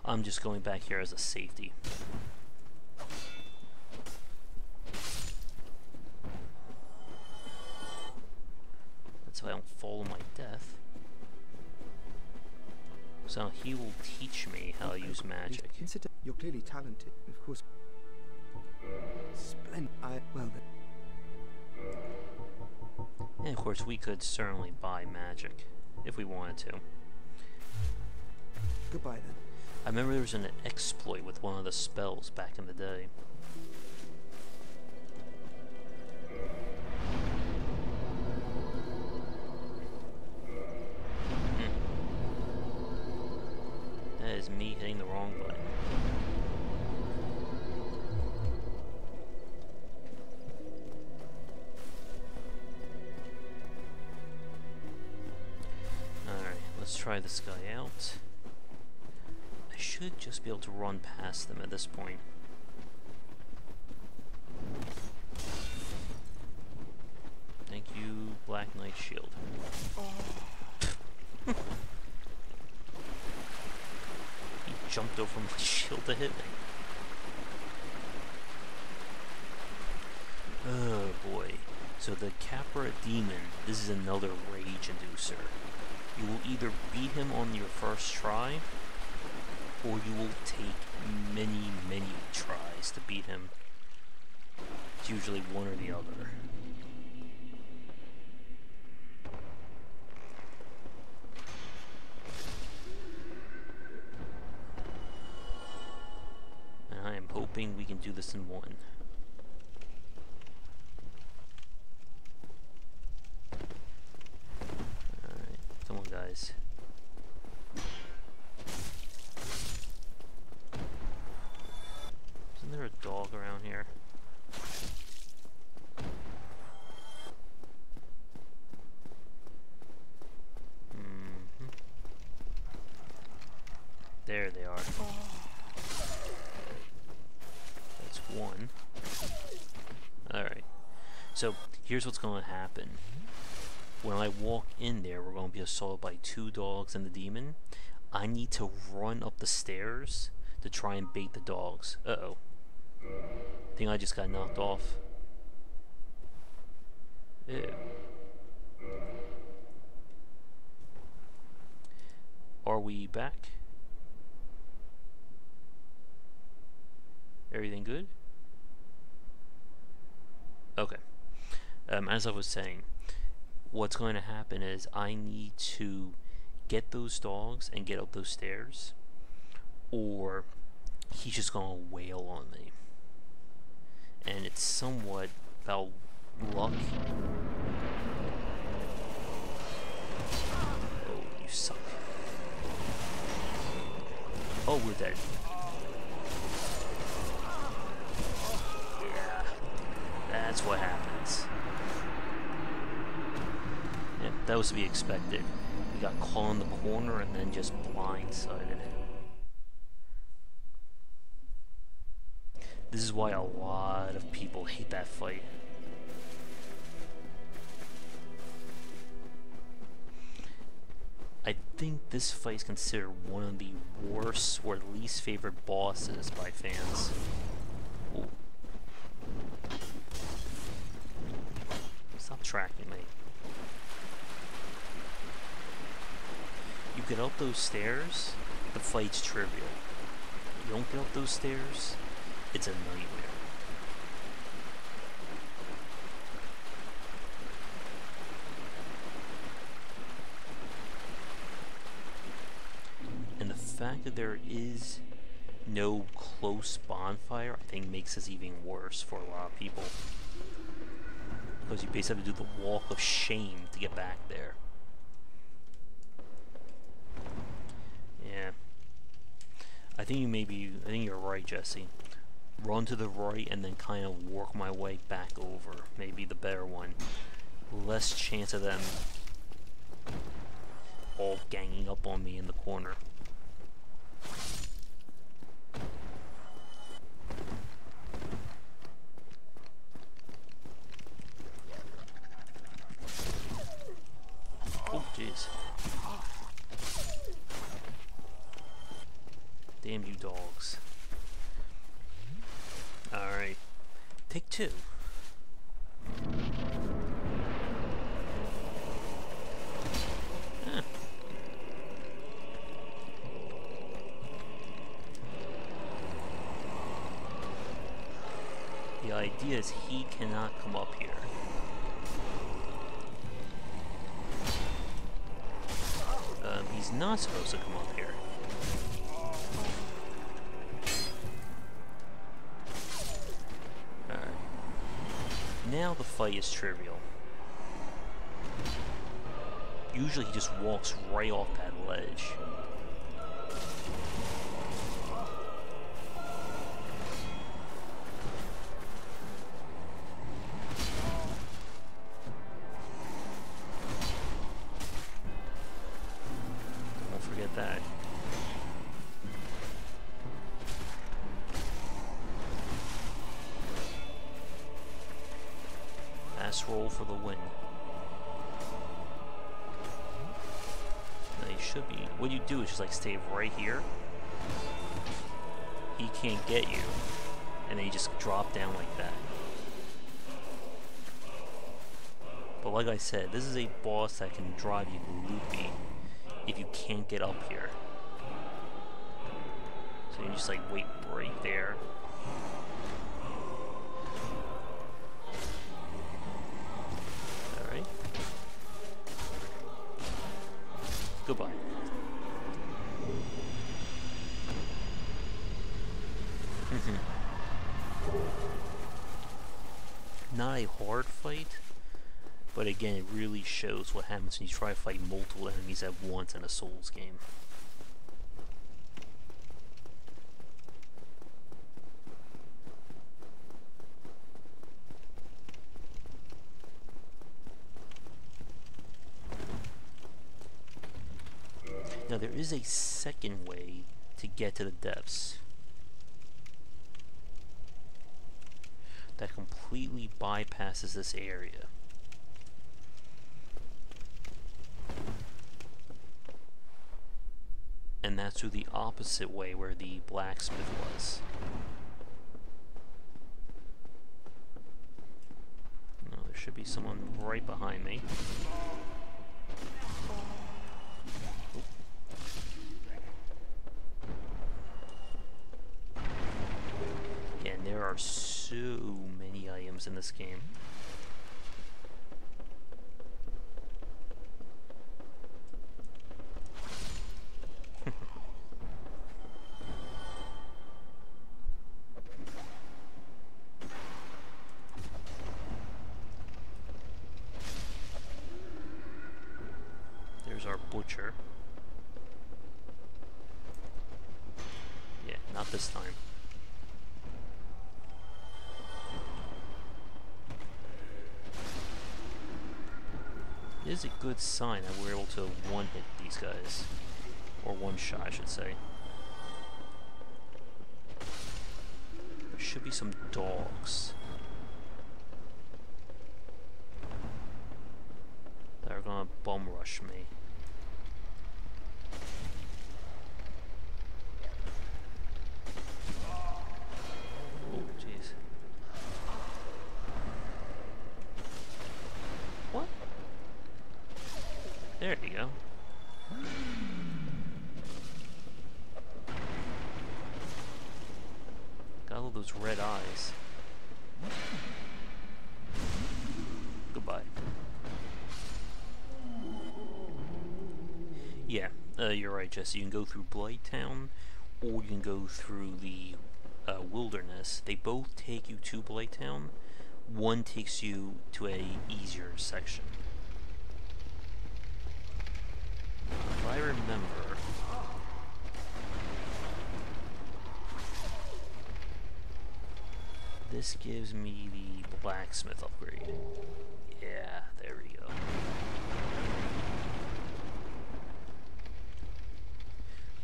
I'm just going back here as a safety. That's why I don't fall to my death. So he will teach me how to use magic. Consider you're clearly talented, of course. Splendid. Well then. And of course, we could certainly buy magic if we wanted to. Goodbye then. I remember there was an exploit with one of the spells back in the day. That is me hitting the wrong button. Alright, let's try this guy out. I should just be able to run past them at this point. Thank you, Black Knight Shield. He jumped over my shield to hit me. Oh boy. So the Capra Demon, this is another rage inducer. You will either beat him on your first try, or you will take many, many tries to beat him. It's usually one or the other. And I am hoping we can do this in one. Alright, come on guys. Isn't there a dog around here? There they are. That's one. Alright. So, here's what's going to happen. When I walk in there, we're going to be assaulted by two dogs and the demon. I need to run up the stairs to try and bait the dogs. Uh-oh. I think I just got knocked off. Ew. Are we back? Everything good? Okay. As I was saying, what's going to happen is I need to get those dogs and get up those stairs, or he's just going to wail on me. And it's somewhat about luck. Oh, you suck. Oh, we're dead. Yeah, that's what happens. Yeah, that was to be expected. We got caught in the corner and then just blindsided. This is why a lot of people hate that fight. I think this fight is considered one of the worst or least favorite bosses by fans. Ooh. Stop tracking me. You get up those stairs, the fight's trivial. You don't get up those stairs, it's a nightmare. And the fact that there is no close bonfire, I think makes this even worse for a lot of people. Because you basically have to do the walk of shame to get back there. Yeah. I think you're right, Jesse. Run to the right and then kind of work my way back over. Maybe the better one. Less chance of them all ganging up on me in the corner. Oh, jeez. Damn you dogs. Alright. Take two. Huh. The idea is he cannot come up here. He's not supposed to come up here. Alright. Now the fight is trivial. Usually he just walks right off that ledge. That. Fast roll for the win. Now you should be. What you do is just like stay right here. He can't get you, and then you just drop down like that. But like I said, this is a boss that can drive you loopy if you can't get up here. So you just like wait right there. Alright. Goodbye. Not a hard fight, but again, it really shows what happens when you try to fight multiple enemies at once in a Souls game. Now there is a second way to get to the depths that completely bypasses this area. And that's through the opposite way where the blacksmith was. No, there should be someone right behind me. Yeah, and there are so many items in this game. There's our butcher. Yeah, not this time. It is a good sign that we're able to one-hit these guys. Or one-shot, I should say. There should be some dogs that are gonna bum rush me. Oh, jeez. What? There you go. Got all those red eyes. Goodbye. Yeah, you're right, Jesse. You can go through Blight Town, or you can go through the wilderness. They both take you to Blight Town. One takes you to a easier section. If I remember, this gives me the blacksmith upgrade. Yeah, there we go.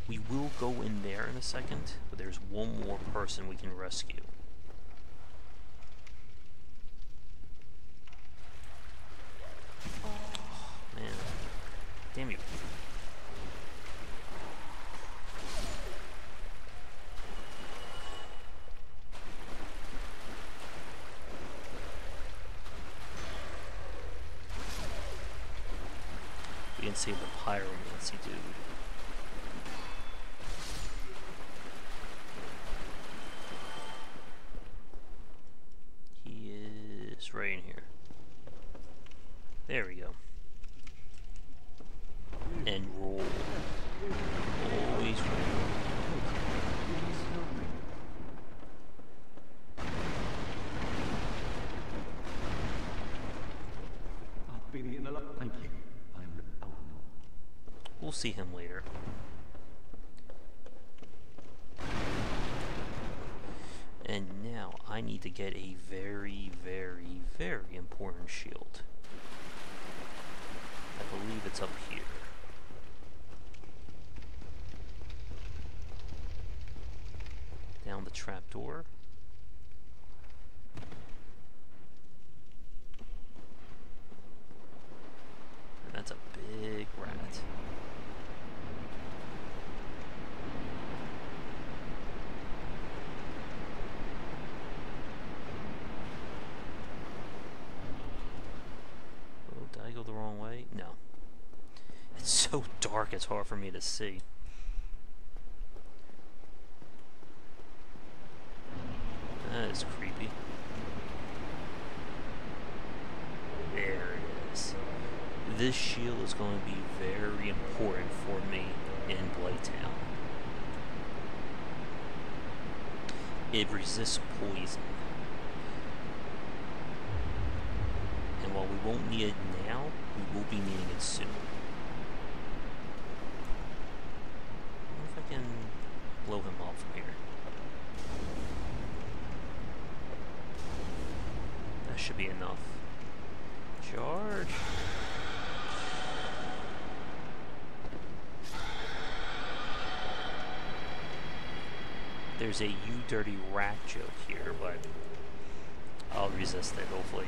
We will go in there in a second, but there's one more person we can rescue. Oh, man. Damn you. We can save the pyromancy dude. He is right in here. There we go. And roll. Always roll. Thank you. We'll see him later. And now I need to get a very, very, very important shield. I believe it's up here. Down the trapdoor. And that's a big rat. Oh, did I go the wrong way? No. It's so dark it's hard for me to see. That is creepy. There it is. This shield is going to be very important for me in Blight Town. It resists poison. And while we won't need it now, we will be needing it soon. I wonder if I can blow him up from here. That should be enough. Charge! There's a "you dirty rat" joke here, but I'll resist it, hopefully.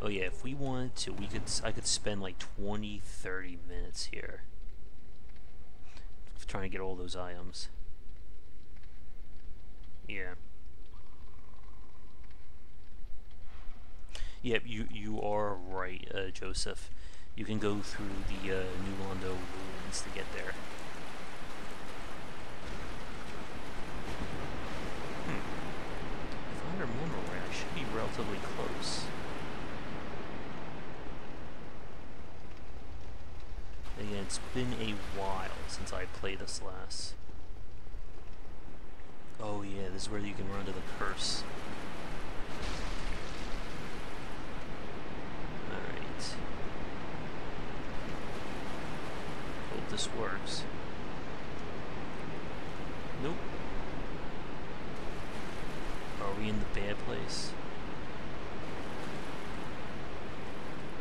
Oh yeah, if we wanted to, I could spend like 20-30 minutes here trying to get all those items. Yeah. Yep, you are right, Joseph. You can go through the New Londo ruins to get there. If I remember right, I should be relatively close. Again, it's been a while since I played this last. Oh yeah, this is where you can run to the curse. Alright. Hope this works. Nope. Are we in the bad place?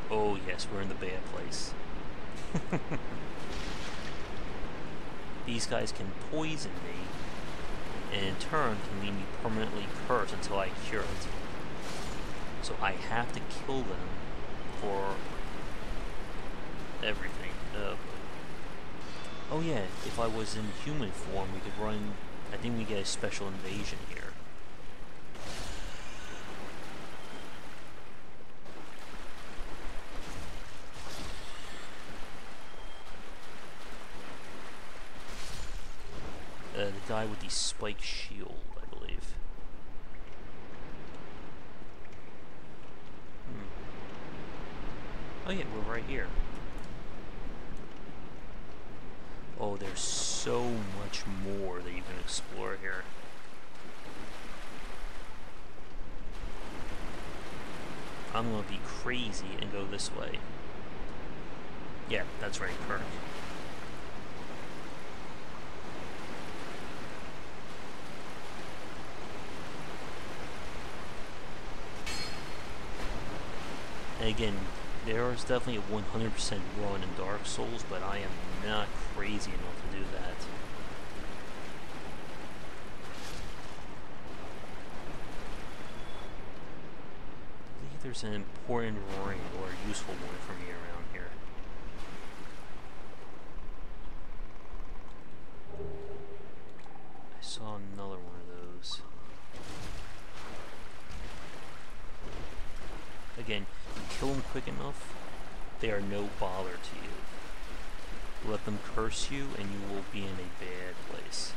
Oh yes, we're in the bad place. these guys can poison me, and in turn can leave me permanently cursed until I cure it. So I have to kill them for everything. Oh yeah, if I was in human form, we could run... I think we get a special invasion here. The guy with the spike shield, I believe. Oh yeah, we're right here. Oh, there's so much more that you can explore here. I'm gonna be crazy and go this way. Yeah, that's right, Kirk. And again, there is definitely a 100% run in Dark Souls, but I am not crazy enough to do that. I believe there's an important ring or a useful one for me around here. I saw another one of those. Again, you kill them quick enough, they are no bother to you. Let them curse you and you will be in a bad place.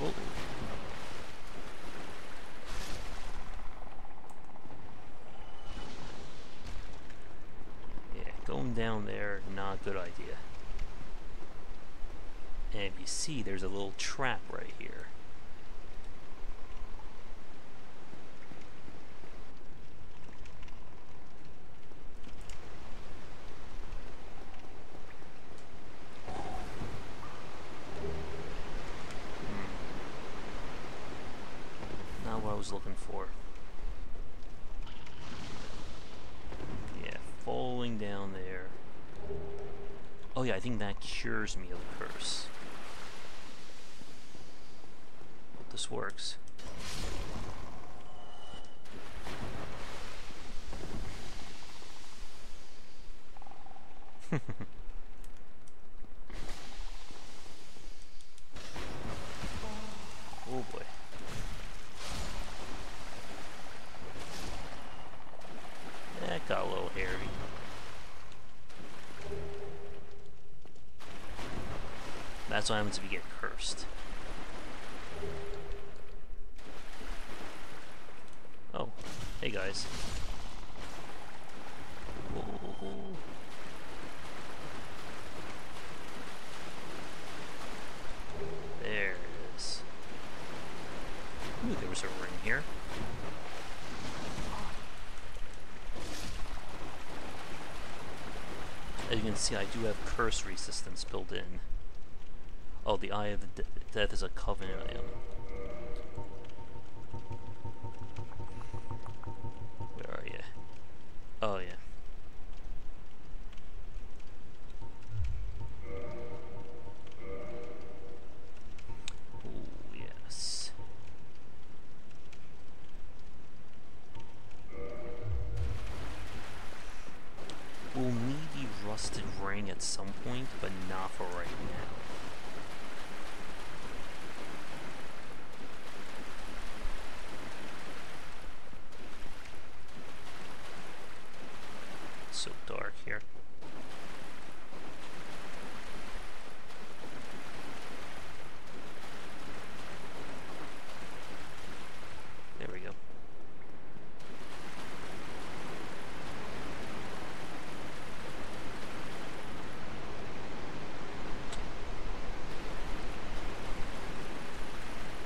Oh. Yeah, going down there, not a good idea. And if you see, there's a little trap right here. Not what I was looking for. Yeah, falling down there. Oh yeah, I think that cures me of the curse. This works. Oh boy. That got a little hairy. That's what happens if you get cursed. Oh, hey guys. Whoa. There it is. Ooh, there was a ring here. As you can see, I do have curse resistance built in. Oh, the Eye of the Death is a covenant item. Where are you? Oh, yeah. Oh, yes. We'll need the rusted ring at some point, but not for right now. So dark here. There we go.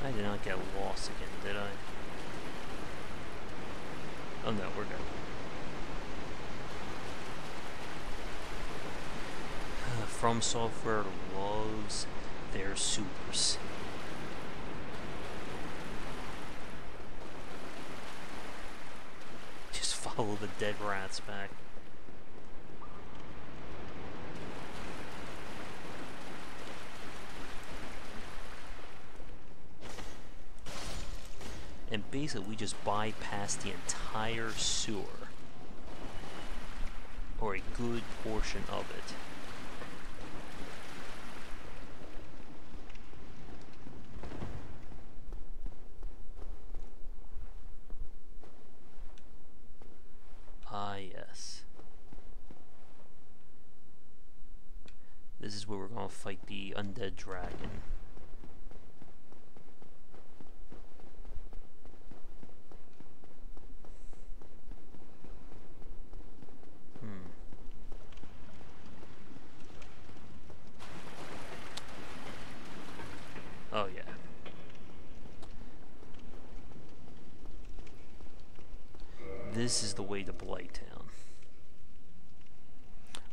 I did not get lost again, did I? Oh no, we're good. From Software loves their supers. Just all of the dead rats back. And basically we just bypass the entire sewer. Or a good portion of it. Ah, yes. This is where we're going to fight the undead dragon. Oh, yeah. This is the way to Blight Town.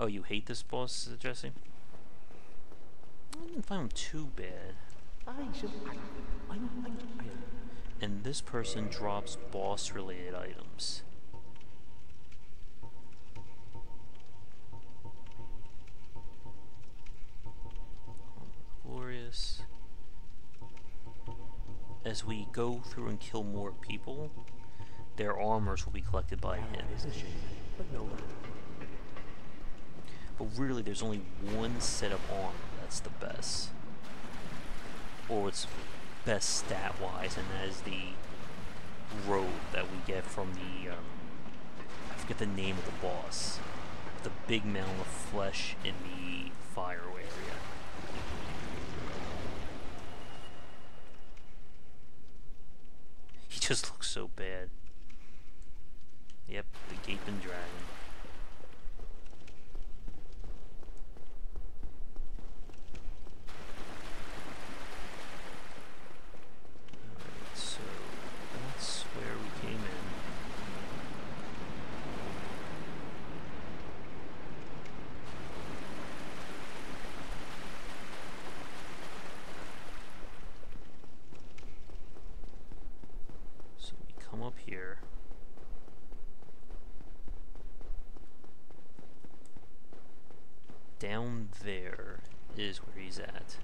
Oh, you hate this boss, Jesse? I didn't find him too bad. And this person drops boss-related items. Glorious. As we go through and kill more people, their armors will be collected by him. But really, there's only one set of armor that's the best. Or it's best stat-wise, and that is the robe that we get from the, I forget the name of the boss. The big mound of flesh in the fire area. He just looks so bad. Yep, the gaping dragon. Alright, so that's where we came in. So we come up here. Down there is where he's at.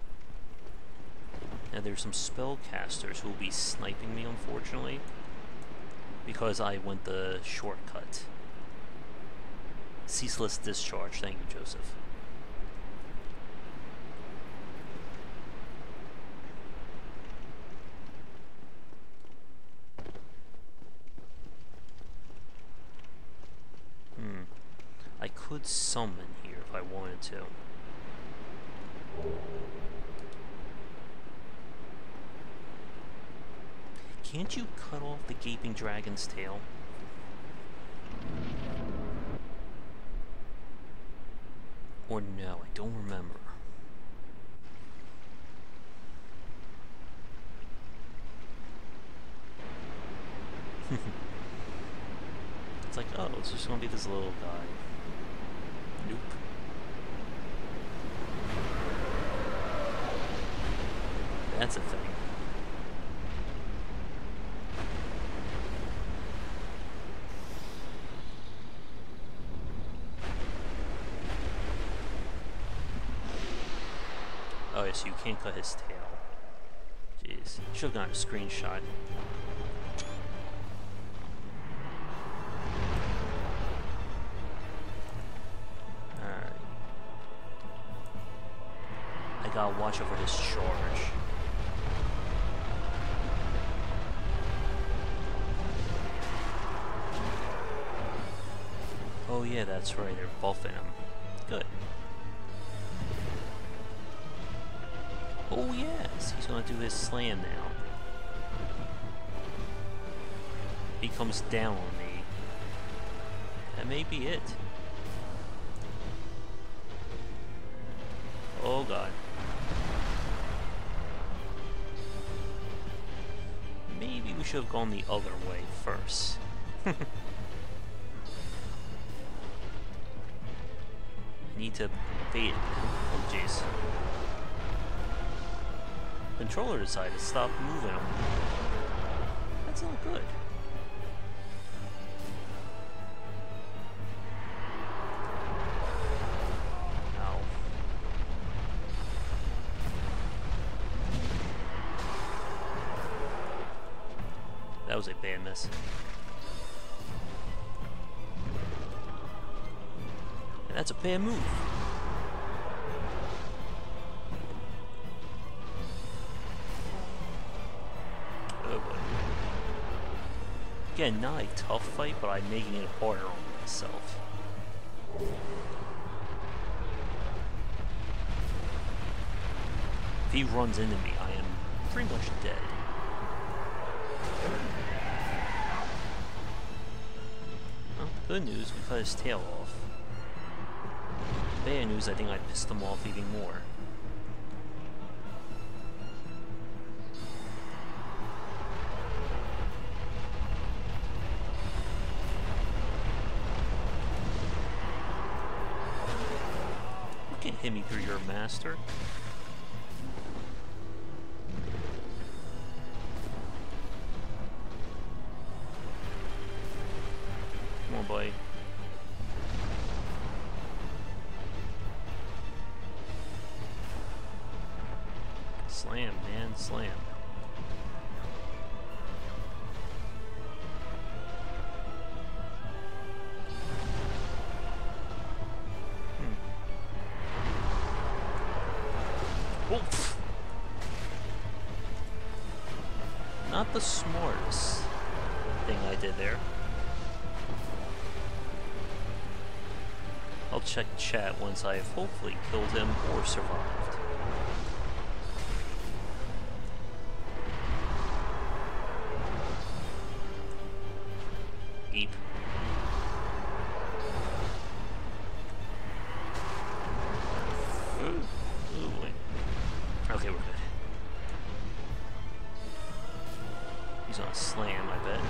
Now there's some spellcasters who will be sniping me, unfortunately, because I went the shortcut. Ceaseless discharge, thank you, Joseph. I could summon here if I wanted to. Can't you cut off the gaping dragon's tail? Or no, I don't remember. It's like, oh, it's just gonna be this little guy. Nope. That's a thing. Oh, yeah, so you can't cut his tail. Jeez. Should've gotten a screenshot. Gotta watch over his charge. Oh yeah, that's right, they're buffing him. Good. Oh yes, he's gonna do his slam now. He comes down on me. That may be it. Oh god. Maybe we should have gone the other way first. I need to bait it. Oh jeez. Controller decided to stop moving him. That's not good. was a bad miss. And that's a bad move. Oh boy. Again, not a tough fight, but I'm making it harder on myself. If he runs into me, I am pretty much dead. Well, good news, we cut his tail off. Bad news, I think I pissed him off even more. You can't hit me through your master. Come on, buddy. Slam, man, slam. Oof. Not the smartest thing I did there. I'll check chat once I have hopefully killed him or survived. Eep. Ooh. Ooh, wait. Okay, we're good. He's on a slam, I bet.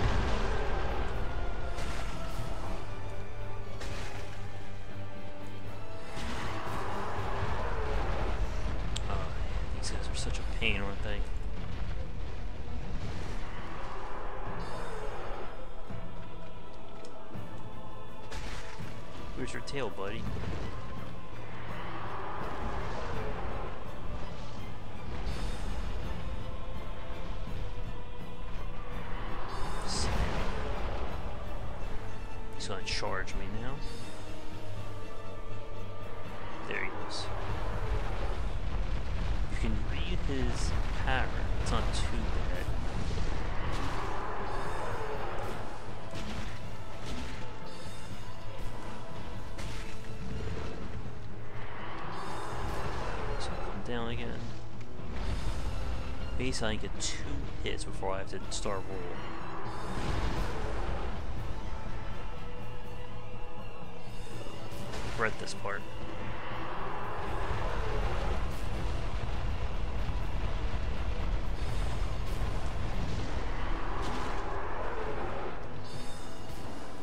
These guys are such a pain, aren't they? Where's your tail, buddy? He's gonna charge me now. There he goes. You can read his pattern. It's not too bad. So come down again. Basically, I get 2 hits before I have to start rolling. Read this part.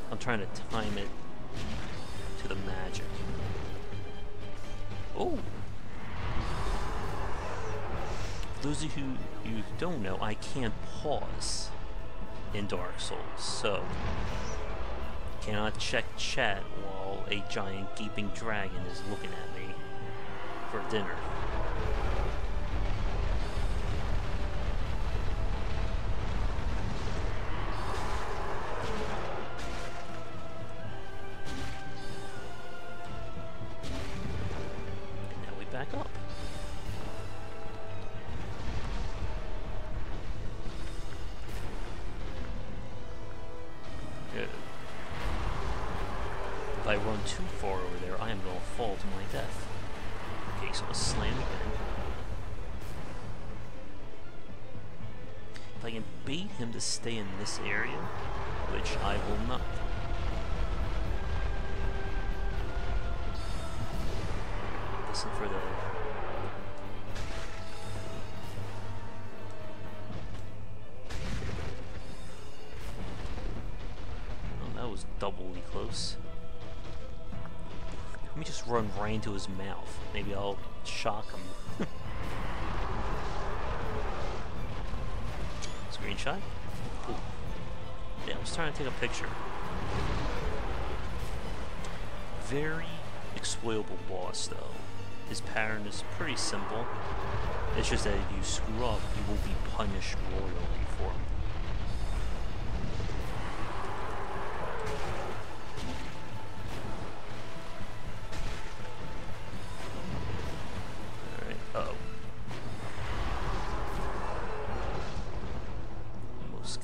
I'm trying to time it to the magic. Oh! For those of you who don't know, I can't pause in Dark Souls, so cannot check chat while a giant gaping dragon is looking at me for dinner. And now we back up. Good. If I run too far over there, I am going to fall to my death. Okay, so I'm going to slam again. If I can bait him to stay in this area, which I will not. Listen for the... Oh, that was doubly close. Let me just run right into his mouth. Maybe I'll shock him. Screenshot? Cool. Yeah, I was trying to take a picture. Very exploitable boss, though. His pattern is pretty simple. It's just that if you screw up, you will be punished royally for him.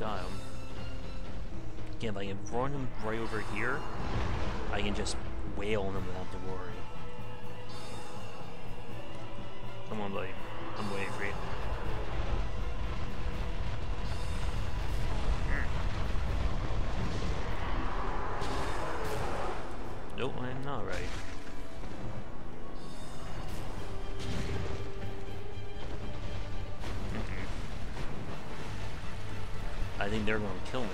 got him. Again, if I can run him right over here, I can just wail on him without the worry. Come on, buddy. I'm waiting for you. Nope, I'm not right. I think they're going to kill me.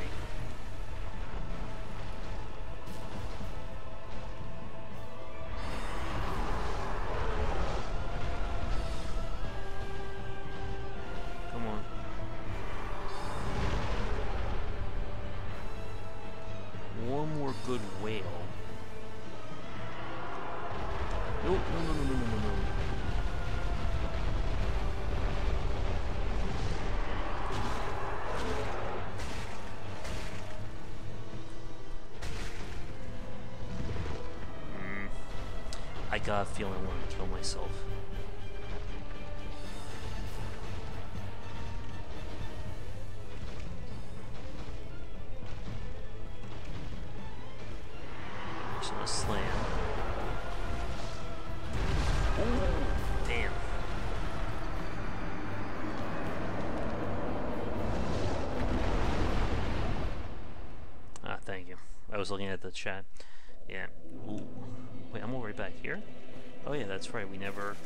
Come on. One more good whale. Nope, no. I got a feeling I want to kill myself. Just gonna slam. Ooh, damn. Ah, thank you. I was looking at the chat. Yeah. Ooh. Wait, I'm all right back here? Oh yeah, that's right, we never...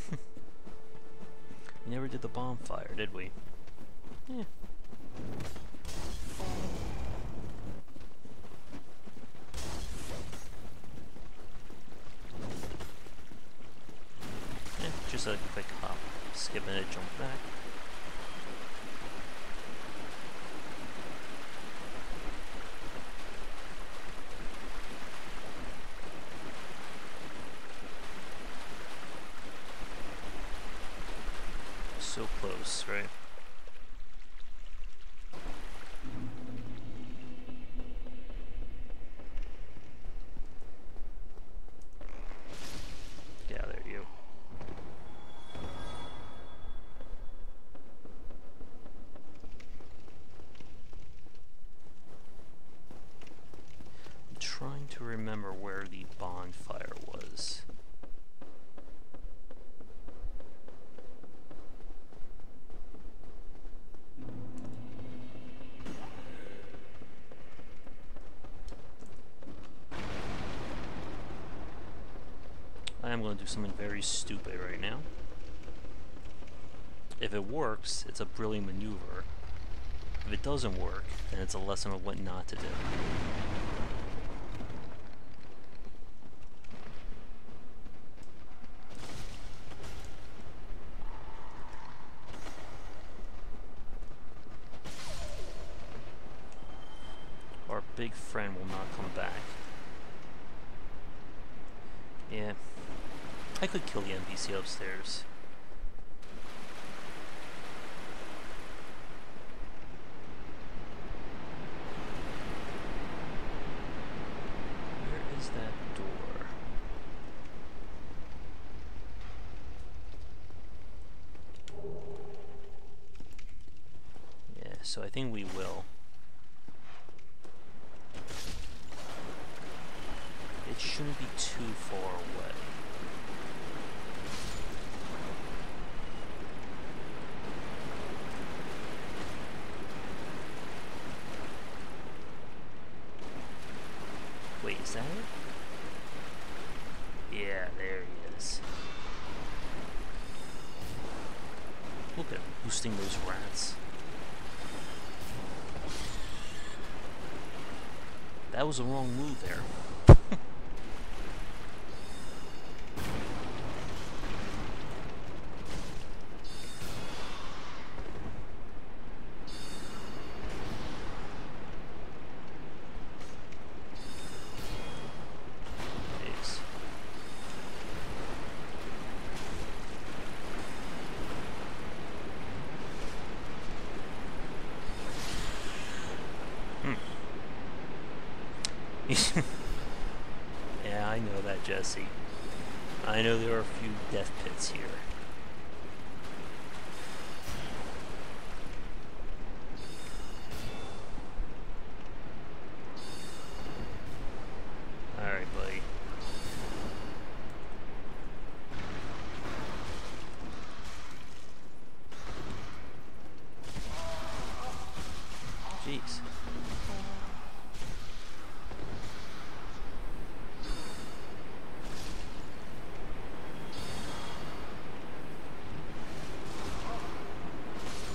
we never did the bonfire, did we? Yeah. Just a quick hop, skip and a jump back. So close, right? Get out of there, you. I'm trying to remember where the bonfire was. I'm going to do something very stupid right now. If it works, it's a brilliant maneuver. If it doesn't work, then it's a lesson of what not to do. Our big friend will not come back. Yeah. I could kill the NPC upstairs. Where is that door? Yeah, so I think we will. It shouldn't be too far away. Wait, is that it? Yeah, there he is. Look at him boosting those rats. That was the wrong move there. Yeah, I know that, Jesse. I know there are a few death pits here.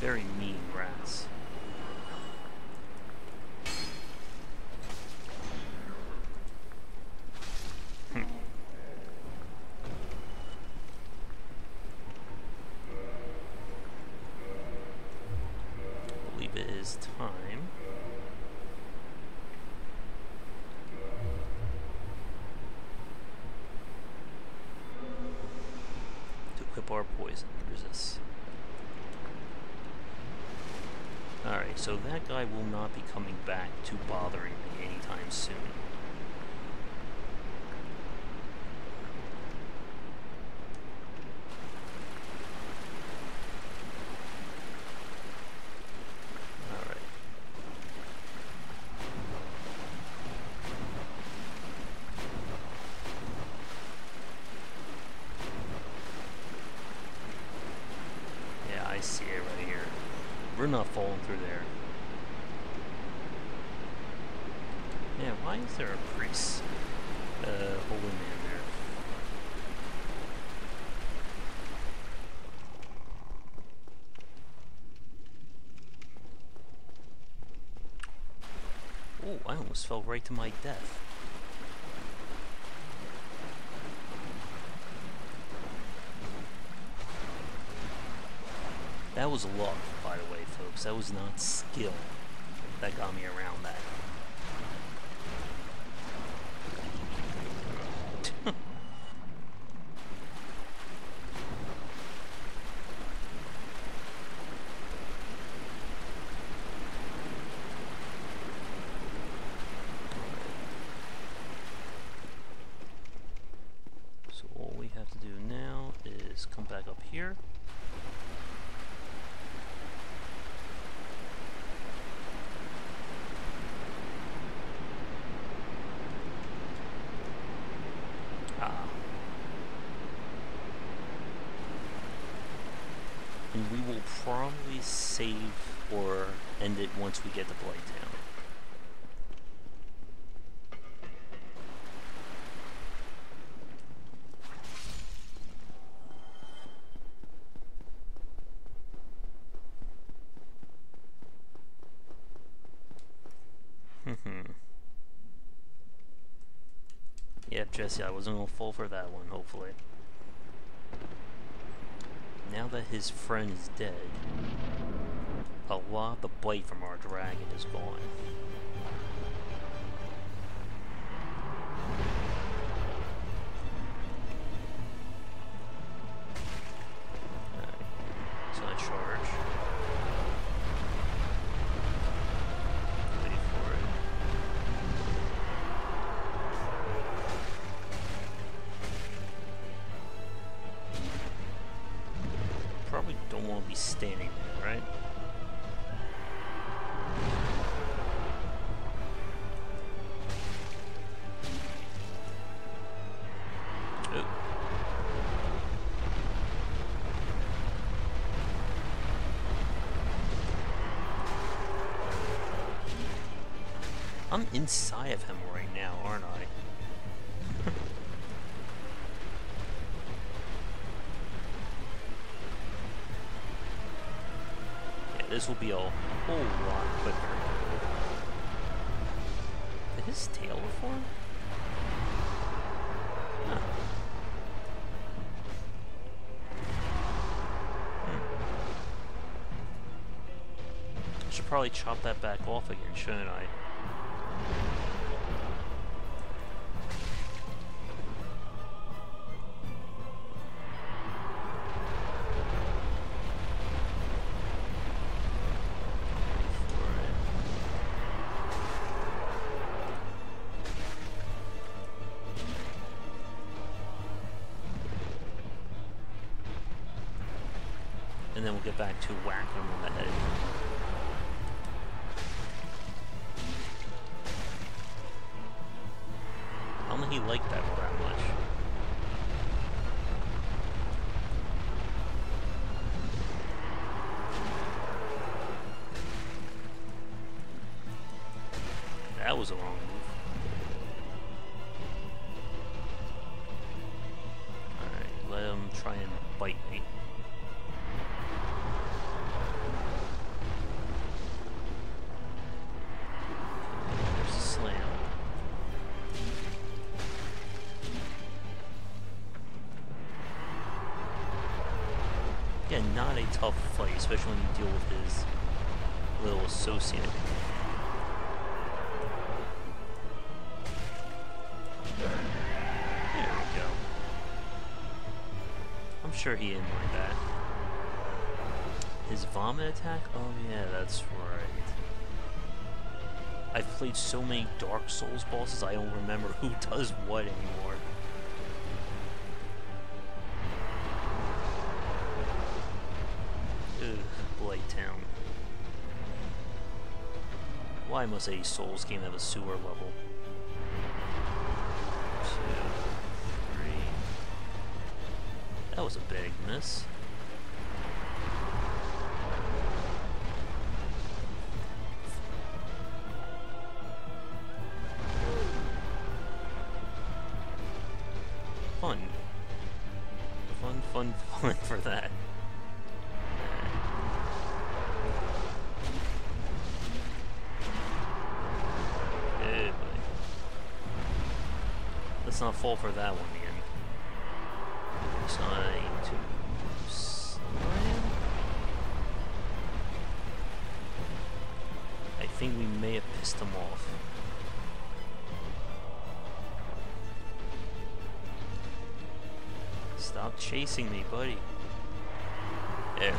Very mean rats. I believe it is time to equip our poison resist. Alright, so that guy will not be coming back to bothering me anytime soon. Alright. Yeah, I see it right here. We're not falling through there. Yeah, why is there a priest, holy man there? Oh, I almost fell right to my death. That was luck, by the way, folks. That was not skill that got me around that. So all we have to do now is come back up here. And we will probably save or end it once we get to Blight Town. Yep, Jesse, I wasn't gonna fall for that one, hopefully. Now that his friend is dead, a lot of the blight from our dragon is gone. Alright, so I charge. Wait for it. Probably don't want to be standing there, right? Oh. I'm inside of him right now, aren't I? This will be a whole lot quicker. Did his tail reform? Huh. I should probably chop that back off again, shouldn't I? And then we'll get back to whacking him on the head. I don't think he liked that all that much. That was a wrong move. Alright, let him try and bite me. There's a slam. Yeah, not a tough fight, especially when you deal with his little associate. There we go. I'm sure he didn't mind that. His vomit attack? Oh yeah, that's right. I've played so many Dark Souls bosses, I don't remember who does what anymore. Ugh, Blight Town. Why must a Souls game have a sewer level? 2, 3. That was a big miss. Fun. Fun, fun, fun for that. Hey, buddy. Let's not fall for that one again. Trying to slam. I think we may have pissed him off. Stop chasing me, buddy. There.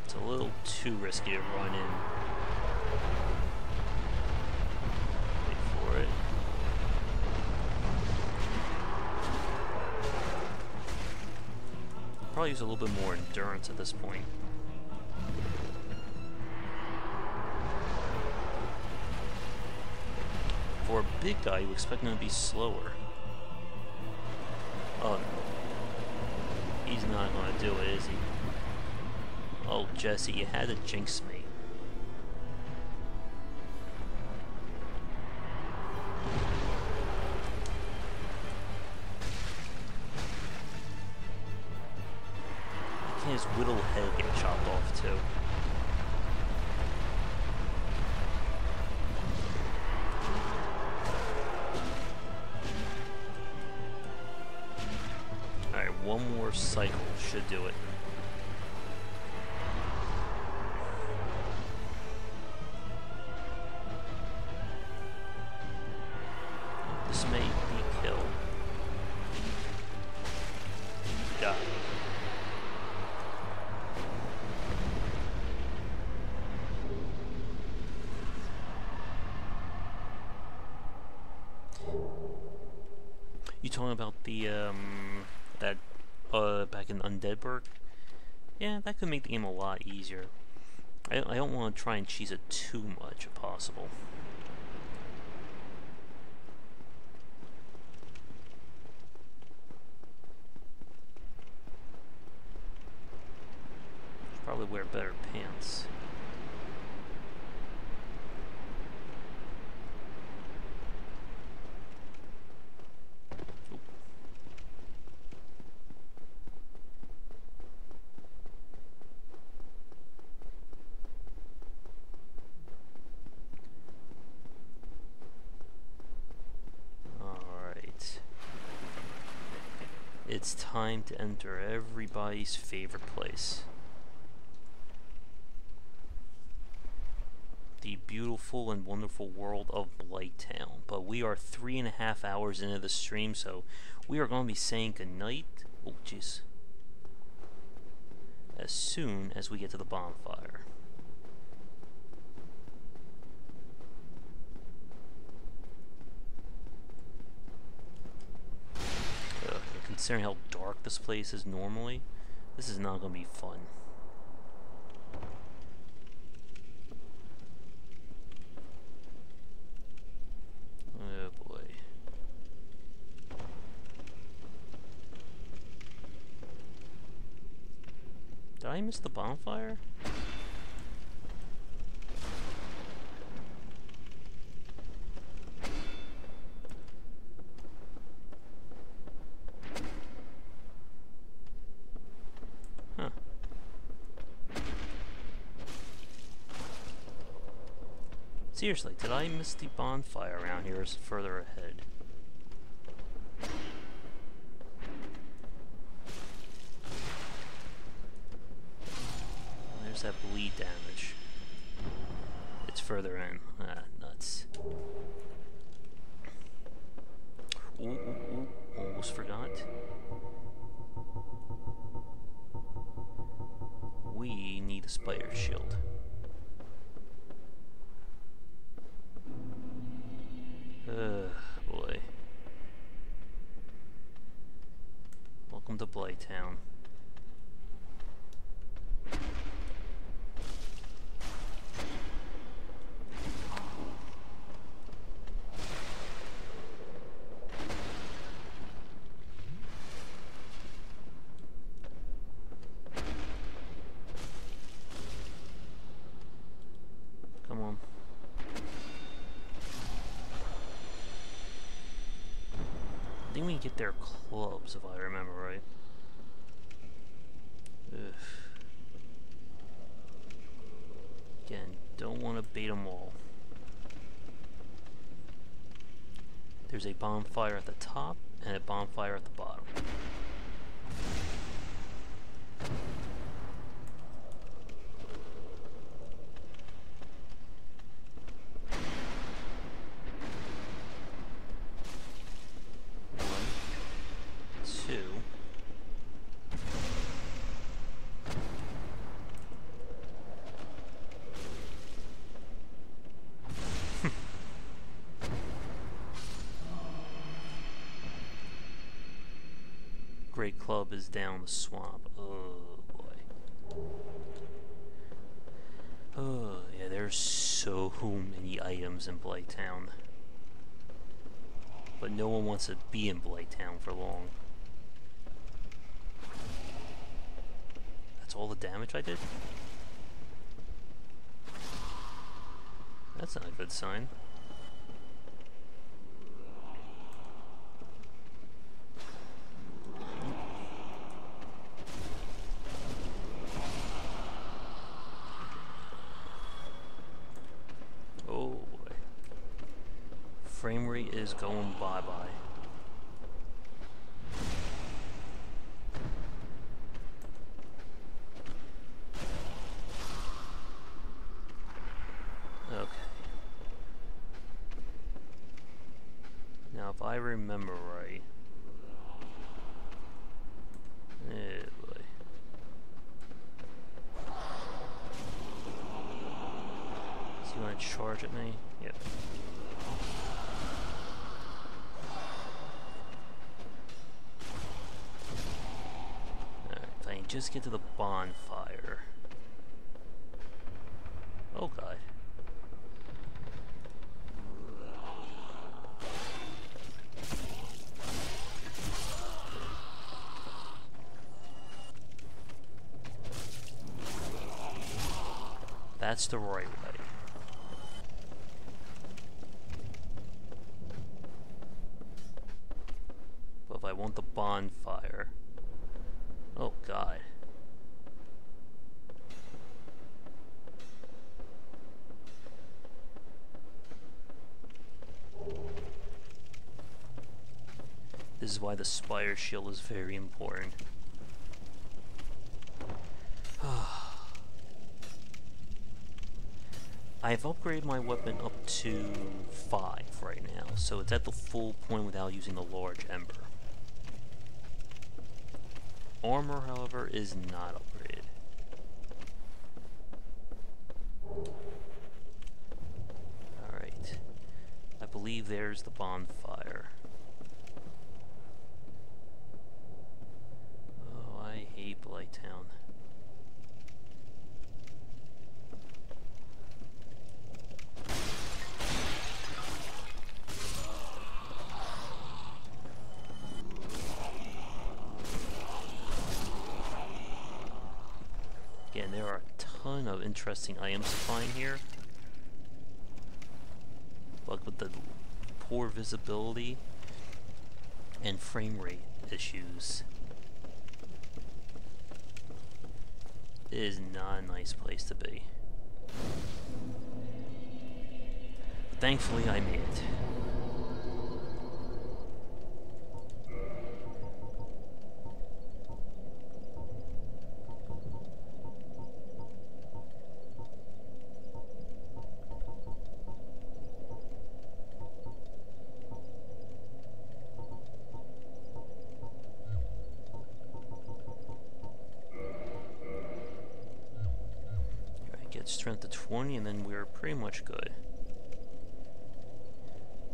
It's a little too risky to run in. Wait for it. Probably use a little bit more endurance at this point. For a big guy, you expect him to be slower. Oh, he's not going to do it, is he? Oh, Jesse, you had to jinx me. Can his whittle head get chopped off, too? One more cycle should do it. This may be killed. Got it. You talking about the that back in Undeadburg? Yeah, that could make the game a lot easier. I don't want to try and cheese it too much if possible. Should probably wear better pants. It's time to enter everybody's favorite place. The beautiful and wonderful world of Blight Town. But we are 3.5 hours into the stream, so we are going to be saying goodnight. Oh, jeez. As soon as we get to the bonfire. Considering how dark this place is normally, this is not going to be fun. Oh boy. Did I miss the bonfire? Seriously, did I miss the bonfire around here or is it further ahead? There's that bleed damage. It's further in. Ah, nuts. Ooh, almost forgot. We need a spider shield. Boy. Welcome to Blight Town. Come on. I think we can get their clubs, if I remember right. Ugh. Again, don't want to bait them all. There's a bonfire at the top and a bonfire at the bottom. Great club is down the swamp. Oh boy. Oh yeah, there's so many items in Blight Town. But no one wants to be in Blight Town for long. That's all the damage I did? That's not a good sign. Frame rate is going bye-bye. Okay. Now, if I remember right... boy. Does he want to charge at me? Yep. Just get to the bonfire. Oh god. That's the right way. But if I want the bonfire... Oh god. This is why the Spire Shield is very important. I've upgraded my weapon up to 5 right now, so it's at the full point without using the large ember. Armor, however, is not upgraded. Alright. I believe there's the bonfire. Oh, I hate Blight Town. Again, there are a ton of interesting items to find here. But with the poor visibility and frame rate issues, it is not a nice place to be. Thankfully, I made it. Get strength to 20, and then we're pretty much good.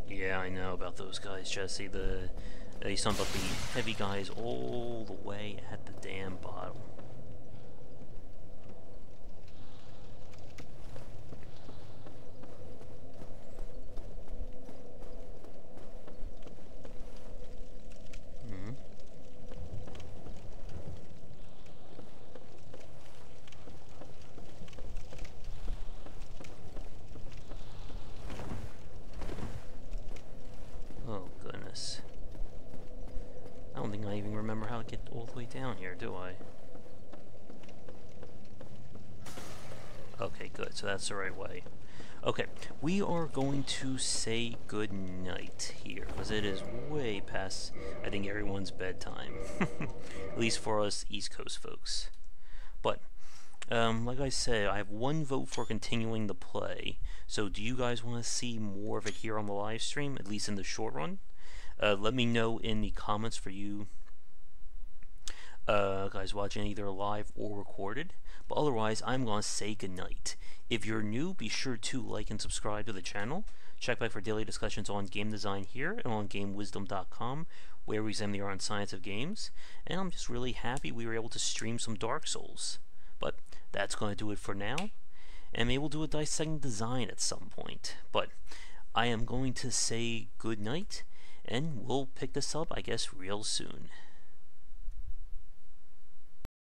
Yeah, I know about those guys, Jesse. He's talking about the heavy guys all the way at the damn bottom. Oh, goodness. I don't think I even remember how to get all the way down here, do I? Okay, good. So that's the right way. Okay, we are going to say good night here, because it is way past, I think, everyone's bedtime. At least for us East Coast folks. But, like I said, I have one vote for continuing the play. So do you guys want to see more of it here on the live stream, at least in the short run? Let me know in the comments for you guys watching either live or recorded. But otherwise, I'm going to say goodnight. If you're new, be sure to like and subscribe to the channel. Check back for daily discussions on game design here and on GameWisdom.com, where we examine the art and science of games. And I'm just really happy we were able to stream some Dark Souls. But that's going to do it for now. And maybe we'll do a Dissecting Design at some point. But I am going to say good night, and we'll pick this up, I guess, real soon.